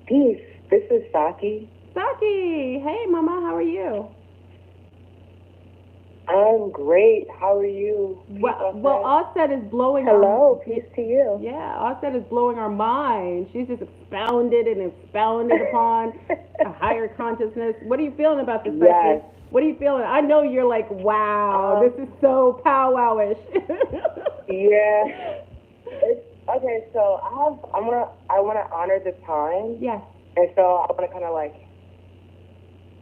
Peace. This is Saki. Saki. Hey, Mama. How are you? I'm great. How are you? Well, Auset is blowing Hello. Peace to you. Yeah, Auset is blowing our mind. She's just expounded upon a higher consciousness. What are you feeling about this, Saki? Yes. What are you feeling? I know you're like, wow, this is so powwowish. Yeah. Okay, so I want to honor the time. Yes. And so I want to kind of like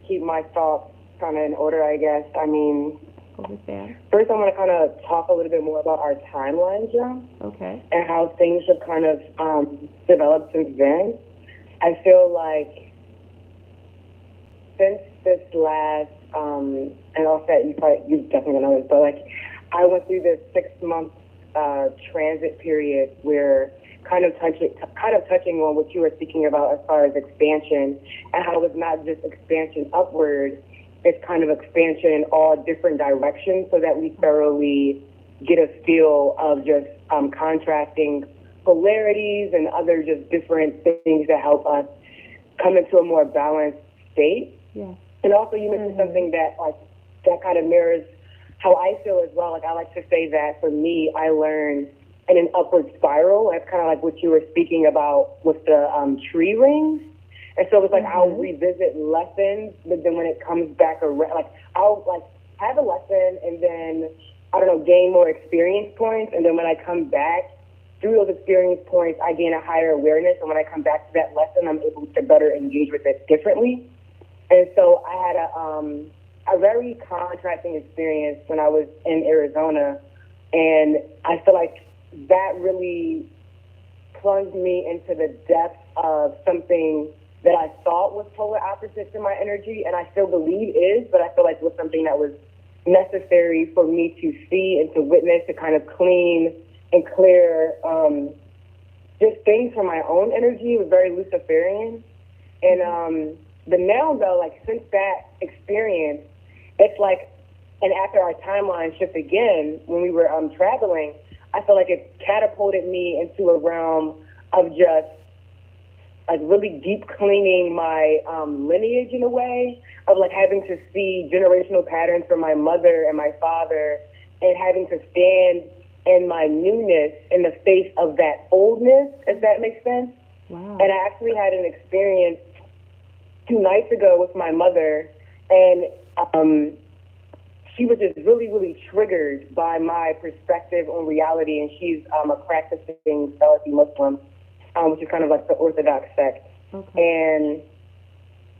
keep my thoughts kind of in order, I guess. I mean, first I want to kind of talk a little bit more about our timeline jump. Okay. And how things have kind of developed since then. I feel like since this last, and I'll say you definitely know this, but like I went through this 6-month transit period where kind of touching on what you were speaking about as far as expansion, and how it's not just expansion upward, it's kind of expansion in all different directions, so that we thoroughly get a feel of just contrasting polarities and other just different things that help us come into a more balanced state. Yeah. And also you mentioned something that kind of mirrors how I feel as well. Like I like to say that for me, I learned in an upward spiral. That's kind of like what you were speaking about with the tree rings. And so it's like I'll revisit lessons, but then when it comes back around, like I'll like have a lesson and then, I don't know, gain more experience points. And then when I come back through those experience points, I gain a higher awareness. And when I come back to that lesson, I'm able to better engage with it differently. And so I had a very contrasting experience when I was in Arizona. And I feel like that really plunged me into the depths of something that I thought was polar opposites in my energy, and I still believe is, but I feel like it was something that was necessary for me to see and to witness, to kind of clean and clear just things from my own energy. It was very Luciferian. And but now, though, like since that experience, it's like, and after our timeline shift again, when we were traveling, I feel like it catapulted me into a realm of just like really deep cleaning my lineage in a way, of like having to see generational patterns from my mother and my father, and having to stand in my newness in the face of that oldness, if that makes sense. Wow. And I actually had an experience 2 nights ago with my mother, and she was just really, really triggered by my perspective on reality, and she's a practicing Salafi Muslim, which is kind of like the Orthodox sect. And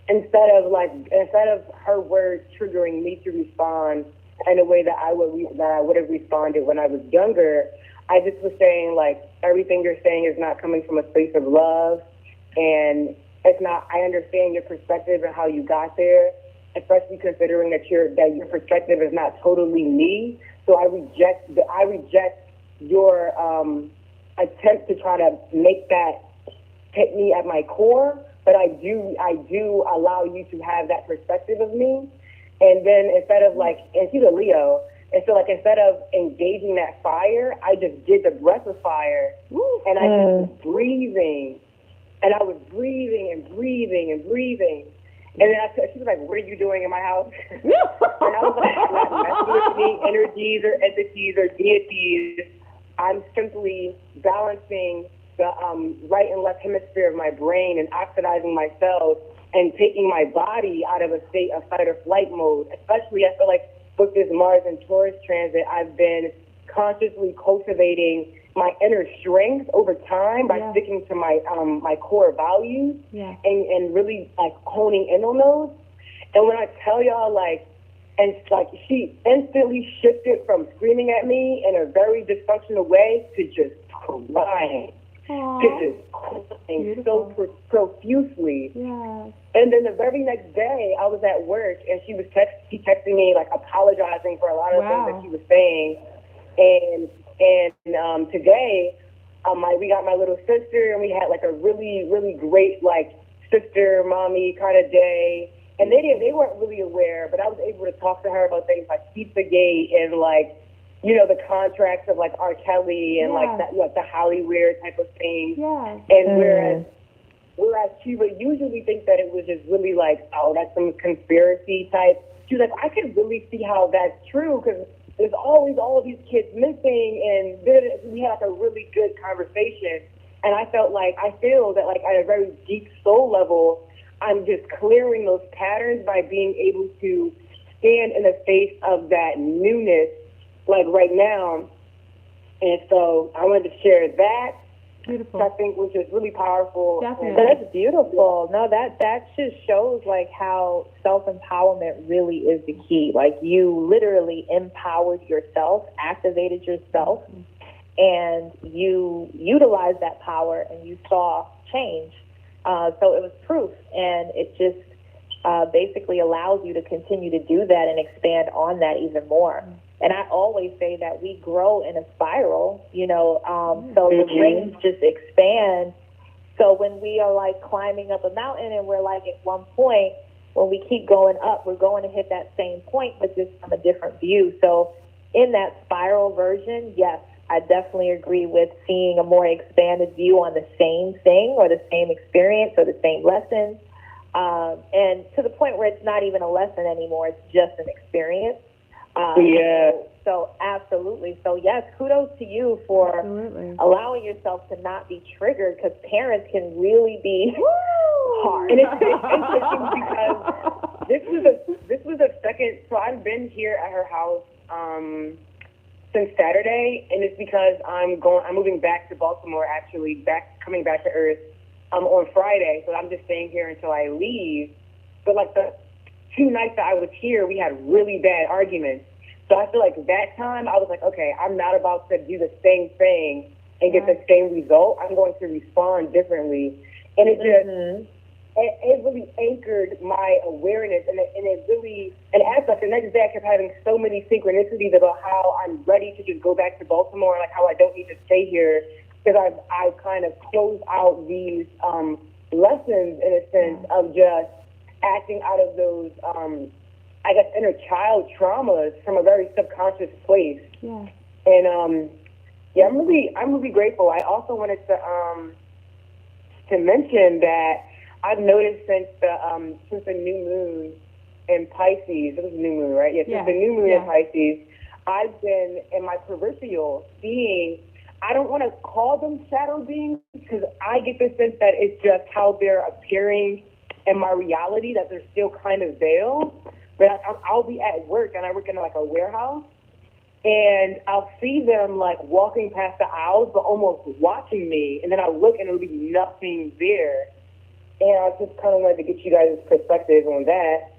instead of her words triggering me to respond in a way that I would have responded when I was younger, I just was saying, like, everything you're saying is not coming from a space of love, and it's not. I understand your perspective and how you got there, especially considering that your perspective is not totally me. So I reject your attempt to try to make that hit me at my core. But I do allow you to have that perspective of me. And then instead of and she's a Leo, and so instead of engaging that fire, I just did the breath of fire, and I just was breathing, and I was breathing and breathing and breathing. And then she was like, "What are you doing in my house?" And I was like, "I'm not messing with any energies or entities or deities. I'm simply balancing the right and left hemisphere of my brain and oxidizing my cells and taking my body out of a state of fight or flight mode." Especially, I feel like with this Mars and Taurus transit, I've been consciously cultivating my inner strength over time by sticking to my my core values and really honing in on those. And when I tell y'all she instantly shifted from screaming at me in a very dysfunctional way to just crying. To just crying so profusely. Yeah. And then the very next day, I was at work, and she texting me apologizing for a lot of things that she was saying. And today, we got my little sister, and we had a really, really great sister mommy kind of day. And they weren't really aware, but I was able to talk to her about things like Pizzagate and the contracts of R. Kelly and the Hollywood type of thing. Yeah. And whereas she would usually think that it was just really oh, that's some conspiracy type. She was like, I could really see how that's true because there's always all of these kids missing, and we had a really good conversation. And I feel that at a very deep soul level, I'm just clearing those patterns by being able to stand in the face of that newness right now. And so I wanted to share that. Beautiful. I think which is really powerful. Definitely. That's beautiful. No, that just shows how self-empowerment really is the key. You literally empowered yourself, activated yourself, and you utilized that power and you saw change. So it was proof, and it just basically allows you to continue to do that and expand on that even more. And I always say that we grow in a spiral, so the rings just expand. So when we are climbing up a mountain and we're at one point, when we keep going up, we're going to hit that same point, but just from a different view. So in that spiral version, yes, I definitely agree with seeing a more expanded view on the same thing or the same experience or the same lesson. And to the point where it's not even a lesson anymore, it's just an experience. So absolutely. So yes, kudos to you for allowing yourself to not be triggered, because parents can really be hard. And it's interesting because this was a second. So I've been here at her house since Saturday, and it's because I'm moving back to Baltimore. Actually, coming back to Earth on Friday. So I'm just staying here until I leave. But the 2 nights that I was here, we had really bad arguments. So I feel that time I was okay, I'm not about to do the same thing and get the same result. I'm going to respond differently. And it just, it really anchored my awareness. And it really, and as the next day I kept having so many synchronicities about how I'm ready to just go back to Baltimore, how I don't need to stay here, because I've kind of closed out these lessons in a sense of just acting out of those, inner child traumas from a very subconscious place. Yeah. And I'm really grateful. I also wanted to mention that I've noticed since the new moon in Pisces, it was a new moon, right? Yeah, since the new moon in Pisces, I've been in my peripheral seeing, I don't want to call them shadow beings, because I get the sense that it's just how they're appearing in my reality, that they're still kind of veiled. but I'll be at work, and I work in like a warehouse, and I'll see them like walking past the aisles, but almost watching me, and then I look and there'll be nothing there. And I just kind of wanted to get you guys' perspective on that.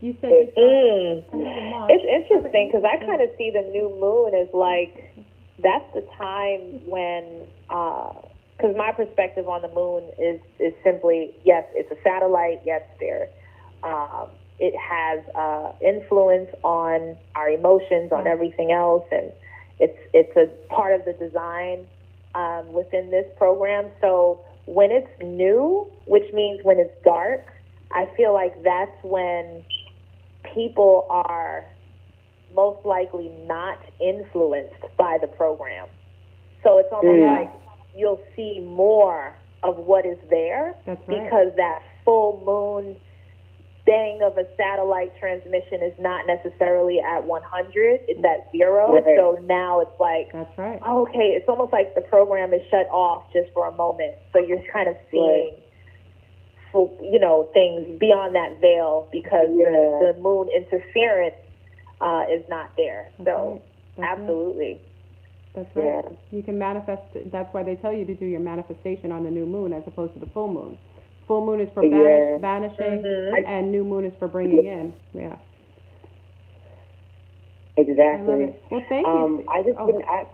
You said you It's interesting because I kind of see the new moon as like that's the time when, because my perspective on the moon is simply, yes, it's a satellite, yes, there. It has influence on our emotions, on everything else, and it's a part of the design within this program. So when it's new, which means when it's dark, I feel like that's when people are most likely not influenced by the program. So it's almost like you'll see more of what is there because that full moon bang of a satellite transmission is not necessarily at 100, it's at 0. Right. So now it's like, okay, it's almost like the program is shut off just for a moment. So you're kind of seeing, things beyond that veil because the moon interference is not there. So absolutely. That's right. You can manifest. That's why they tell you to do your manifestation on the new moon as opposed to the full moon. Full moon is for banishing, and new moon is for bringing in. Yeah. Exactly. Well, thank you. I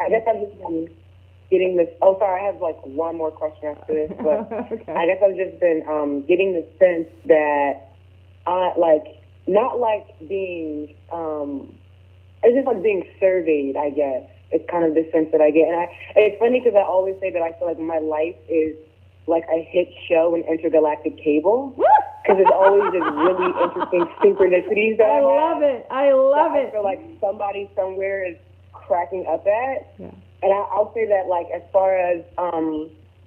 guess I've just been getting this. Oh, sorry, I have like one more question after this, but I guess I've just been getting the sense that not like being it's just like being surveyed, I guess. It's kind of the sense that I get. And it's funny because I always say that I feel like my life is like a hit show in intergalactic cable. Because there's always this really interesting synchronicities that I love it. I love it. I feel like somebody somewhere is cracking up at. Yeah. And I'll say that, like, as far as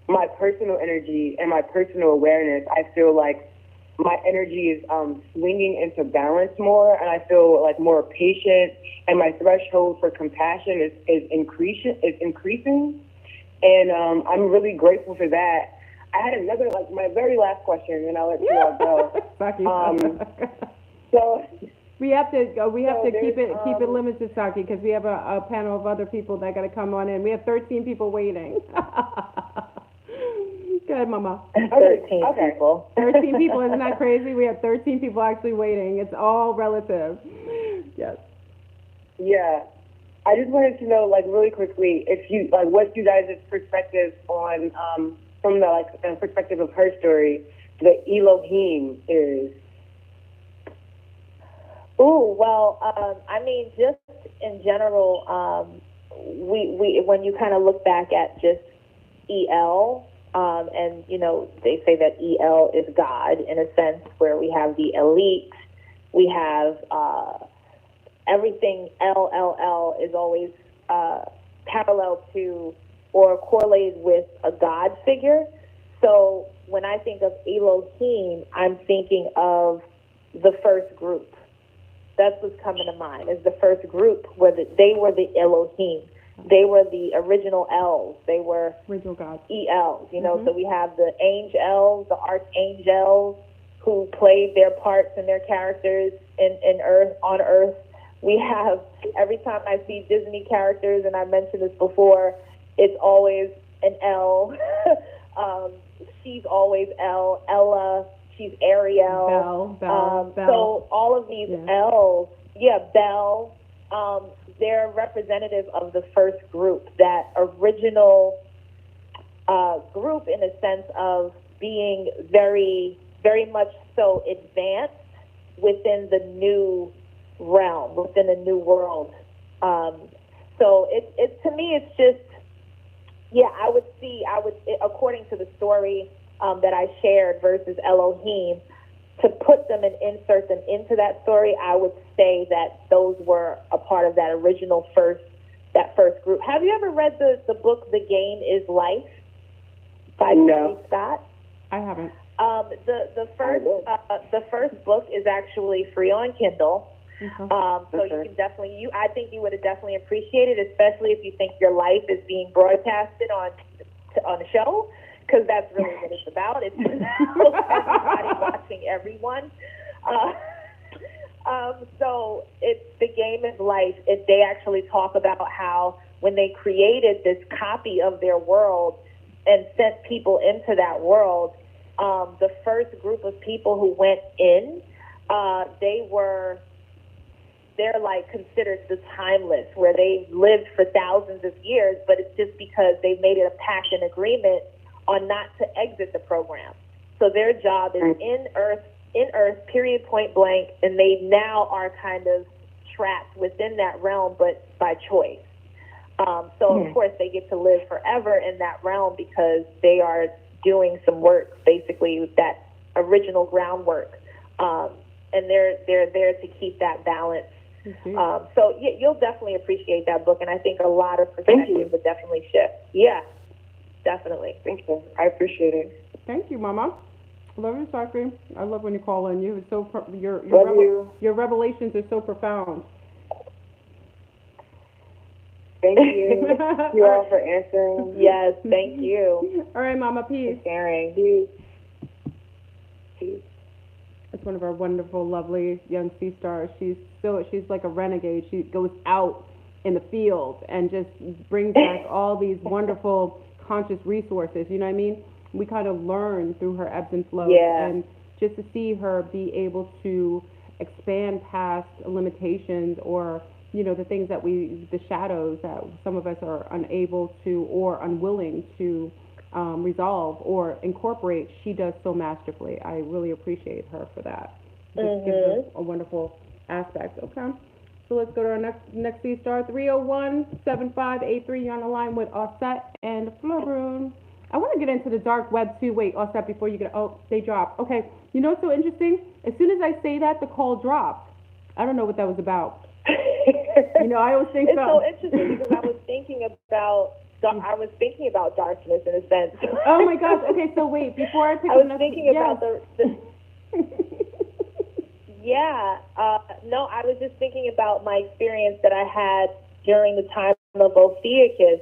my personal energy and my personal awareness, I feel like my energy is swinging into balance more, and I feel like more patient, and my threshold for compassion is increasing. And I'm really grateful for that. I had another, like, my very last question, and I'll let you all go. So we have to keep it limited, Saki, because we have a panel of other people that got to come on in. We have 13 people waiting. Go ahead, Mama. 13 people. 13 people, isn't that crazy? We have 13 people actually waiting. It's all relative. Yes. Yeah. I just wanted to know, like, really quickly, if you, like, what you guys' perspective on, from the, like, the perspective of her story, the Elohim is. Oh, well, I mean, just in general, we when you kind of look back at just EL, and, they say that EL is God in a sense, where we have the elite, we have everything LLL is always parallel to or correlated with a God figure. So when I think of Elohim, I'm thinking of the first group. That's what's coming to mind, is the first group where they were the Elohim. They were the original elves. They were original gods. ELs, So we have the angels, the archangels, who played their parts and their characters on Earth. We have, every time I see Disney characters, and I mentioned this before, it's always an L. She's always L. Ella, she's Ariel. Belle. So all of these L's, Belle, they're representative of the first group, that original group, in a sense of being very, very much so advanced within the new realm, within the new world. So it to me, it's just, I would according to the story that I shared versus Elohim, to put them and insert them into that story, I would say that those were a part of that original first group. Have you ever read the book The Game is Life by Tony Scott? I haven't. The first book is actually free on Kindle. So you can definitely, I think you would have definitely appreciated it, especially if you think your life is being broadcasted on a show, because that's really what it's about. It's about everybody watching everyone. So it's the game is life. They actually talk about how when they created this copy of their world and sent people into that world, the first group of people who went in, they're like considered the timeless, where they lived for thousands of years, but it's just because they made it a pact and agreement on not to exit the program. So their job is in Earth, period, point blank, and they now are kind of trapped within that realm, but by choice. So of course they get to live forever in that realm because they are doing some work, basically that original groundwork, and they're there to keep that balance. So you'll definitely appreciate that book, and I think a lot of perspectives would definitely shift. Yeah, definitely. Thank you. I appreciate it. Thank you, Mama. Love you, Sakri. I love when you call in. You so your revelations are so profound. Thank you. Thank you all for answering. Yes, thank you. All right, Mama, peace. For sharing. Peace. It's one of our wonderful, lovely young sea stars. She's like a renegade. She goes out in the field and just brings back all these wonderful conscious resources. You know what I mean? We kind of learn through her ebbs and flows, and just to see her be able to expand past limitations or the things that the shadows that some of us are unable to or unwilling to resolve or incorporate, she does so masterfully. I really appreciate her for that. Just gives us a wonderful aspect. Okay, so let's go to our next sea star, 301-7583. You're on the line with Auset and Florun. I want to get into the dark web too. Wait, Auset, before you get, they dropped. Okay, you know what's so interesting? As soon as I say that, the call dropped. I don't know what that was about. I always think it's so interesting because I was thinking about darkness in a sense. Oh my gosh. Okay, so wait, before I pick I was thinking about the I was just thinking about my experience that I had during the time of Ophiuchus,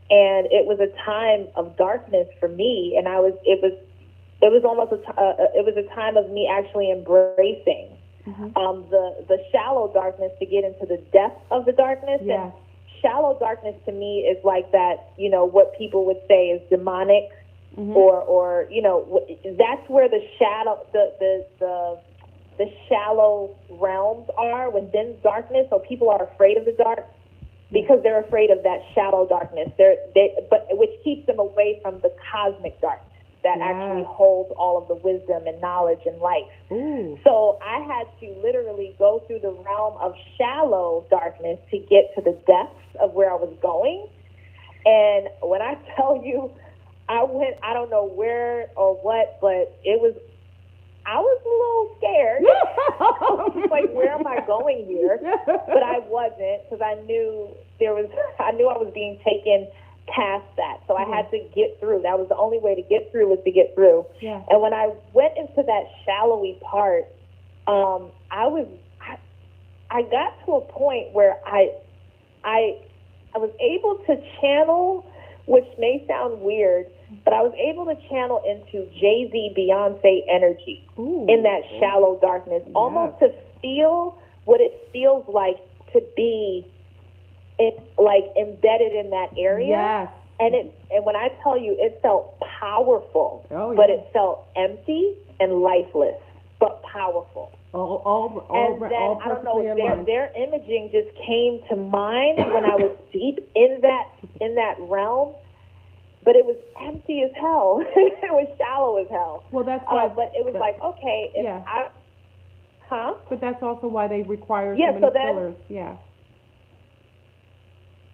and it was a time of darkness for me, and it was almost it was a time of me actually embracing the shallow darkness to get into the depth of the darkness. Yeah. And shallow darkness to me is like that, what people would say is demonic, or that's where the shadow, the shallow realms are within darkness. So people are afraid of the dark because they're afraid of that shallow darkness. But which keeps them away from the cosmic darkness that actually holds all of the wisdom and knowledge and life. Ooh. So I had to literally go through the realm of shallow darkness to get to the depths of where I was going. And when I tell you, I went, I don't know where or what, but I was a little scared. Like, where am I going here? But I wasn't, because I knew I was being taken past that. So I had to get through. That was the only way to get through, was to get through. Yeah. And when I went into that shallowy part, I got to a point where I was able to channel, which may sound weird, but I was able to channel into Jay-Z, Beyonce energy in that shallow darkness, almost to feel what it feels like to be embedded in that area. Yes. And when I tell you, it felt powerful, but it felt empty and lifeless, but powerful. All I don't know, their imaging just came to mind when I was deep in that realm, but it was empty as hell. It was shallow as hell. Well, that's why. But it was like, okay, But that's also why they require so many fillers. Yeah.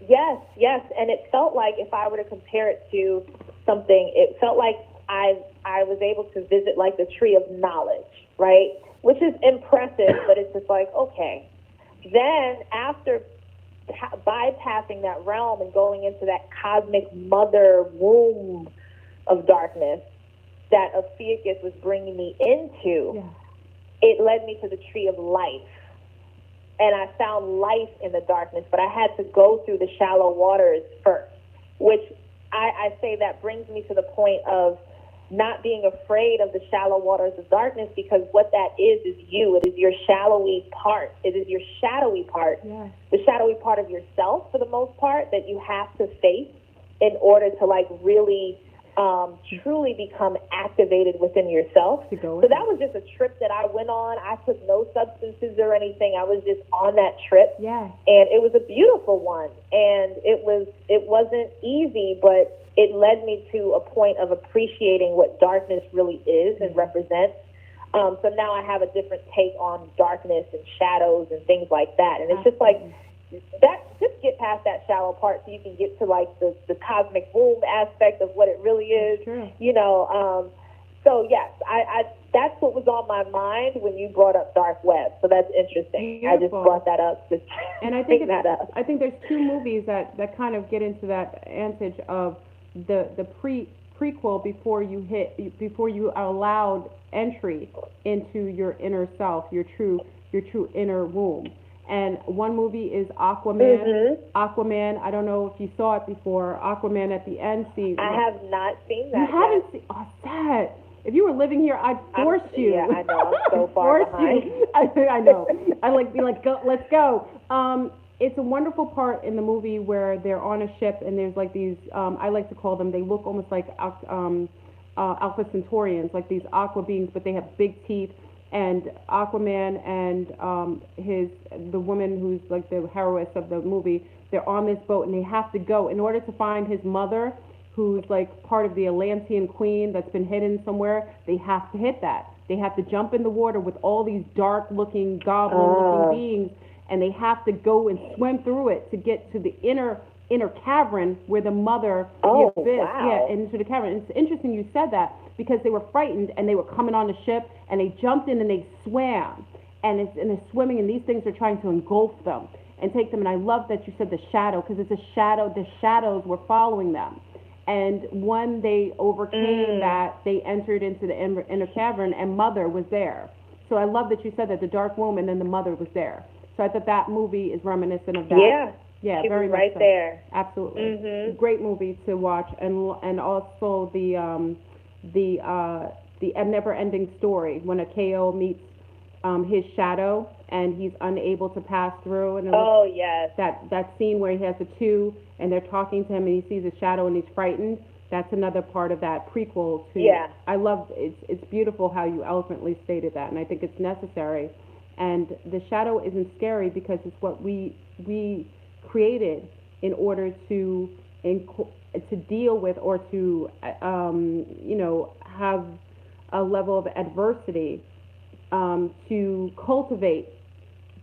Yes, and it felt like, if I were to compare it to something, it felt like I was able to visit like the tree of knowledge, right? Which is impressive, but it's just like, okay. Then after bypassing that realm and going into that cosmic mother womb of darkness that Ophiuchus was bringing me into, it led me to the tree of life. And I found life in the darkness, but I had to go through the shallow waters first, which I say that brings me to the point of not being afraid of the shallow waters of darkness, because what that is you. It is your shallowy part. It is your shadowy part, Yes. the shadowy part of yourself for the most part that you have to face in order to like really truly become activated within yourself. So that was just a trip that I went on. I took no substances or anything. I was just on that trip. Yes. And it was a beautiful one. And it wasn't easy, but it led me to a point of appreciating what darkness really is and represents. So now I have a different take on darkness and shadows and things like that. And it's just like that. Just get past that shallow part so you can get to like the cosmic womb aspect of what it really is. True. You know. So yes, I that's what was on my mind when you brought up dark web. So that's interesting. Beautiful. I just brought that up. And I think I think there's two movies that kind of get into that advantage of the prequel before you allowed entry into your inner self, your true inner womb. And one movie is Aquaman. Mm-hmm. Aquaman, I don't know if you saw it before. Aquaman at the end scene. I have not seen that. You haven't seen? Oh, that. If you were living here, I'd force you. Yeah, I know. I'm so far behind. I know. I be like, go, let's go. It's a wonderful part in the movie where they're on a ship and there's like these, I like to call them, they look almost like Alpha Centaurians, like these aqua beings, but they have big teeth. And Aquaman and the woman who's like the heroine of the movie, they're on this boat and they have to go in order to find his mother, who's like part of the Atlantean queen that's been hidden somewhere. They have to hit that. They have to jump in the water with all these dark-looking, goblin-looking beings, and they have to go and swim through it to get to the inner cavern where the mother wow. into the cavern. And it's interesting you said that because they were frightened and they were coming on the ship and they jumped in and they swam and they're swimming and these things are trying to engulf them and take them. And I love that you said the shadow, because it's a shadow. The shadows were following them. And when they overcame that, they entered into the inner cavern and mother was there. So I love that you said that, the dark womb, and then the mother was there. So I thought that movie is reminiscent of that. Yeah. Yeah, she very was much right so. there. Absolutely. Mm-hmm. Great movie to watch, and also the never-ending story when a KO meets his shadow and he's unable to pass through. And yes. That scene where he has the two and they're talking to him and he sees a shadow and he's frightened. That's another part of that prequel too. Yeah. I love it's beautiful how you eloquently stated that, and I think it's necessary. And the shadow isn't scary because it's what we created in order to deal with or to have a level of adversity, to cultivate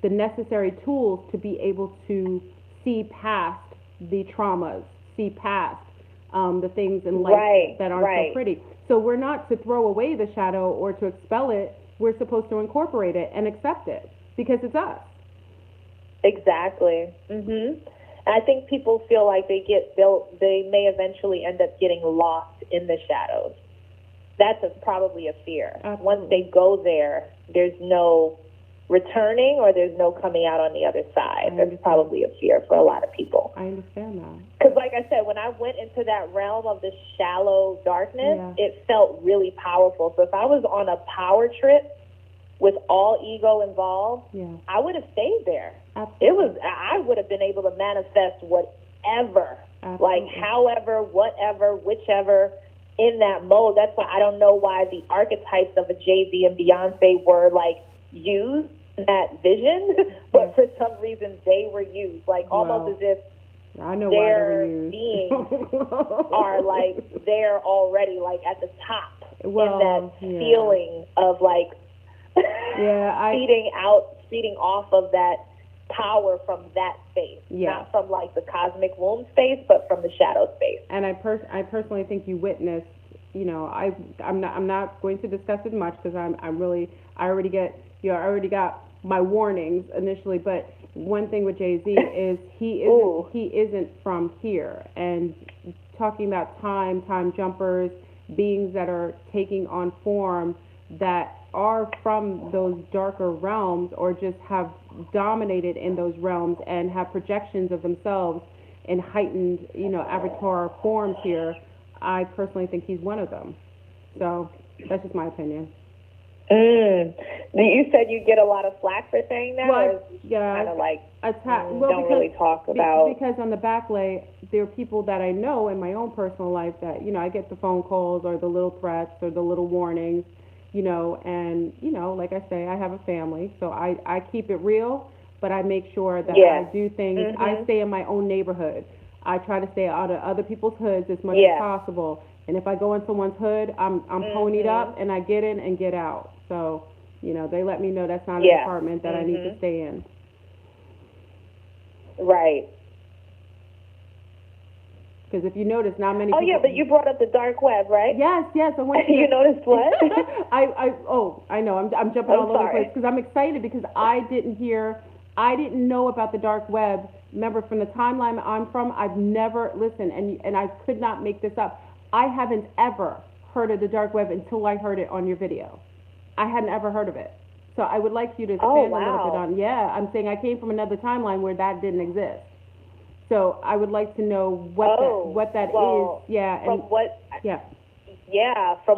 the necessary tools to be able to see past the traumas, see past the things in life that aren't so pretty. So we're not to throw away the shadow or to expel it. We're supposed to incorporate it and accept it because it's us. Exactly. And I think people feel like they may eventually end up getting lost in the shadows. That's probably a fear. Absolutely. Once they go there, there's no returning or there's no coming out on the other side. That's probably a fear for a lot of people. I understand that. Because like I said, when I went into that realm of the shallow darkness, it felt really powerful. So if I was on a power trip with all ego involved, I would have stayed there. Absolutely. I would have been able to manifest whatever, like however, whatever, whichever, in that mode. That's why I don't know why the archetypes of a Jay-Z and Beyonce were like used in that vision, but for some reason they were used, like almost as if their beings are like they're already like at the top in that feeling of like feeding off of that power from that space, not from like the cosmic womb space, but from the shadow space. And I personally think you witnessed. I'm not going to discuss it much because I already got my warnings initially. But one thing with Jay-Z is he isn't from here, and talking about time jumpers, beings that are taking on form that are from those darker realms or just have dominated in those realms and have projections of themselves in heightened, avatar forms here. I personally think he's one of them. So that's just my opinion. You said you get a lot of flack for saying that, or kind of like don't really talk about? Because on the back lay, there are people that I know in my own personal life that, you know, I get the phone calls or the little threats or the little warnings, you know, and, you know, like I say, I have a family, so I keep it real, but I make sure that I do things. I stay in my own neighborhood. I try to stay out of other people's hoods as much as possible. And if I go in someone's hood, I'm ponied up and I get in and get out. So, you know, they let me know that's not an apartment that I need to stay in. Right. Because if you notice, not many people... but you brought up the dark web, right? Yes. I want you noticed what? I know. I'm jumping all over the place because I'm excited because I didn't know about the dark web. Remember, from the timeline I'm from, I've never listened, and I could not make this up. I haven't ever heard of the dark web until I heard it on your video. I hadn't ever heard of it. So I would like you to expand a little bit on. Yeah, I'm saying I came from another timeline where that didn't exist. So I would like to know what that is. Yeah. From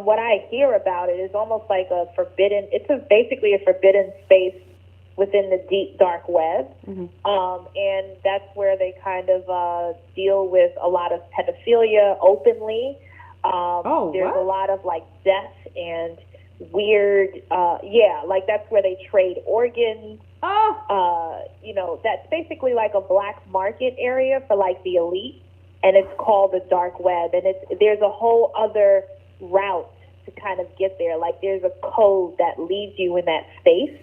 what I hear about it, it's almost like a forbidden. Basically a forbidden space within the deep dark web, and that's where they kind of deal with a lot of pedophilia openly. There's a lot of like death and weird, like that's where they trade organs. You know, that's basically like a black market area for like the elite, and it's called the dark web. And there's a whole other route to kind of get there. Like there's a code that leads you in that space.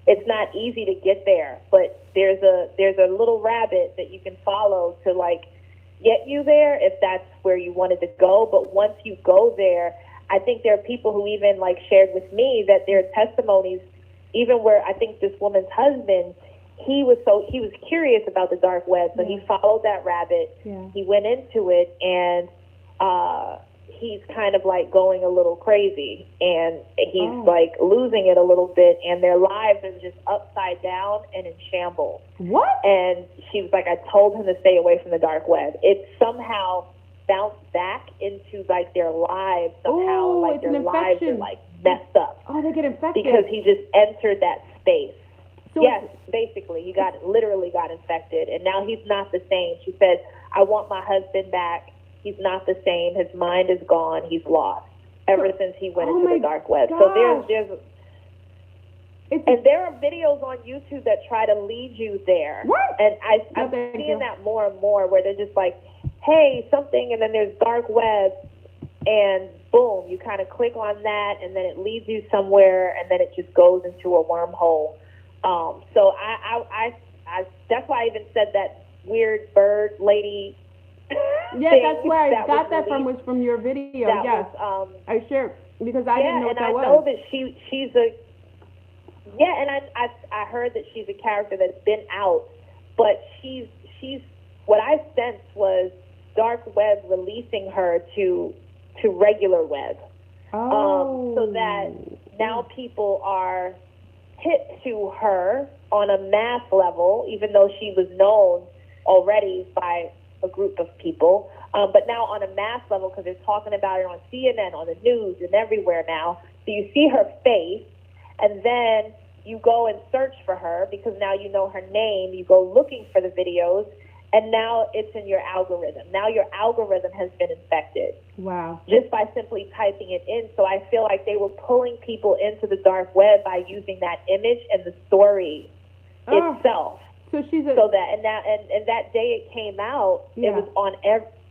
It's not easy to get there, but there's a little rabbit that you can follow to like get you there if that's where you wanted to go. But once you go there, I think there are people who even like shared with me that their testimonies, even where I think this woman's husband, he was curious about the dark web, so he followed that rabbit. He went into it, and he's kind of like going a little crazy, and he's like losing it a little bit, and their lives are just upside down and in shambles. What? And she was like, I told him to stay away from the dark web. It somehow bounced back into like their lives somehow. Like their lives are like messed up. Oh, they get infected. Because he just entered that space. So yes, basically, he literally got infected, and now he's not the same. She said, I want my husband back. He's not the same. His mind is gone. He's lost ever since he went into the dark web. Gosh. So and there are videos on YouTube that try to lead you there. What? And I'm seeing that more and more where they're just like, hey, something, and then there's dark web, and boom, you kind of click on that, and then it leads you somewhere, and then it just goes into a wormhole. So I that's why I even said that weird bird lady. Yeah, that's where I got that from. Was from your video. Yes, I shared because I didn't know what that was. Yeah, and I know that she's a. Yeah, and I heard that she's a character that's been out, but she's what I sensed was dark web releasing her to regular web. So that now people are hit to her on a mass level, even though she was known already by a group of people, but now on a mass level because they're talking about it on CNN, on the news, and everywhere now. So you see her face, and then you go and search for her because now you know her name. You go looking for the videos, and now it's in your algorithm. Now your algorithm has been infected. Wow. Just by simply typing it in. So I feel like they were pulling people into the dark web by using that image and the story itself. So she's that day it came out, it was on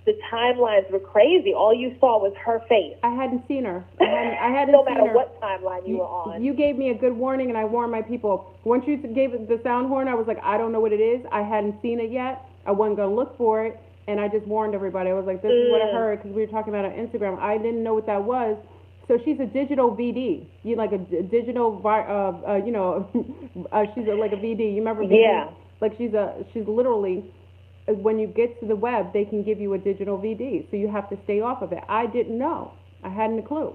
the timelines were crazy. All you saw was her face. I hadn't seen her. I hadn't no seen matter her. What timeline you were on. You gave me a good warning, and I warned my people. Once you gave the sound horn, I was like, I don't know what it is. I hadn't seen it yet. I wasn't going to look for it, and I just warned everybody. I was like, this is what I heard, because we were talking about it on Instagram. I didn't know what that was. So she's a digital VD. You like a digital, she's like a VD. You remember VD? Yeah. Like she's literally, when you get to the web, they can give you a digital VD. So you have to stay off of it. I didn't know. I hadn't a clue.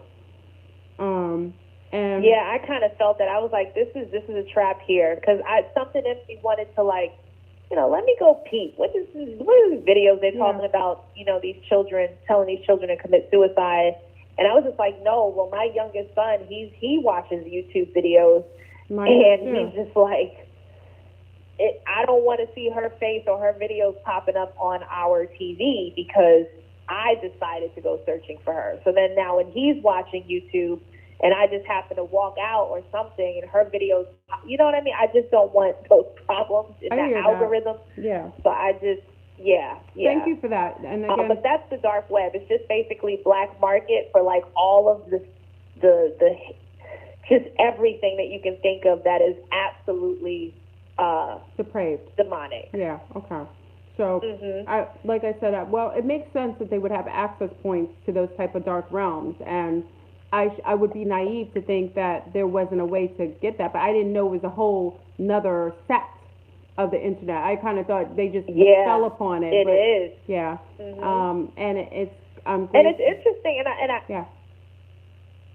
And yeah, I kind of felt that. I was like, this is a trap here, because something in me wanted to like, let me go peep. What are these videos they're talking about? These children, telling these children to commit suicide, And I was just like, no, well, my youngest son, he watches YouTube videos, he's just like, I don't want to see her face or her videos popping up on our TV because I decided to go searching for her. So then now when he's watching YouTube and I just happen to walk out or something and her videos, you know what I mean? I just don't want those problems in that algorithm. Yeah. So I just, yeah. Thank you for that. And again, but that's the dark web. It's just basically black market for like all of the just everything that you can think of that is absolutely depraved, demonic. Yeah. Okay. So, like I said, well, it makes sense that they would have access points to those type of dark realms, and I would be naive to think that there wasn't a way to get that, but I didn't know it was a whole another sect of the internet. I kind of thought they just fell upon it. It is. Yeah. And it's and it's interesting,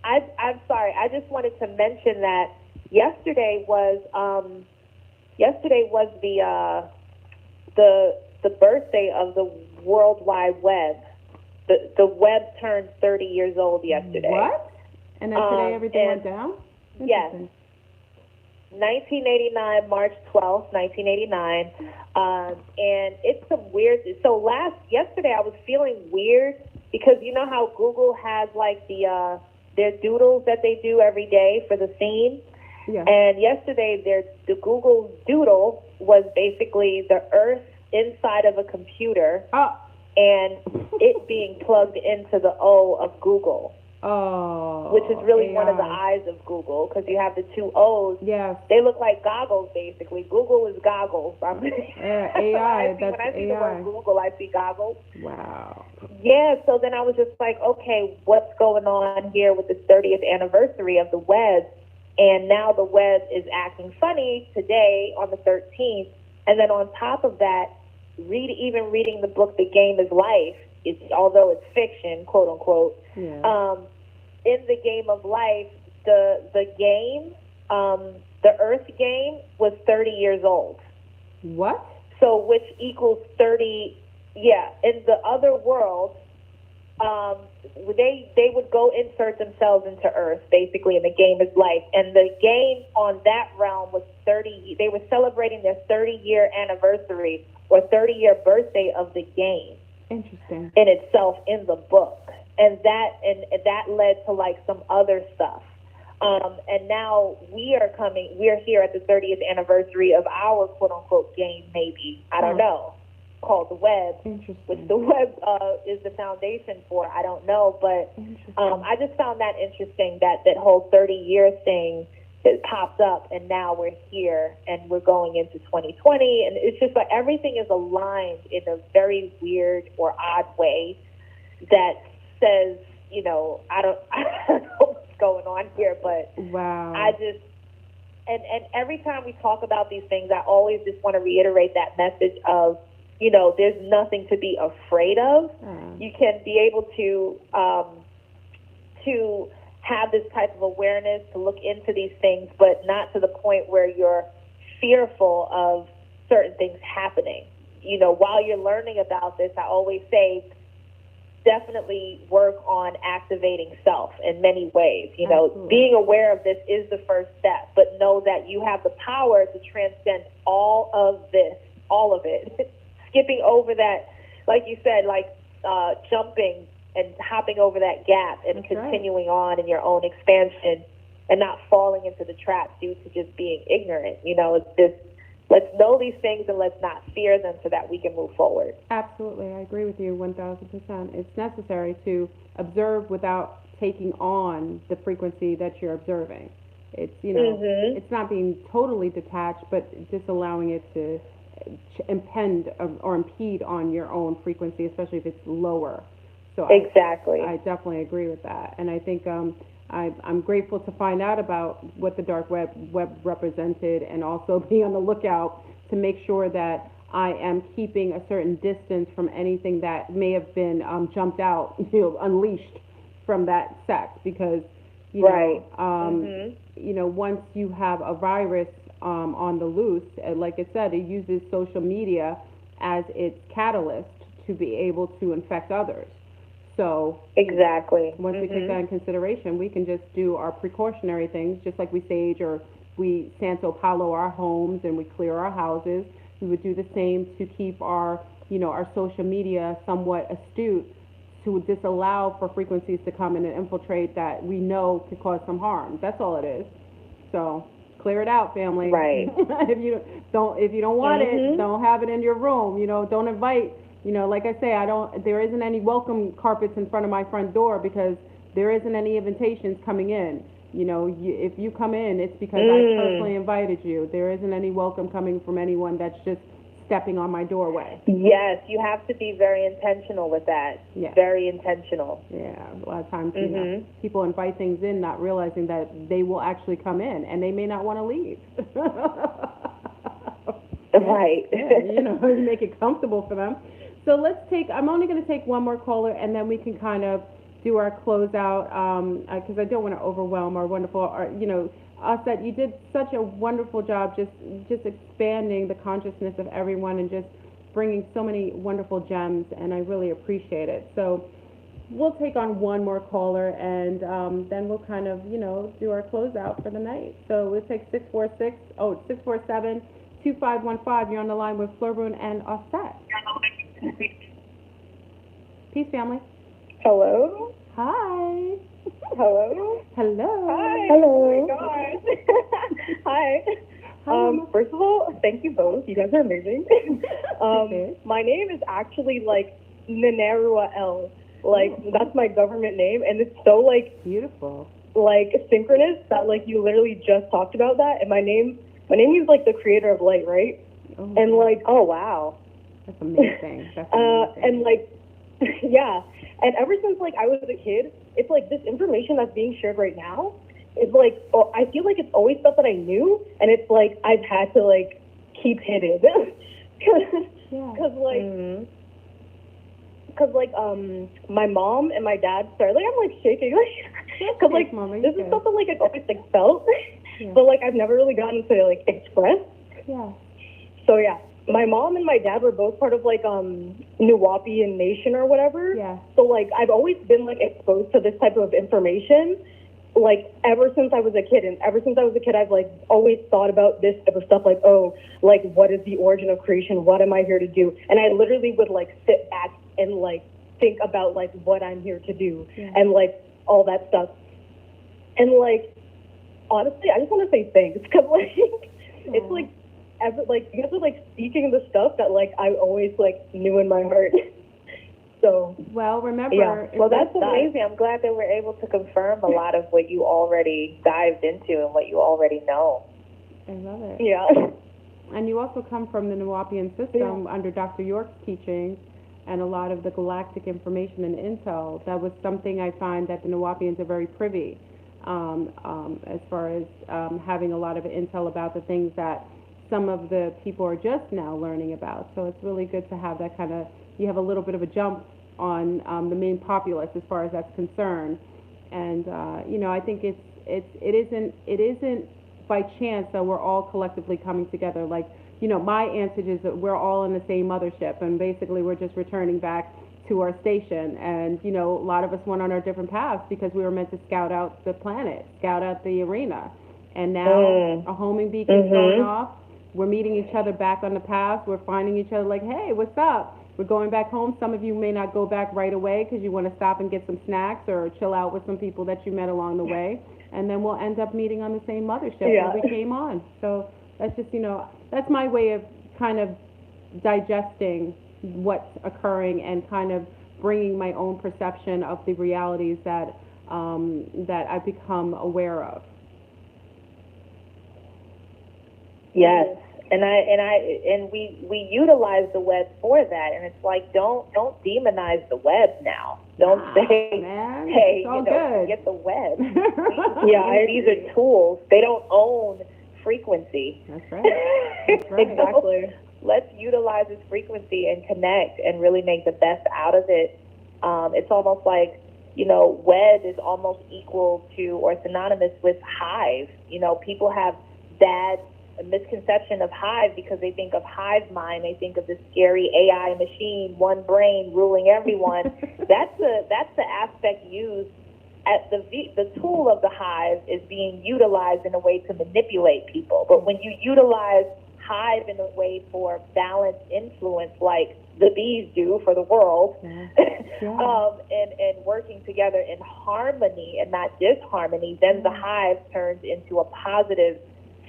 I'm sorry. I just wanted to mention that yesterday was the birthday of the World Wide Web. The web turned 30 years old yesterday. What? And then today everything went down? Yes. 1989, March 12th, 1989. And it's some weird. So yesterday I was feeling weird because you know how Google has like their doodles that they do every day for the theme? Yeah. And yesterday the Google doodle was basically the Earth inside of a computer. And it being plugged into the O of Google. Which is really one of the eyes of Google, because you have the two O's. Yes. They look like goggles, basically. Google is goggles. AI. When I see the word Google, I see goggles. Wow. Yeah, so then I was just like, okay, what's going on here with this 30th anniversary of the web? And now the web is acting funny today on the 13th. And then on top of that, reading the book The Game is Life, although it's fiction, quote unquote, in The Game of Life, the game, the Earth game was 30 years old. What? So which equals 30, in the other world, they would go insert themselves into Earth, basically, in The Game is Life. And the game on that realm was 30, they were celebrating their 30-year anniversary or 30-year birthday of the game. Interesting. In itself in the book. And that led to like some other stuff. And now we are here at the 30th anniversary of our quote unquote game, maybe. I don't know. Called the web. Interesting. Which the web is the foundation for. I don't know. But I just found that interesting that whole 30-year thing that popped up, and now we're here and we're going into 2020, and it's just like everything is aligned in a very weird or odd way that says, you know, I don't know what's going on here, but wow. I just and every time we talk about these things, I always just want to reiterate that message of, you know, there's nothing to be afraid of. You can be able to have this type of awareness, to look into these things, but not to the point where you're fearful of certain things happening. You know, while you're learning about this, I always say definitely work on activating self in many ways. You know, being aware of this is the first step, but know that you have the power to transcend all of it. Skipping over that, like you said, like jumping and hopping over that gap and continuing on in your own expansion and not falling into the trap due to just being ignorant. You know, it's just, let's know these things and let's not fear them so that we can move forward. Absolutely. I agree with you 1,000%. It's necessary to observe without taking on the frequency that you're observing. It's, you know, it's not being totally detached, but just allowing it to impede on your own frequency, especially if it's lower. So exactly. I definitely agree with that. And I think I'm grateful to find out about what the dark web represented, and also be on the lookout to make sure that I am keeping a certain distance from anything that may have been jumped out, you know, unleashed from that sect, because, you know, you know, once you have a virus on the loose, like I said, it uses social media as its catalyst to be able to infect others. So Exactly. once we take that in consideration, we can just do our precautionary things, just like we sage or we Santo Paulo our homes and we clear our houses. We would do the same to keep our, our social media somewhat astute to disallow for frequencies to come in and infiltrate that we know could cause some harm. That's all it is. So clear it out, family. Right. if you don't want it, don't have it in your room. Don't invite. Like I say, there isn't any welcome carpets in front of my front door because there isn't any invitations coming in. If you come in, it's because I personally invited you. There isn't any welcome coming from anyone that's just stepping on my doorway. Yes, you have to be very intentional with that. Yes. Very intentional. Yeah, a lot of times people invite things in not realizing that they will actually come in and they may not want to leave. Right. Yeah, you make it comfortable for them. So I'm only going to take one more caller and then we can kind of do our closeout because I don't want to overwhelm our wonderful, Auset, you did such a wonderful job just expanding the consciousness of everyone and just bringing so many wonderful gems, and I really appreciate it. So we'll take on one more caller, and then we'll kind of, do our closeout for the night. So we'll take 647-2515. You're on the line with Florboon and Auset. Peace, family. Hello? Hi. Hello? Hello. Hi. Hello. Oh my God. Hi. Hi. First of all, thank you both. You guys are amazing. Okay. My name is actually inigo11. That's my government name, and it's so Beautiful. Synchronous that you literally just talked about that. And my name means the creator of light, right? Oh, And oh wow. that's amazing. That's amazing. And yeah. And ever since I was a kid, it's this information that's being shared right now is I feel like it's always stuff that I knew, and it's I've had to keep hidden. Because my mom and my dad, sorry, I'm shaking, because this is stuff that I've always felt, but I've never really gotten to express. Yeah. So yeah. My mom and my dad were both part of Nuwaubian Nation or whatever. Yeah. So I've always been exposed to this type of information ever since I was a kid. And ever since I was a kid, I've always thought about this type of stuff what is the origin of creation? What am I here to do? And I literally would sit back and think about what I'm here to do and all that stuff. And honestly, I just want to say thanks because it's you guys are speaking the stuff that I always knew in my heart. So well, remember, well, that's amazing. I'm glad that we're able to confirm a lot of what you already dived into and what you already know. I love it. Yeah. And you also come from the Nuwaubian system under Dr. York's teaching and a lot of the galactic information and intel. That was something I find that the Nuwaubians are very privy as far as having a lot of intel about the things that some of the people are just now learning about. So it's really good to have that kind of, you have a little bit of a jump on the main populace as far as that's concerned. And, I think it isn't by chance that we're all collectively coming together. My answer is that we're all in the same mothership, and basically we're just returning back to our station. And, a lot of us went on our different paths because we were meant to scout out the planet, scout out the arena. And now a homing beacon's going off. We're meeting each other back on the path. We're finding each other hey, what's up? We're going back home. Some of you may not go back right away because you want to stop and get some snacks or chill out with some people that you met along the way. And then we'll end up meeting on the same mothership where we came on. So that's just, that's my way of kind of digesting what's occurring and kind of bringing my own perception of the realities that I've become aware of. Yes, and we utilize the web for that, and it's don't demonize the web now. Don't say, man, hey, good. Forget the web. These are tools. They don't own frequency. That's right. That's right. Exactly. Let's utilize this frequency and connect and really make the best out of it. It's almost web is almost equal to or synonymous with hive. People have bad misconception of hive because they think of hive mind. They think of this scary AI machine, one brain ruling everyone. That's the aspect used at the tool of the hive is being utilized in a way to manipulate people. But when you utilize hive in a way for balanced influence, like the bees do for the world, and working together in harmony and not disharmony, then the hive turns into a positive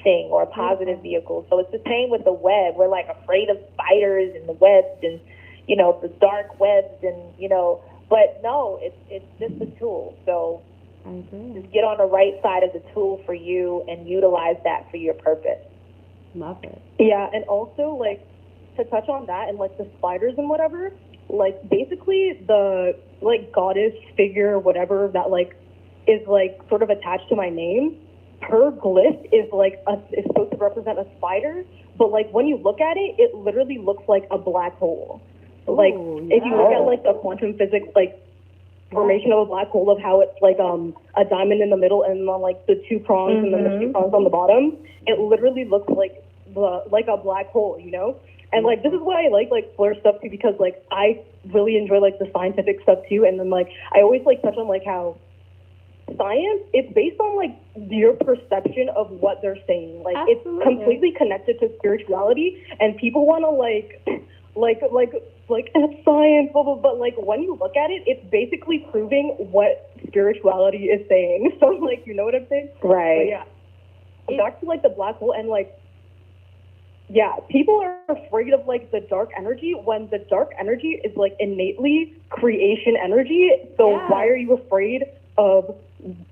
thing or a positive vehicle. So it's the same with the web. We're like afraid of spiders and the webs and, you know, the dark webs and, you know, but no, it's just a tool. So just get on the right side of the tool for you and utilize that for your purpose. Love it. Yeah, and also, like, to touch on that and, like, the spiders and whatever, like, basically the, like, goddess figure, whatever, that, like, is, like, sort of attached to my name, her glyph is, like, is supposed to represent a spider, but, like, when you look at it, it literally looks like a black hole. Like, if you look at, like, the quantum physics, like, formation of a black hole, of how it's like a diamond in the middle and then like the two prongs and then the two prongs on the bottom, it literally looks like a black hole, you know? And like this is why I like Fleur stuff too, because like I really enjoy like the scientific stuff too, and then like I always like touch on like how science, it's based on like your perception of what they're saying. Like it's completely connected to spirituality, and people want to like science, blah, blah, but like when you look at it, it's basically proving what spirituality is saying. So like, you know what I'm saying? Right. But, yeah. Back to like the black hole and like, yeah, people are afraid of like the dark energy when the dark energy is like innately creation energy. So why are you afraid of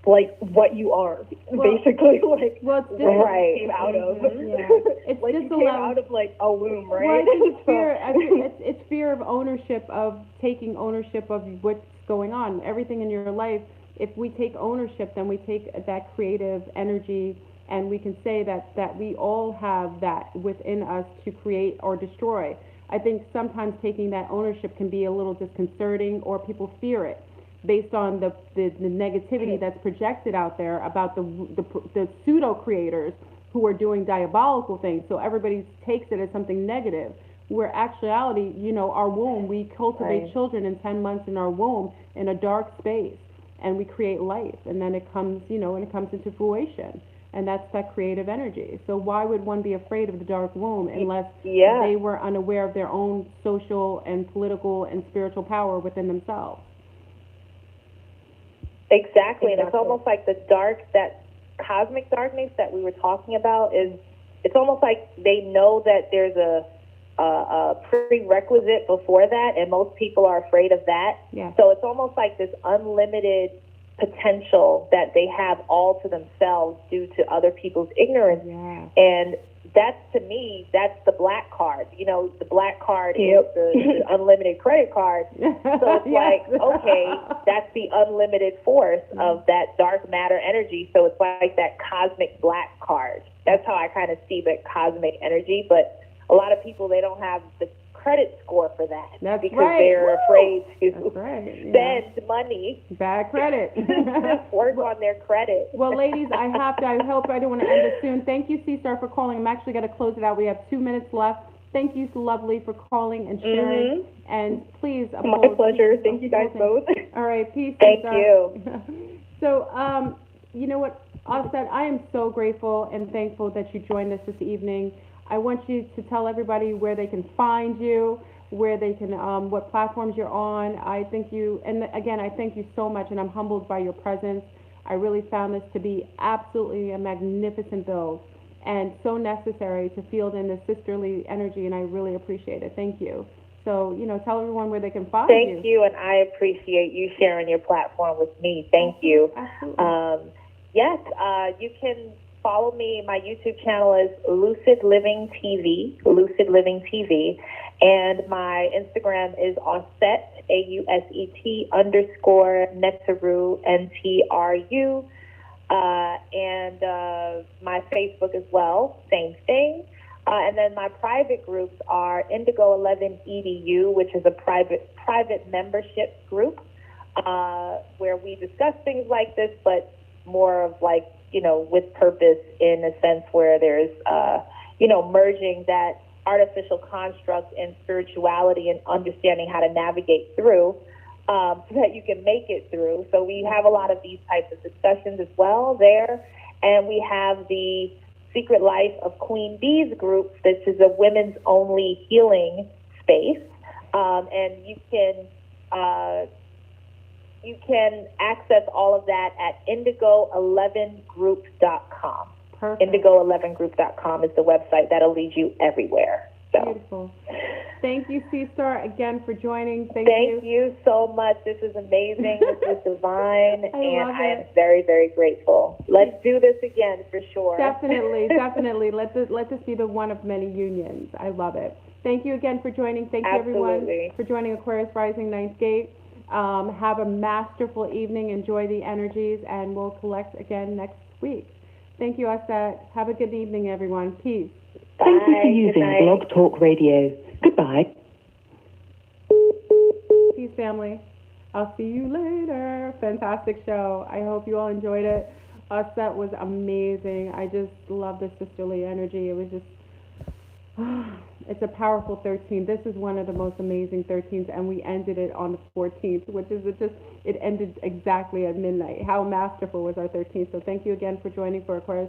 like what you are, basically, like came out of. It's like you came out of like a womb, right? Well, I think it's fear of ownership, of taking ownership of what's going on, everything in your life. If we take ownership, then we take that creative energy, and we can say that we all have that within us to create or destroy. I think sometimes taking that ownership can be a little disconcerting, or people fear it, based on the negativity that's projected out there about the pseudo creators who are doing diabolical things. So everybody takes it as something negative, where actuality, you know, our womb, we cultivate children in 10 months in our womb in a dark space, and we create life, and then it comes, you know, and it comes into fruition, and that's that creative energy. So why would one be afraid of the dark womb unless they were unaware of their own social and political and spiritual power within themselves? Exactly, and it's almost like that cosmic darkness that we were talking about it's almost like they know that there's a prerequisite before that, and most people are afraid of that. Yeah. So it's almost like this unlimited potential that they have all to themselves due to other people's ignorance. Yeah. And that's, to me, that's the black card. You know, the black card is the unlimited credit card. So it's like, okay, that's the unlimited force of that dark matter energy. So it's like that cosmic black card. That's how I kind of see the cosmic energy. But a lot of people, they don't have the credit score for that. That's because they're right. afraid to spend money. Bad credit. Work on their credit. Well, ladies, I hope I don't want to end this soon. Thank you, C-Star, for calling. I'm actually going to close it out. We have 2 minutes left. Thank you, Lovely, for calling and sharing. And please, my pleasure. Thank you guys both. All right, peace. Thank you. So, you know what, Auset, I am so grateful and thankful that you joined us this evening. I want you to tell everybody where they can find you, where they can, what platforms you're on. I thank you, and again, I thank you so much, and I'm humbled by your presence. I really found this to be absolutely a magnificent build, and so necessary to field in this sisterly energy, and I really appreciate it. Thank you. So, you know, tell everyone where they can find you. Thank you, and I appreciate you sharing your platform with me. Thank you. Absolutely. Yes, you can follow me. My YouTube channel is Lucid Living TV, and my Instagram is Auset, AUSET _NTRU, NTRU, and my Facebook as well, same thing. And then my private groups are inigo11 EDU, which is a private membership group where we discuss things like this, but more of like with purpose in a sense where there's, merging that artificial construct and spirituality and understanding how to navigate through so that you can make it through. So we have a lot of these types of discussions as well there. And we have the Secret Life of Queen Bee's group. This is a women's only healing space. And you can access all of that at inigo11group.com. Perfect. Inigo11group.com is the website that'll lead you everywhere. So. Beautiful. Thank you, C-Star, again for joining. Thank you so much. This is amazing. This is divine, and I am very, very grateful. Let's do this again for sure. Definitely, definitely. Let this be the one of many unions. I love it. Thank you again for joining. Thank you, everyone, for joining Aquarius Rising Ninth Gate. Have a masterful evening. Enjoy the energies, and we'll collect again next week. Thank you, Auset. Have a good evening, everyone. Peace. Bye. Thank you for using Blog Talk Radio. Goodbye. Peace, family. I'll see you later. Fantastic show. I hope you all enjoyed it. Auset was amazing. I just love the sisterly energy. It was just, it's a powerful 13. This is one of the most amazing 13s, and we ended it on the 14th, which is it ended exactly at midnight. How masterful was our 13th. So thank you again for joining for Aquarius